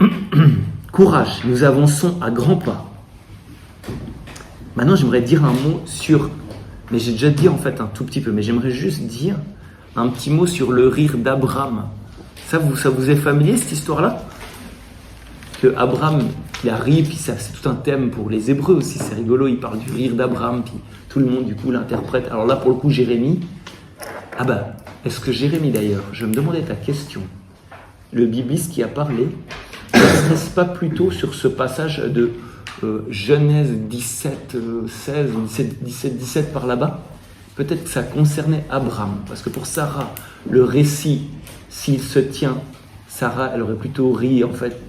Courage, nous avançons à grands pas. Maintenant, j'aimerais dire un mot sur... Mais j'ai déjà dit en fait un tout petit peu, mais j'aimerais juste dire un petit mot sur le rire d'Abraham. Ça vous est familier, cette histoire-là ? Que Abraham, il a ri, puis ça, c'est tout un thème pour les Hébreux aussi, c'est rigolo, il parle du rire d'Abraham, puis tout le monde, du coup, l'interprète. Alors là, pour le coup, Jérémie... est-ce que Jérémie, d'ailleurs, je me demandais ta question, le bibliste qui a parlé... N'est-ce pas plutôt sur ce passage de Genèse 17, 16, 17 par là-bas ? Peut-être que ça concernait Abraham. Parce que pour Sarah, le récit, s'il se tient, Sarah, elle aurait plutôt ri, en fait,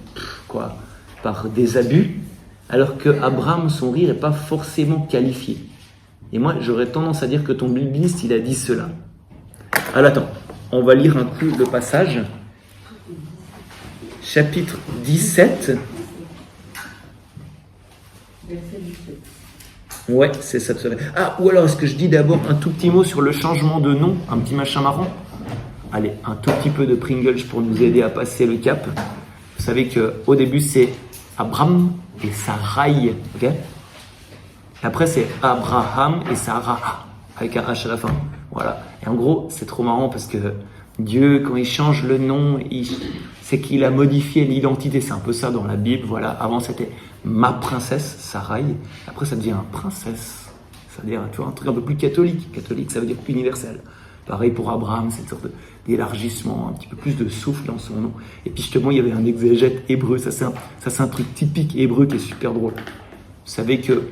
par des abus. Alors que Abraham, son rire n'est pas forcément qualifié. Et moi, j'aurais tendance à dire que ton bibliste, il a dit cela. Alors attends, on va lire un coup le passage. Chapitre 17. Verset 17. Ouais, c'est ça. Ou alors est-ce que je dis d'abord un tout petit mot sur le changement de nom, un petit machin marrant ? Allez, un tout petit peu de Pringles pour nous aider à passer le cap. Vous savez qu'au début, c'est Abraham et Sarai, ok ? Et après, c'est Abraham et Sarah, avec un H à la fin. Voilà. Et en gros, c'est trop marrant parce que Dieu, quand il change le nom, c'est qu'il a modifié l'identité. C'est un peu ça dans la Bible. Voilà. Avant, c'était ma princesse, Sarai. Après, ça devient princesse. C'est-à-dire, tu vois, un truc un peu plus catholique. Catholique, ça veut dire universel. Pareil pour Abraham, c'est une sorte d'élargissement, un petit peu plus de souffle dans son nom. Et puis, justement, il y avait un exégète hébreu. Ça, c'est un truc typique hébreu qui est super drôle. Vous savez que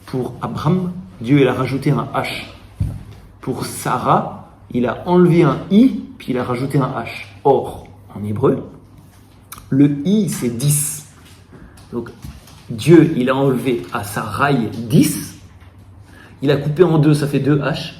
pour Abraham, Dieu, il a rajouté un H. Pour Sarah, il a enlevé un I, puis il a rajouté un H. Or, en hébreu, le I, c'est 10. Donc, Dieu, il a enlevé à Sarai 10. Il a coupé en deux, ça fait 2 H.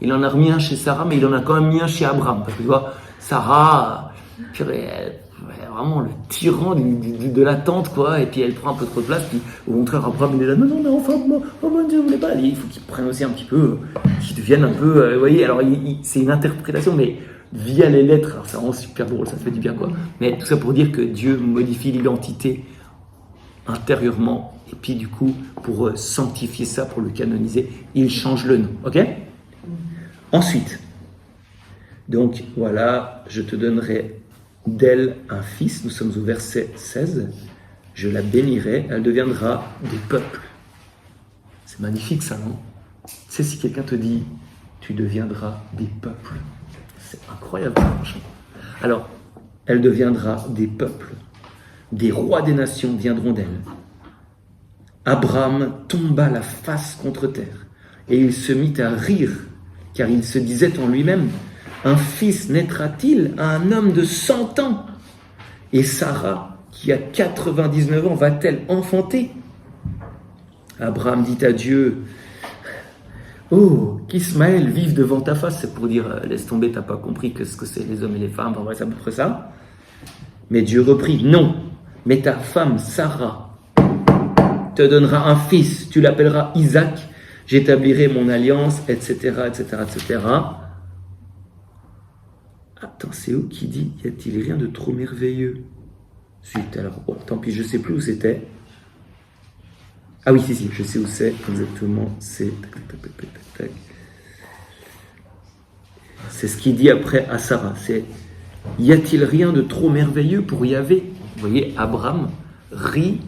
Il en a remis un chez Sarah, mais il en a quand même mis un chez Abraham. Parce que tu vois, Sarah, vraiment le tyran de la tente, quoi. Et puis elle prend un peu trop de place. Puis au contraire, Abraham, il est là, non, enfin, oh mon Dieu, vous voulez pas. Il faut qu'il prenne aussi un petit peu, qu'il devienne un peu, vous voyez, alors c'est une interprétation, mais via les lettres, alors ça rend super drôle, ça fait du bien, quoi. Mais tout ça pour dire que Dieu modifie l'identité intérieurement. Et puis du coup, pour sanctifier ça, pour le canoniser, il change le nom, ok ? Ensuite, donc voilà, je te donnerai d'elle un fils, nous sommes au verset 16, je la bénirai, elle deviendra des peuples. C'est magnifique ça, non? Tu sais, si quelqu'un te dit, tu deviendras des peuples, c'est incroyable, franchement. Alors, elle deviendra des peuples, des rois des nations viendront d'elle. Abraham tomba la face contre terre, et il se mit à rire, car il se disait en lui-même, un fils naîtra-t-il à un homme de 100 ans? Et Sarah, qui a 99 ans, va-t-elle enfanter? Abraham dit à Dieu, oh, qu'Ismaël vive devant ta face. C'est pour dire, laisse tomber, t'as pas compris ce que c'est les hommes et les femmes. En vrai, c'est à peu près ça. Mais Dieu reprit, non, mais ta femme Sarah te donnera un fils, tu l'appelleras Isaac, j'établirai mon alliance, etc., etc., etc. Attends, c'est où qui dit, y a-t-il rien de trop merveilleux? Zut, alors, bon, tant pis, je sais plus où c'était. Ah oui, si, je sais où c'est, exactement, c'est... C'est ce qu'il dit après à Sarah, c'est « Y a-t-il rien de trop merveilleux pour Yahvé ?» Vous voyez, Abraham rit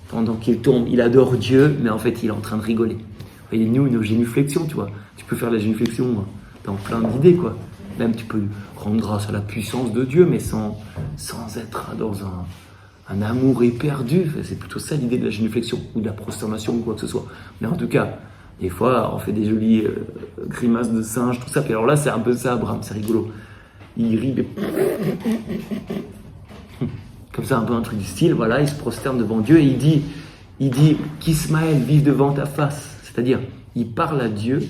pendant qu'il tombe, il adore Dieu, mais en fait, il est en train de rigoler. Vous voyez, nous, nos génuflexions, tu vois, tu peux faire la génuflexion dans plein d'idées, quoi. Même, tu peux rendre grâce à la puissance de Dieu, mais sans être dans un amour éperdu. C'est plutôt ça l'idée de la génuflexion, ou de la prosternation, ou quoi que ce soit. Mais en tout cas, des fois, on fait des jolies grimaces de singe, tout ça. Puis alors là, c'est un peu ça, Abraham, c'est rigolo. Il rit, mais... comme ça, un peu un truc du style, voilà, il se prosterne devant Dieu et il dit qu'Ismaël vive devant ta face. C'est-à-dire, il parle à Dieu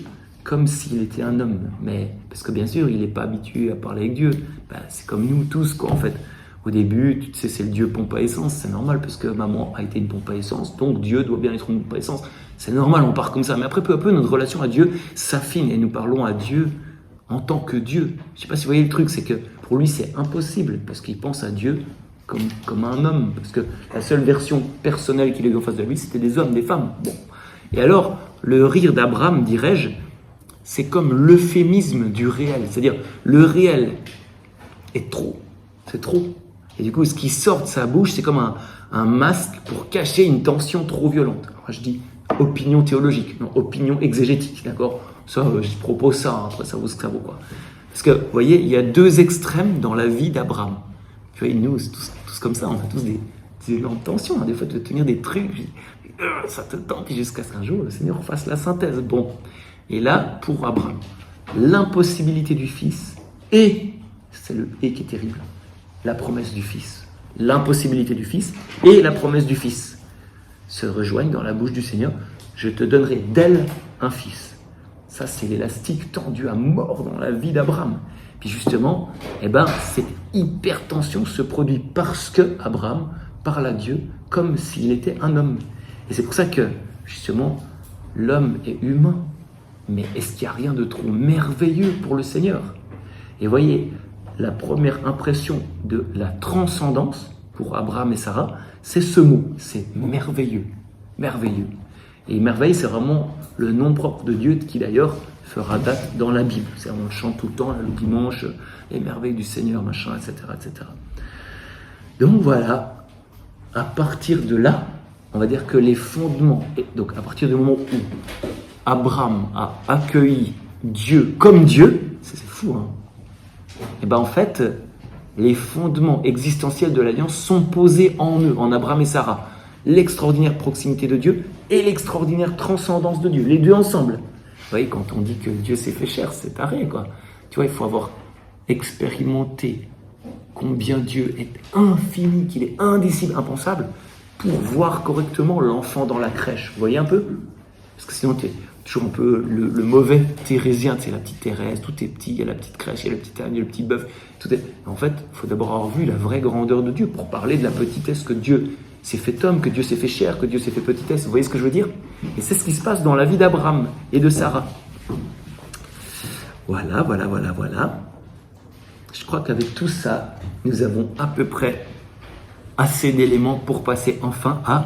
comme s'il était un homme. Mais, parce que bien sûr, il n'est pas habitué à parler avec Dieu. C'est comme nous tous, quoi, en fait. Au début, tu sais, c'est le Dieu pompe à essence, c'est normal, parce que maman a été une pompe à essence, donc Dieu doit bien être une pompe à essence. C'est normal, on part comme ça. Mais après, peu à peu, notre relation à Dieu s'affine et nous parlons à Dieu en tant que Dieu. Je ne sais pas si vous voyez le truc, c'est que pour lui, c'est impossible, parce qu'il pense à Dieu comme un homme, parce que la seule version personnelle qu'il a eu en face de lui, c'était des hommes, des femmes. Bon. Et alors, le rire d'Abraham, dirais-je, c'est comme l'euphémisme du réel. C'est-à-dire, le réel est trop. C'est trop. Et du coup, ce qui sort de sa bouche, c'est comme un masque pour cacher une tension trop violente. Alors, je dis opinion théologique, non, opinion exégétique, d'accord? Ça, je propose ça, après ça vaut ce que ça vaut, quoi. Parce que, vous voyez, il y a deux extrêmes dans la vie d'Abraham. Tu vois, nous, c'est tous comme ça, on a tous des énormes tensions, hein. Des fois, tu veux tenir des trucs, ça te tente, puis jusqu'à ce qu'un jour, le Seigneur fasse la synthèse. Bon. Et là, pour Abraham, l'impossibilité du Fils et, c'est le « et » qui est terrible, la promesse du Fils. L'impossibilité du Fils et la promesse du Fils se rejoignent dans la bouche du Seigneur. Je te donnerai d'elle un fils. Ça, c'est l'élastique tendu à mort dans la vie d'Abraham. Puis justement, cette hypertension se produit parce que Abraham parle à Dieu comme s'il était un homme. Et c'est pour ça que, justement, l'homme est humain. Mais est-ce qu'il n'y a rien de trop merveilleux pour le Seigneur? Et voyez, la première impression de la transcendance pour Abraham et Sarah, c'est ce mot, c'est merveilleux, merveilleux. Et merveille, c'est vraiment le nom propre de Dieu qui d'ailleurs fera date dans la Bible. C'est, on chante tout le temps, le dimanche, les merveilles du Seigneur, machin, etc., etc. Donc voilà, à partir de là, on va dire que les fondements, donc à partir du moment où Abraham a accueilli Dieu comme Dieu, c'est fou, hein. Et en fait, les fondements existentiels de l'alliance sont posés en eux, en Abraham et Sarah. L'extraordinaire proximité de Dieu et l'extraordinaire transcendance de Dieu, les deux ensemble. Vous voyez, quand on dit que Dieu s'est fait chair, c'est taré, quoi. Tu vois, il faut avoir expérimenté combien Dieu est infini, qu'il est indicible, impensable, pour voir correctement l'enfant dans la crèche. Vous voyez un peu? Parce que sinon, tu es toujours un peu le mauvais thérésien, tu sais, la petite Thérèse, tout est petit, il y a la petite crèche, il y a le petit âne, il y a le petit bœuf, tout est... En fait, il faut d'abord avoir vu la vraie grandeur de Dieu pour parler de la petitesse que Dieu s'est fait homme, que Dieu s'est fait chair, que Dieu s'est fait petitesse. Vous voyez ce que je veux dire? Et c'est ce qui se passe dans la vie d'Abraham et de Sarah. Voilà. Je crois qu'avec tout ça, nous avons à peu près assez d'éléments pour passer enfin à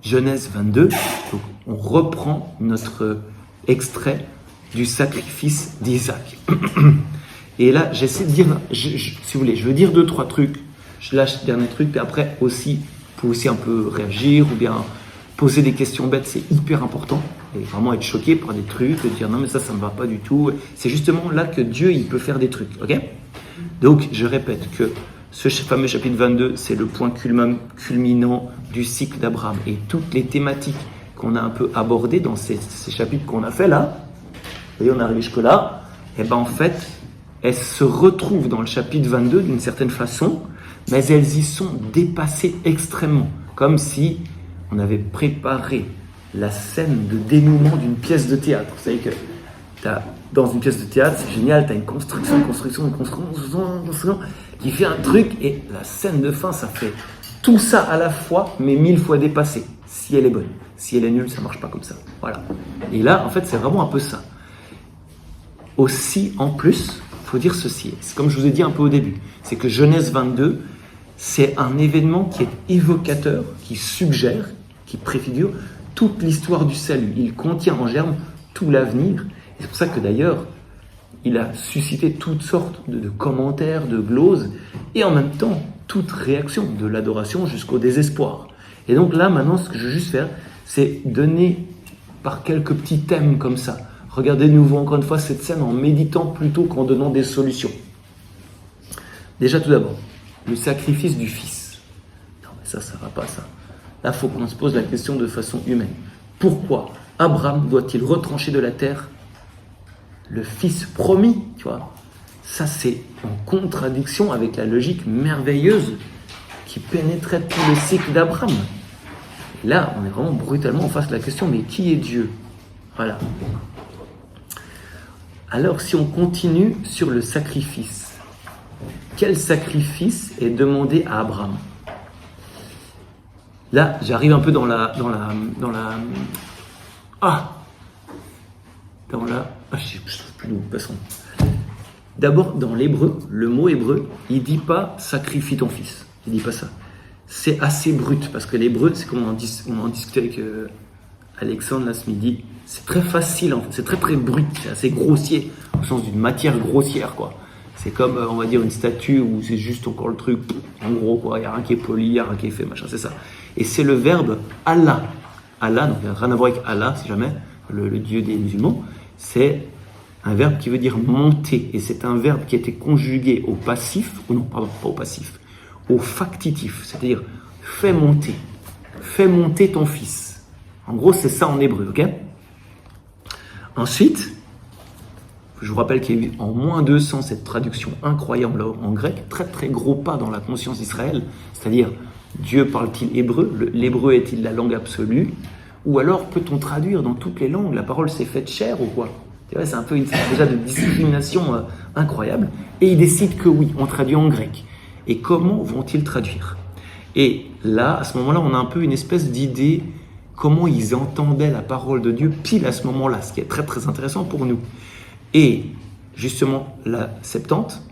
Genèse 22. Donc, on reprend notre extrait du sacrifice d'Isaac. Et là, j'essaie de dire, si vous voulez, je veux dire 2-3 trucs. Je lâche le dernier truc, puis après aussi, vous pouvez aussi un peu réagir ou bien poser des questions bêtes, c'est hyper important. Et vraiment être choqué par des trucs, et dire non mais ça ne me va pas du tout. C'est justement là que Dieu, il peut faire des trucs, ok? Donc, je répète que ce fameux chapitre 22, c'est le point culminant du cycle d'Abraham. Et toutes les thématiques qu'on a un peu abordées dans ces chapitres qu'on a fait là, vous voyez, on est arrivé jusque-là, et ben en fait, elles se retrouvent dans le chapitre 22 d'une certaine façon, mais elles y sont dépassées extrêmement. Comme si on avait préparé la scène de dénouement d'une pièce de théâtre. Vous savez que dans une pièce de théâtre, c'est génial, tu as une construction qui fait un truc, et la scène de fin, ça fait tout ça à la fois, mais 1000 fois dépassé, si elle est bonne. Si elle est nulle, ça ne marche pas comme ça. Voilà. Et là, en fait, c'est vraiment un peu ça. Aussi, en plus, il faut dire ceci, c'est comme je vous ai dit un peu au début, c'est que Genèse 22, c'est un événement qui est évocateur, qui suggère, qui préfigure toute l'histoire du salut. Il contient en germe tout l'avenir. Et c'est pour ça que d'ailleurs, il a suscité toutes sortes de commentaires, de gloses, et en même temps, toute réaction, de l'adoration jusqu'au désespoir. Et donc là, maintenant, ce que je veux juste faire, c'est donner par quelques petits thèmes comme ça. Regardez de nouveau encore une fois cette scène en méditant plutôt qu'en donnant des solutions. Déjà tout d'abord, le sacrifice du fils. Non mais ça va pas ça. Là, il faut qu'on se pose la question de façon humaine. Pourquoi Abraham doit-il retrancher de la terre le fils promis, tu vois? Ça, c'est en contradiction avec la logique merveilleuse qui pénétrait tout le cycle d'Abraham. Et là, on est vraiment brutalement en face de la question, mais qui est Dieu? Voilà. Alors, si on continue sur le sacrifice, quel sacrifice est demandé à Abraham? Là, j'arrive un peu dans la, je sais plus d'où, passons. D'abord, dans l'hébreu, le mot hébreu, il dit pas sacrifie ton fils. Il dit pas ça. C'est assez brut, parce que l'hébreu, c'est comme on en discutait avec Alexandre là ce midi, c'est très facile, en fait. C'est très très brut, c'est assez grossier, au sens d'une matière grossière, quoi. C'est comme, on va dire, une statue où c'est juste encore le truc, en gros, quoi. Il n'y a rien qui est poli, il n'y a rien qui est fait, machin, c'est ça. Et c'est le verbe Allah. Allah, donc il n'y a rien à voir avec Allah, si jamais, le Dieu des musulmans. C'est un verbe qui veut dire monter. Et c'est un verbe qui a été conjugué au passif, ou non, pardon, pas au passif, au factitif. C'est-à-dire, fais monter ton fils. En gros, c'est ça en hébreu, ok? Ensuite, je vous rappelle qu'il y a eu en moins 200 cette traduction incroyable en grec, très très gros pas dans la conscience d'Israël, c'est-à-dire Dieu parle-t-il hébreu, l'hébreu est-il la langue absolue, ou alors peut-on traduire dans toutes les langues, la parole s'est faite chair ou quoi? C'est un peu une sorte déjà de discrimination incroyable, et ils décident que oui, on traduit en grec. Et comment vont-ils traduire? Et là, à ce moment-là, on a un peu une espèce d'idée comment ils entendaient la parole de Dieu pile à ce moment-là, ce qui est très très intéressant pour nous. Et justement, la Septante,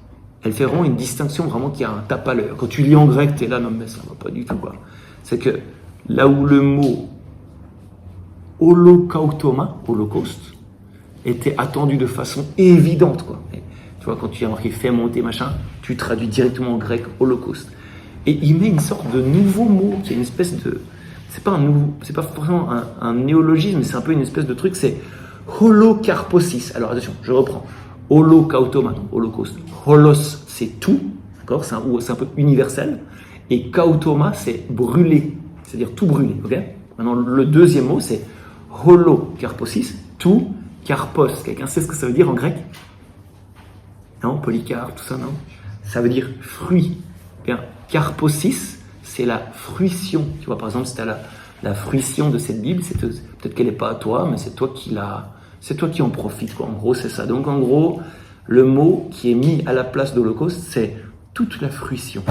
elle fait vraiment une distinction vraiment qui a un tape à l'heure. Quand tu lis en grec, tu es là, non mais ça va pas du tout, quoi. C'est que là où le mot holocautoma, holocauste, était attendu de façon évidente, quoi. Et, tu vois, quand tu as marqué fait monter, machin, tu traduis directement en grec holocauste. Et il met une sorte de nouveau mot, qui est une espèce de... C'est pas forcément un néologisme, c'est un peu une espèce de truc, c'est holocarposis. Alors attention, je reprends. Holocautoma, donc holocauste. Holos, c'est tout, d'accord? C'est un peu universel. Et kautoma, c'est brûler, c'est-à-dire tout brûler, ok? Maintenant, le deuxième mot, c'est holocarposis, tout, karpos. Quelqu'un sait ce que ça veut dire en grec? Non? Polycarpe, tout ça, non? Ça veut dire fruit. Bien, karposis, c'est la fruition. Tu vois, par exemple, si tu as la fruition de cette Bible, peut-être qu'elle n'est pas à toi, mais c'est toi qui en profites, quoi. En gros, c'est ça. Donc, en gros, le mot qui est mis à la place d'Holocauste, c'est toute la fruition.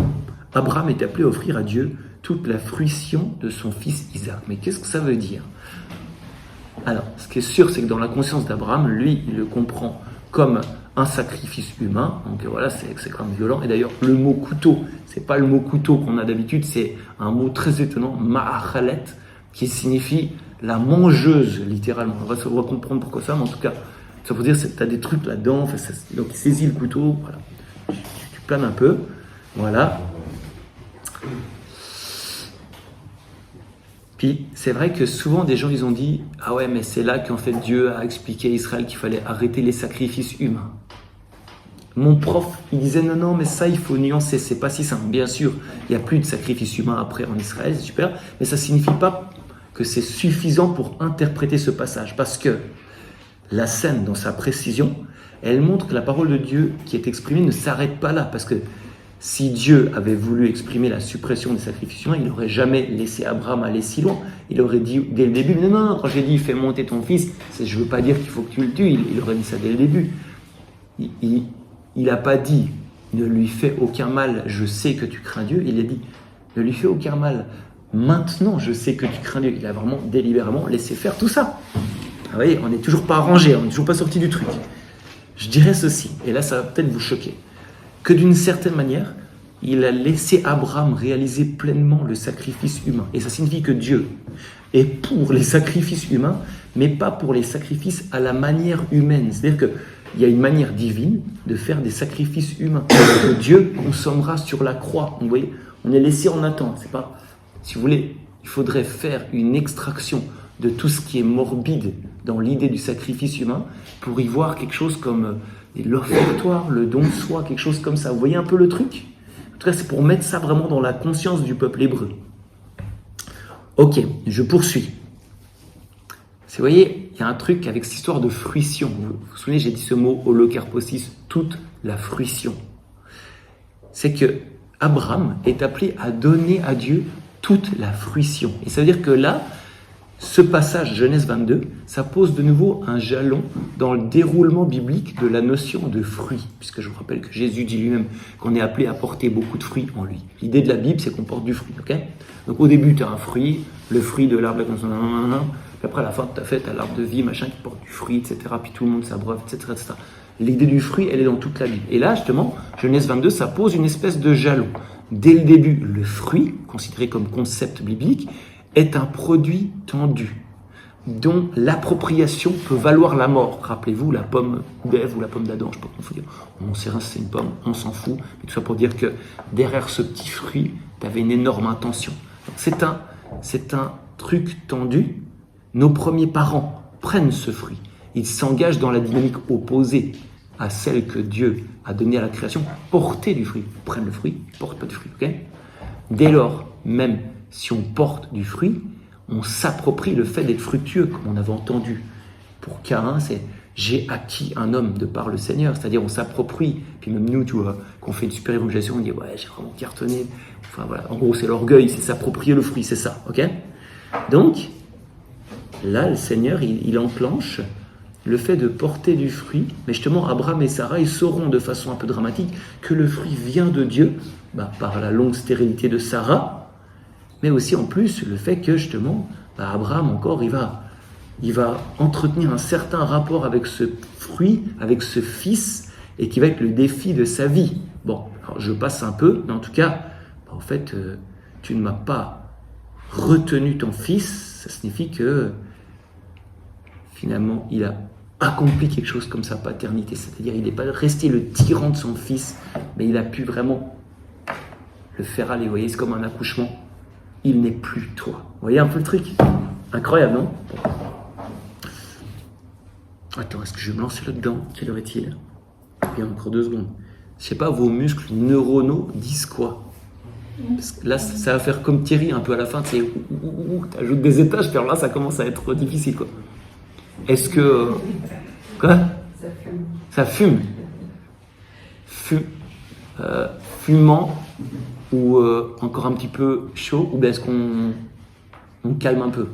Abraham est appelé à offrir à Dieu toute la fruition de son fils Isaac. Mais qu'est-ce que ça veut dire? Alors, ce qui est sûr, c'est que dans la conscience d'Abraham, lui, il le comprend comme un sacrifice humain. Donc voilà, c'est quand même violent. Et d'ailleurs, le mot couteau, c'est pas le mot couteau qu'on a d'habitude, c'est un mot très étonnant, ma'achalet, qui signifie la mangeuse, littéralement. On va comprendre pourquoi ça, mais en tout cas, Ça pour dire que tu as des trucs là-dedans. Enfin, donc il saisit le couteau, voilà. Tu planes un peu, voilà. Puis c'est vrai que souvent des gens ils ont dit ah ouais mais c'est là qu'en fait Dieu a expliqué à Israël qu'il fallait arrêter les sacrifices humains. Mon prof il disait non mais ça il faut nuancer, c'est pas si simple. Bien sûr il n'y a plus de sacrifices humains après en Israël, c'est super, mais ça signifie pas que c'est suffisant pour interpréter ce passage parce que la scène dans sa précision elle montre que la parole de Dieu qui est exprimée ne s'arrête pas là parce que si Dieu avait voulu exprimer la suppression des sacrifices humains, il n'aurait jamais laissé Abraham aller si loin. Il aurait dit dès le début, non, quand j'ai dit fais monter ton fils, je ne veux pas dire qu'il faut que tu le tues, il aurait dit ça dès le début. Il n'a pas dit ne lui fais aucun mal, je sais que tu crains Dieu, il a dit ne lui fais aucun mal, maintenant je sais que tu crains Dieu. Il a vraiment délibérément laissé faire tout ça. Vous voyez, on n'est toujours pas arrangé, on n'est toujours pas sorti du truc. Je dirais ceci, et là ça va peut-être vous choquer. Que d'une certaine manière, il a laissé Abraham réaliser pleinement le sacrifice humain. Et ça signifie que Dieu est pour les sacrifices humains, mais pas pour les sacrifices à la manière humaine. C'est-à-dire qu'il y a une manière divine de faire des sacrifices humains que Dieu consommera sur la croix. Vous voyez, on est laissé en attente. C'est pas, si vous voulez, il faudrait faire une extraction de tout ce qui est morbide dans l'idée du sacrifice humain pour y voir quelque chose comme l'offertoire, le don de soi, quelque chose comme ça. Vous voyez un peu le truc ? En tout cas, c'est pour mettre ça vraiment dans la conscience du peuple hébreu. Ok, je poursuis. Vous voyez, il y a un truc avec cette histoire de fruition. Vous vous souvenez, j'ai dit ce mot holocarposis, toute la fruition. C'est que Abraham est appelé à donner à Dieu toute la fruition. Et ça veut dire que là, ce passage, Genèse 22, ça pose de nouveau un jalon dans le déroulement biblique de la notion de fruit, puisque je vous rappelle que Jésus dit lui-même qu'on est appelé à porter beaucoup de fruits en lui. L'idée de la Bible, c'est qu'on porte du fruit, ok ? Donc au début, tu as un fruit, le fruit de l'arbre, puis après à la fin de ta fête, tu as l'arbre de vie, machin, qui porte du fruit, etc., puis tout le monde s'abreuve, etc., etc. L'idée du fruit, elle est dans toute la Bible. Et là, justement, Genèse 22, ça pose une espèce de jalon. Dès le début, le fruit, considéré comme concept biblique, est un produit tendu, dont l'appropriation peut valoir la mort. Rappelez-vous la pomme d'Ève ou la pomme d'Adam, je ne sais pas comment il faut dire. On sait rien si c'est une pomme, on s'en fout. Mais tout ça pour dire que derrière ce petit fruit, tu avais une énorme intention. Donc c'est un truc tendu. Nos premiers parents prennent ce fruit. Ils s'engagent dans la dynamique opposée à celle que Dieu a donnée à la création. Porter du fruit. Ils prennent le fruit, ils ne portent pas du fruit. Okay ? Dès lors, même si on porte du fruit, on s'approprie le fait d'être fructueux, comme on avait entendu. Pour Caïn, c'est « j'ai acquis un homme de par le Seigneur », c'est-à-dire on s'approprie. Puis même nous, tu vois, quand on fait une super évangélisation, on dit « ouais, j'ai vraiment cartonné ». Enfin voilà, en gros, c'est l'orgueil, c'est s'approprier le fruit, c'est ça, ok ? Donc, là, le Seigneur, il enclenche le fait de porter du fruit. Mais justement, Abraham et Sarah, ils sauront de façon un peu dramatique que le fruit vient de Dieu, par la longue stérilité de Sarah, mais aussi en plus le fait que justement, Abraham encore, il va entretenir un certain rapport avec ce fruit, avec ce fils, et qui va être le défi de sa vie. Bon, alors je passe un peu, mais en tout cas, en fait, tu ne m'as pas retenu ton fils, ça signifie que finalement, il a accompli quelque chose comme sa paternité, c'est-à-dire il n'est pas resté le tyran de son fils, mais il a pu vraiment le faire aller. Vous voyez, c'est comme un accouchement. Il n'est plus toi. Vous voyez un peu le truc ? Incroyable, non ? Attends, est-ce que je vais me lancer là-dedans ? Quelle heure est-il ? Il y a encore 2 secondes. Je sais pas, vos muscles neuronaux disent quoi ? Parce que là, ça va faire comme Thierry un peu à la fin, tu ajoutes des étages, puis alors là, ça commence à être difficile, quoi. Est-ce que... Quoi ? Ça fume. Fumant ou encore un petit peu chaud, ou bien est-ce qu'on calme un peu ?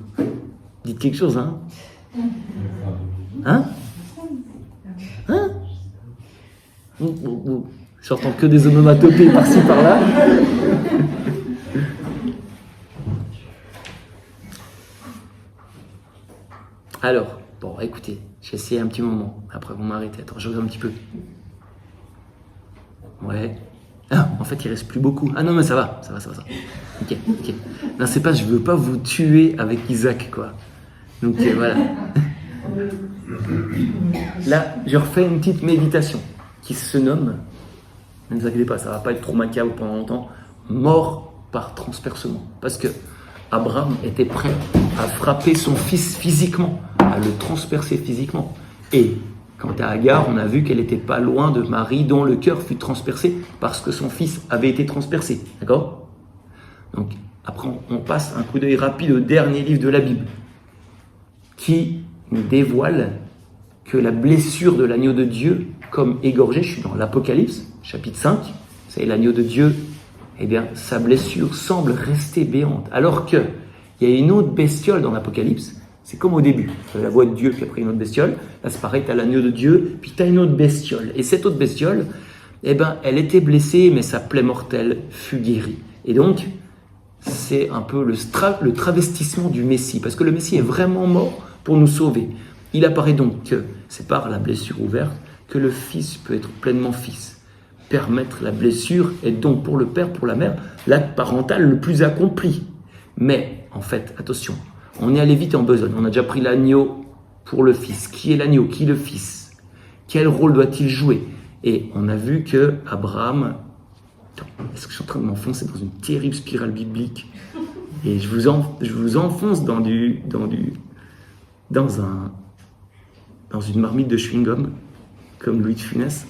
Dites quelque chose, hein ? Hein ? Hein ? J'entends que des onomatopées par-ci, par-là. Alors, bon, écoutez, j'ai essayé un petit moment. Après, vous m'arrêtez. Attends, je regarde un petit peu. Ouais. Ah, en fait, il reste plus beaucoup. Ah non, mais ça va. Ok. Non, c'est pas, je veux pas vous tuer avec Isaac, quoi. Donc, voilà. Là, je refais une petite méditation qui se nomme, ne vous inquiétez pas, ça ne va pas être trop macabre pendant longtemps, mort par transpercement. Parce que Abraham était prêt à frapper son fils physiquement, à le transpercer physiquement. Et quant à Agar, on a vu qu'elle n'était pas loin de Marie dont le cœur fut transpercé parce que son fils avait été transpercé. D'accord ? Donc, après, on passe un coup d'œil rapide au dernier livre de la Bible qui nous dévoile que la blessure de l'agneau de Dieu, comme égorgé, je suis dans l'Apocalypse, chapitre 5, vous savez, l'agneau de Dieu, eh bien, sa blessure semble rester béante. Alors qu'il y a une autre bestiole dans l'Apocalypse, c'est comme au début. Tu as la voix de Dieu, puis après une autre bestiole. Là, c'est pareil, tu as l'agneau de Dieu, puis tu as une autre bestiole. Et cette autre bestiole, eh ben, elle était blessée, mais sa plaie mortelle fut guérie. Et donc, c'est un peu le travestissement du Messie, parce que le Messie est vraiment mort pour nous sauver. Il apparaît donc que c'est par la blessure ouverte que le Fils peut être pleinement Fils. Permettre la blessure est donc pour le Père, pour la Mère, l'acte parental le plus accompli. Mais, en fait, attention, on est allé vite en besogne. On a déjà pris l'agneau pour le Fils. Qui est l'agneau ? Qui est le Fils ? Quel rôle doit-il jouer ? Et on a vu que Abraham... Est-ce que je suis en train de m'enfoncer dans une terrible spirale biblique ? Et je vous enfonce dans une marmite de chewing-gum, comme Louis de Funès.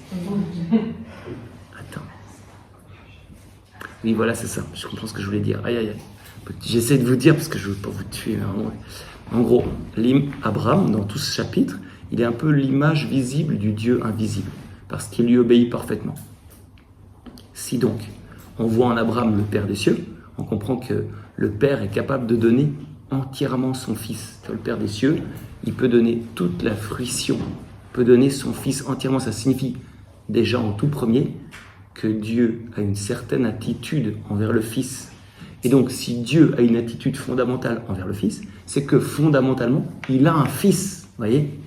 Attends. Oui, voilà, c'est ça. Je comprends ce que je voulais dire. Aïe, aïe, aïe. J'essaie de vous dire, parce que je ne veux pas vous tuer. En gros, Abraham, dans tout ce chapitre, il est un peu l'image visible du Dieu invisible, parce qu'il lui obéit parfaitement. Si donc, on voit en Abraham le Père des cieux, on comprend que le Père est capable de donner entièrement son Fils. Le Père des cieux, il peut donner toute la fruition, peut donner son Fils entièrement. Ça signifie déjà en tout premier que Dieu a une certaine attitude envers le Fils. Et donc, si Dieu a une attitude fondamentale envers le Fils, c'est que fondamentalement, il a un Fils, vous voyez ?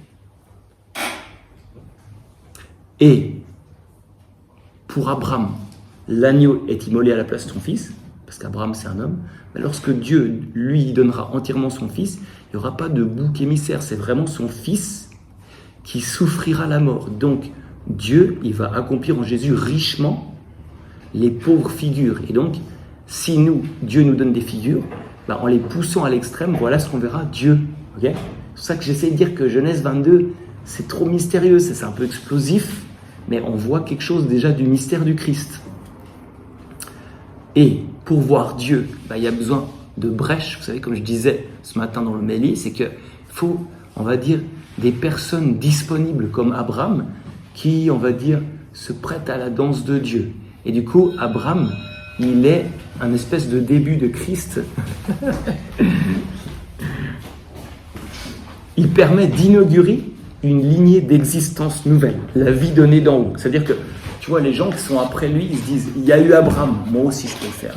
Et pour Abraham, l'agneau est immolé à la place de son fils, parce qu'Abraham c'est un homme, mais lorsque Dieu lui donnera entièrement son fils, il n'y aura pas de bouc émissaire, c'est vraiment son fils qui souffrira la mort. Donc Dieu, il va accomplir en Jésus richement les pauvres figures. Et donc, si Dieu nous donne des figures, en les poussant à l'extrême, voilà ce qu'on verra, Dieu. Okay ? C'est pour ça que j'essaie de dire que Genèse 22, c'est trop mystérieux, c'est un peu explosif, mais on voit quelque chose déjà du mystère du Christ. Et pour voir Dieu, il y a besoin de brèches. Vous savez, comme je disais ce matin dans le Méli, c'est qu'il faut, on va dire, des personnes disponibles comme Abraham qui, on va dire, se prêtent à la danse de Dieu. Et du coup, Abraham, il est un espèce de début de Christ. Il permet d'inaugurer une lignée d'existence nouvelle, la vie donnée d'en haut. C'est-à-dire que, tu vois, les gens qui sont après lui, ils se disent, il y a eu Abraham, moi aussi je peux le faire.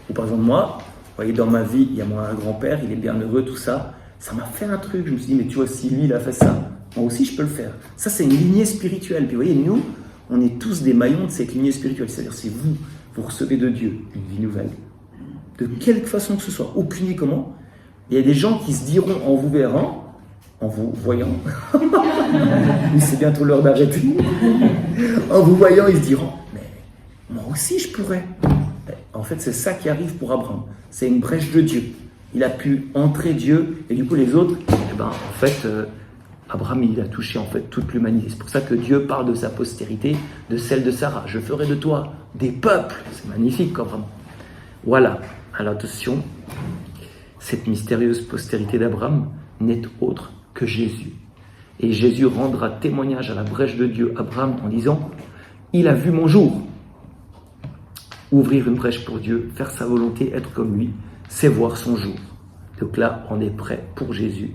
Ou par exemple, moi, vous voyez, dans ma vie, il y a mon grand-père, il est bien heureux, tout ça. Ça m'a fait un truc, je me suis dit, mais tu vois, si lui, il a fait ça, moi aussi je peux le faire. Ça, c'est une lignée spirituelle. Puis vous voyez, nous, on est tous des maillons de cette lignée spirituelle. C'est-à-dire, si vous recevez de Dieu une vie nouvelle, de quelque façon que ce soit, aucune idée comment, il y a des gens qui se diront en vous verrant, en vous voyant, c'est bientôt l'heure d'arrêter, en vous voyant, ils se diront, mais moi aussi je pourrais. En fait, c'est ça qui arrive pour Abraham. C'est une brèche de Dieu. Il a pu entrer Dieu, et du coup les autres, Abraham, il a touché en fait toute l'humanité. C'est pour ça que Dieu parle de sa postérité, de celle de Sarah. Je ferai de toi des peuples. C'est magnifique, quoi, vraiment. Voilà. Alors attention, cette mystérieuse postérité d'Abraham n'est autre que Jésus. Et Jésus rendra témoignage à la brèche de Dieu, Abraham, en disant « Il a vu mon jour ». Ouvrir une brèche pour Dieu, faire sa volonté, être comme lui, c'est voir son jour. Donc là, on est prêt pour Jésus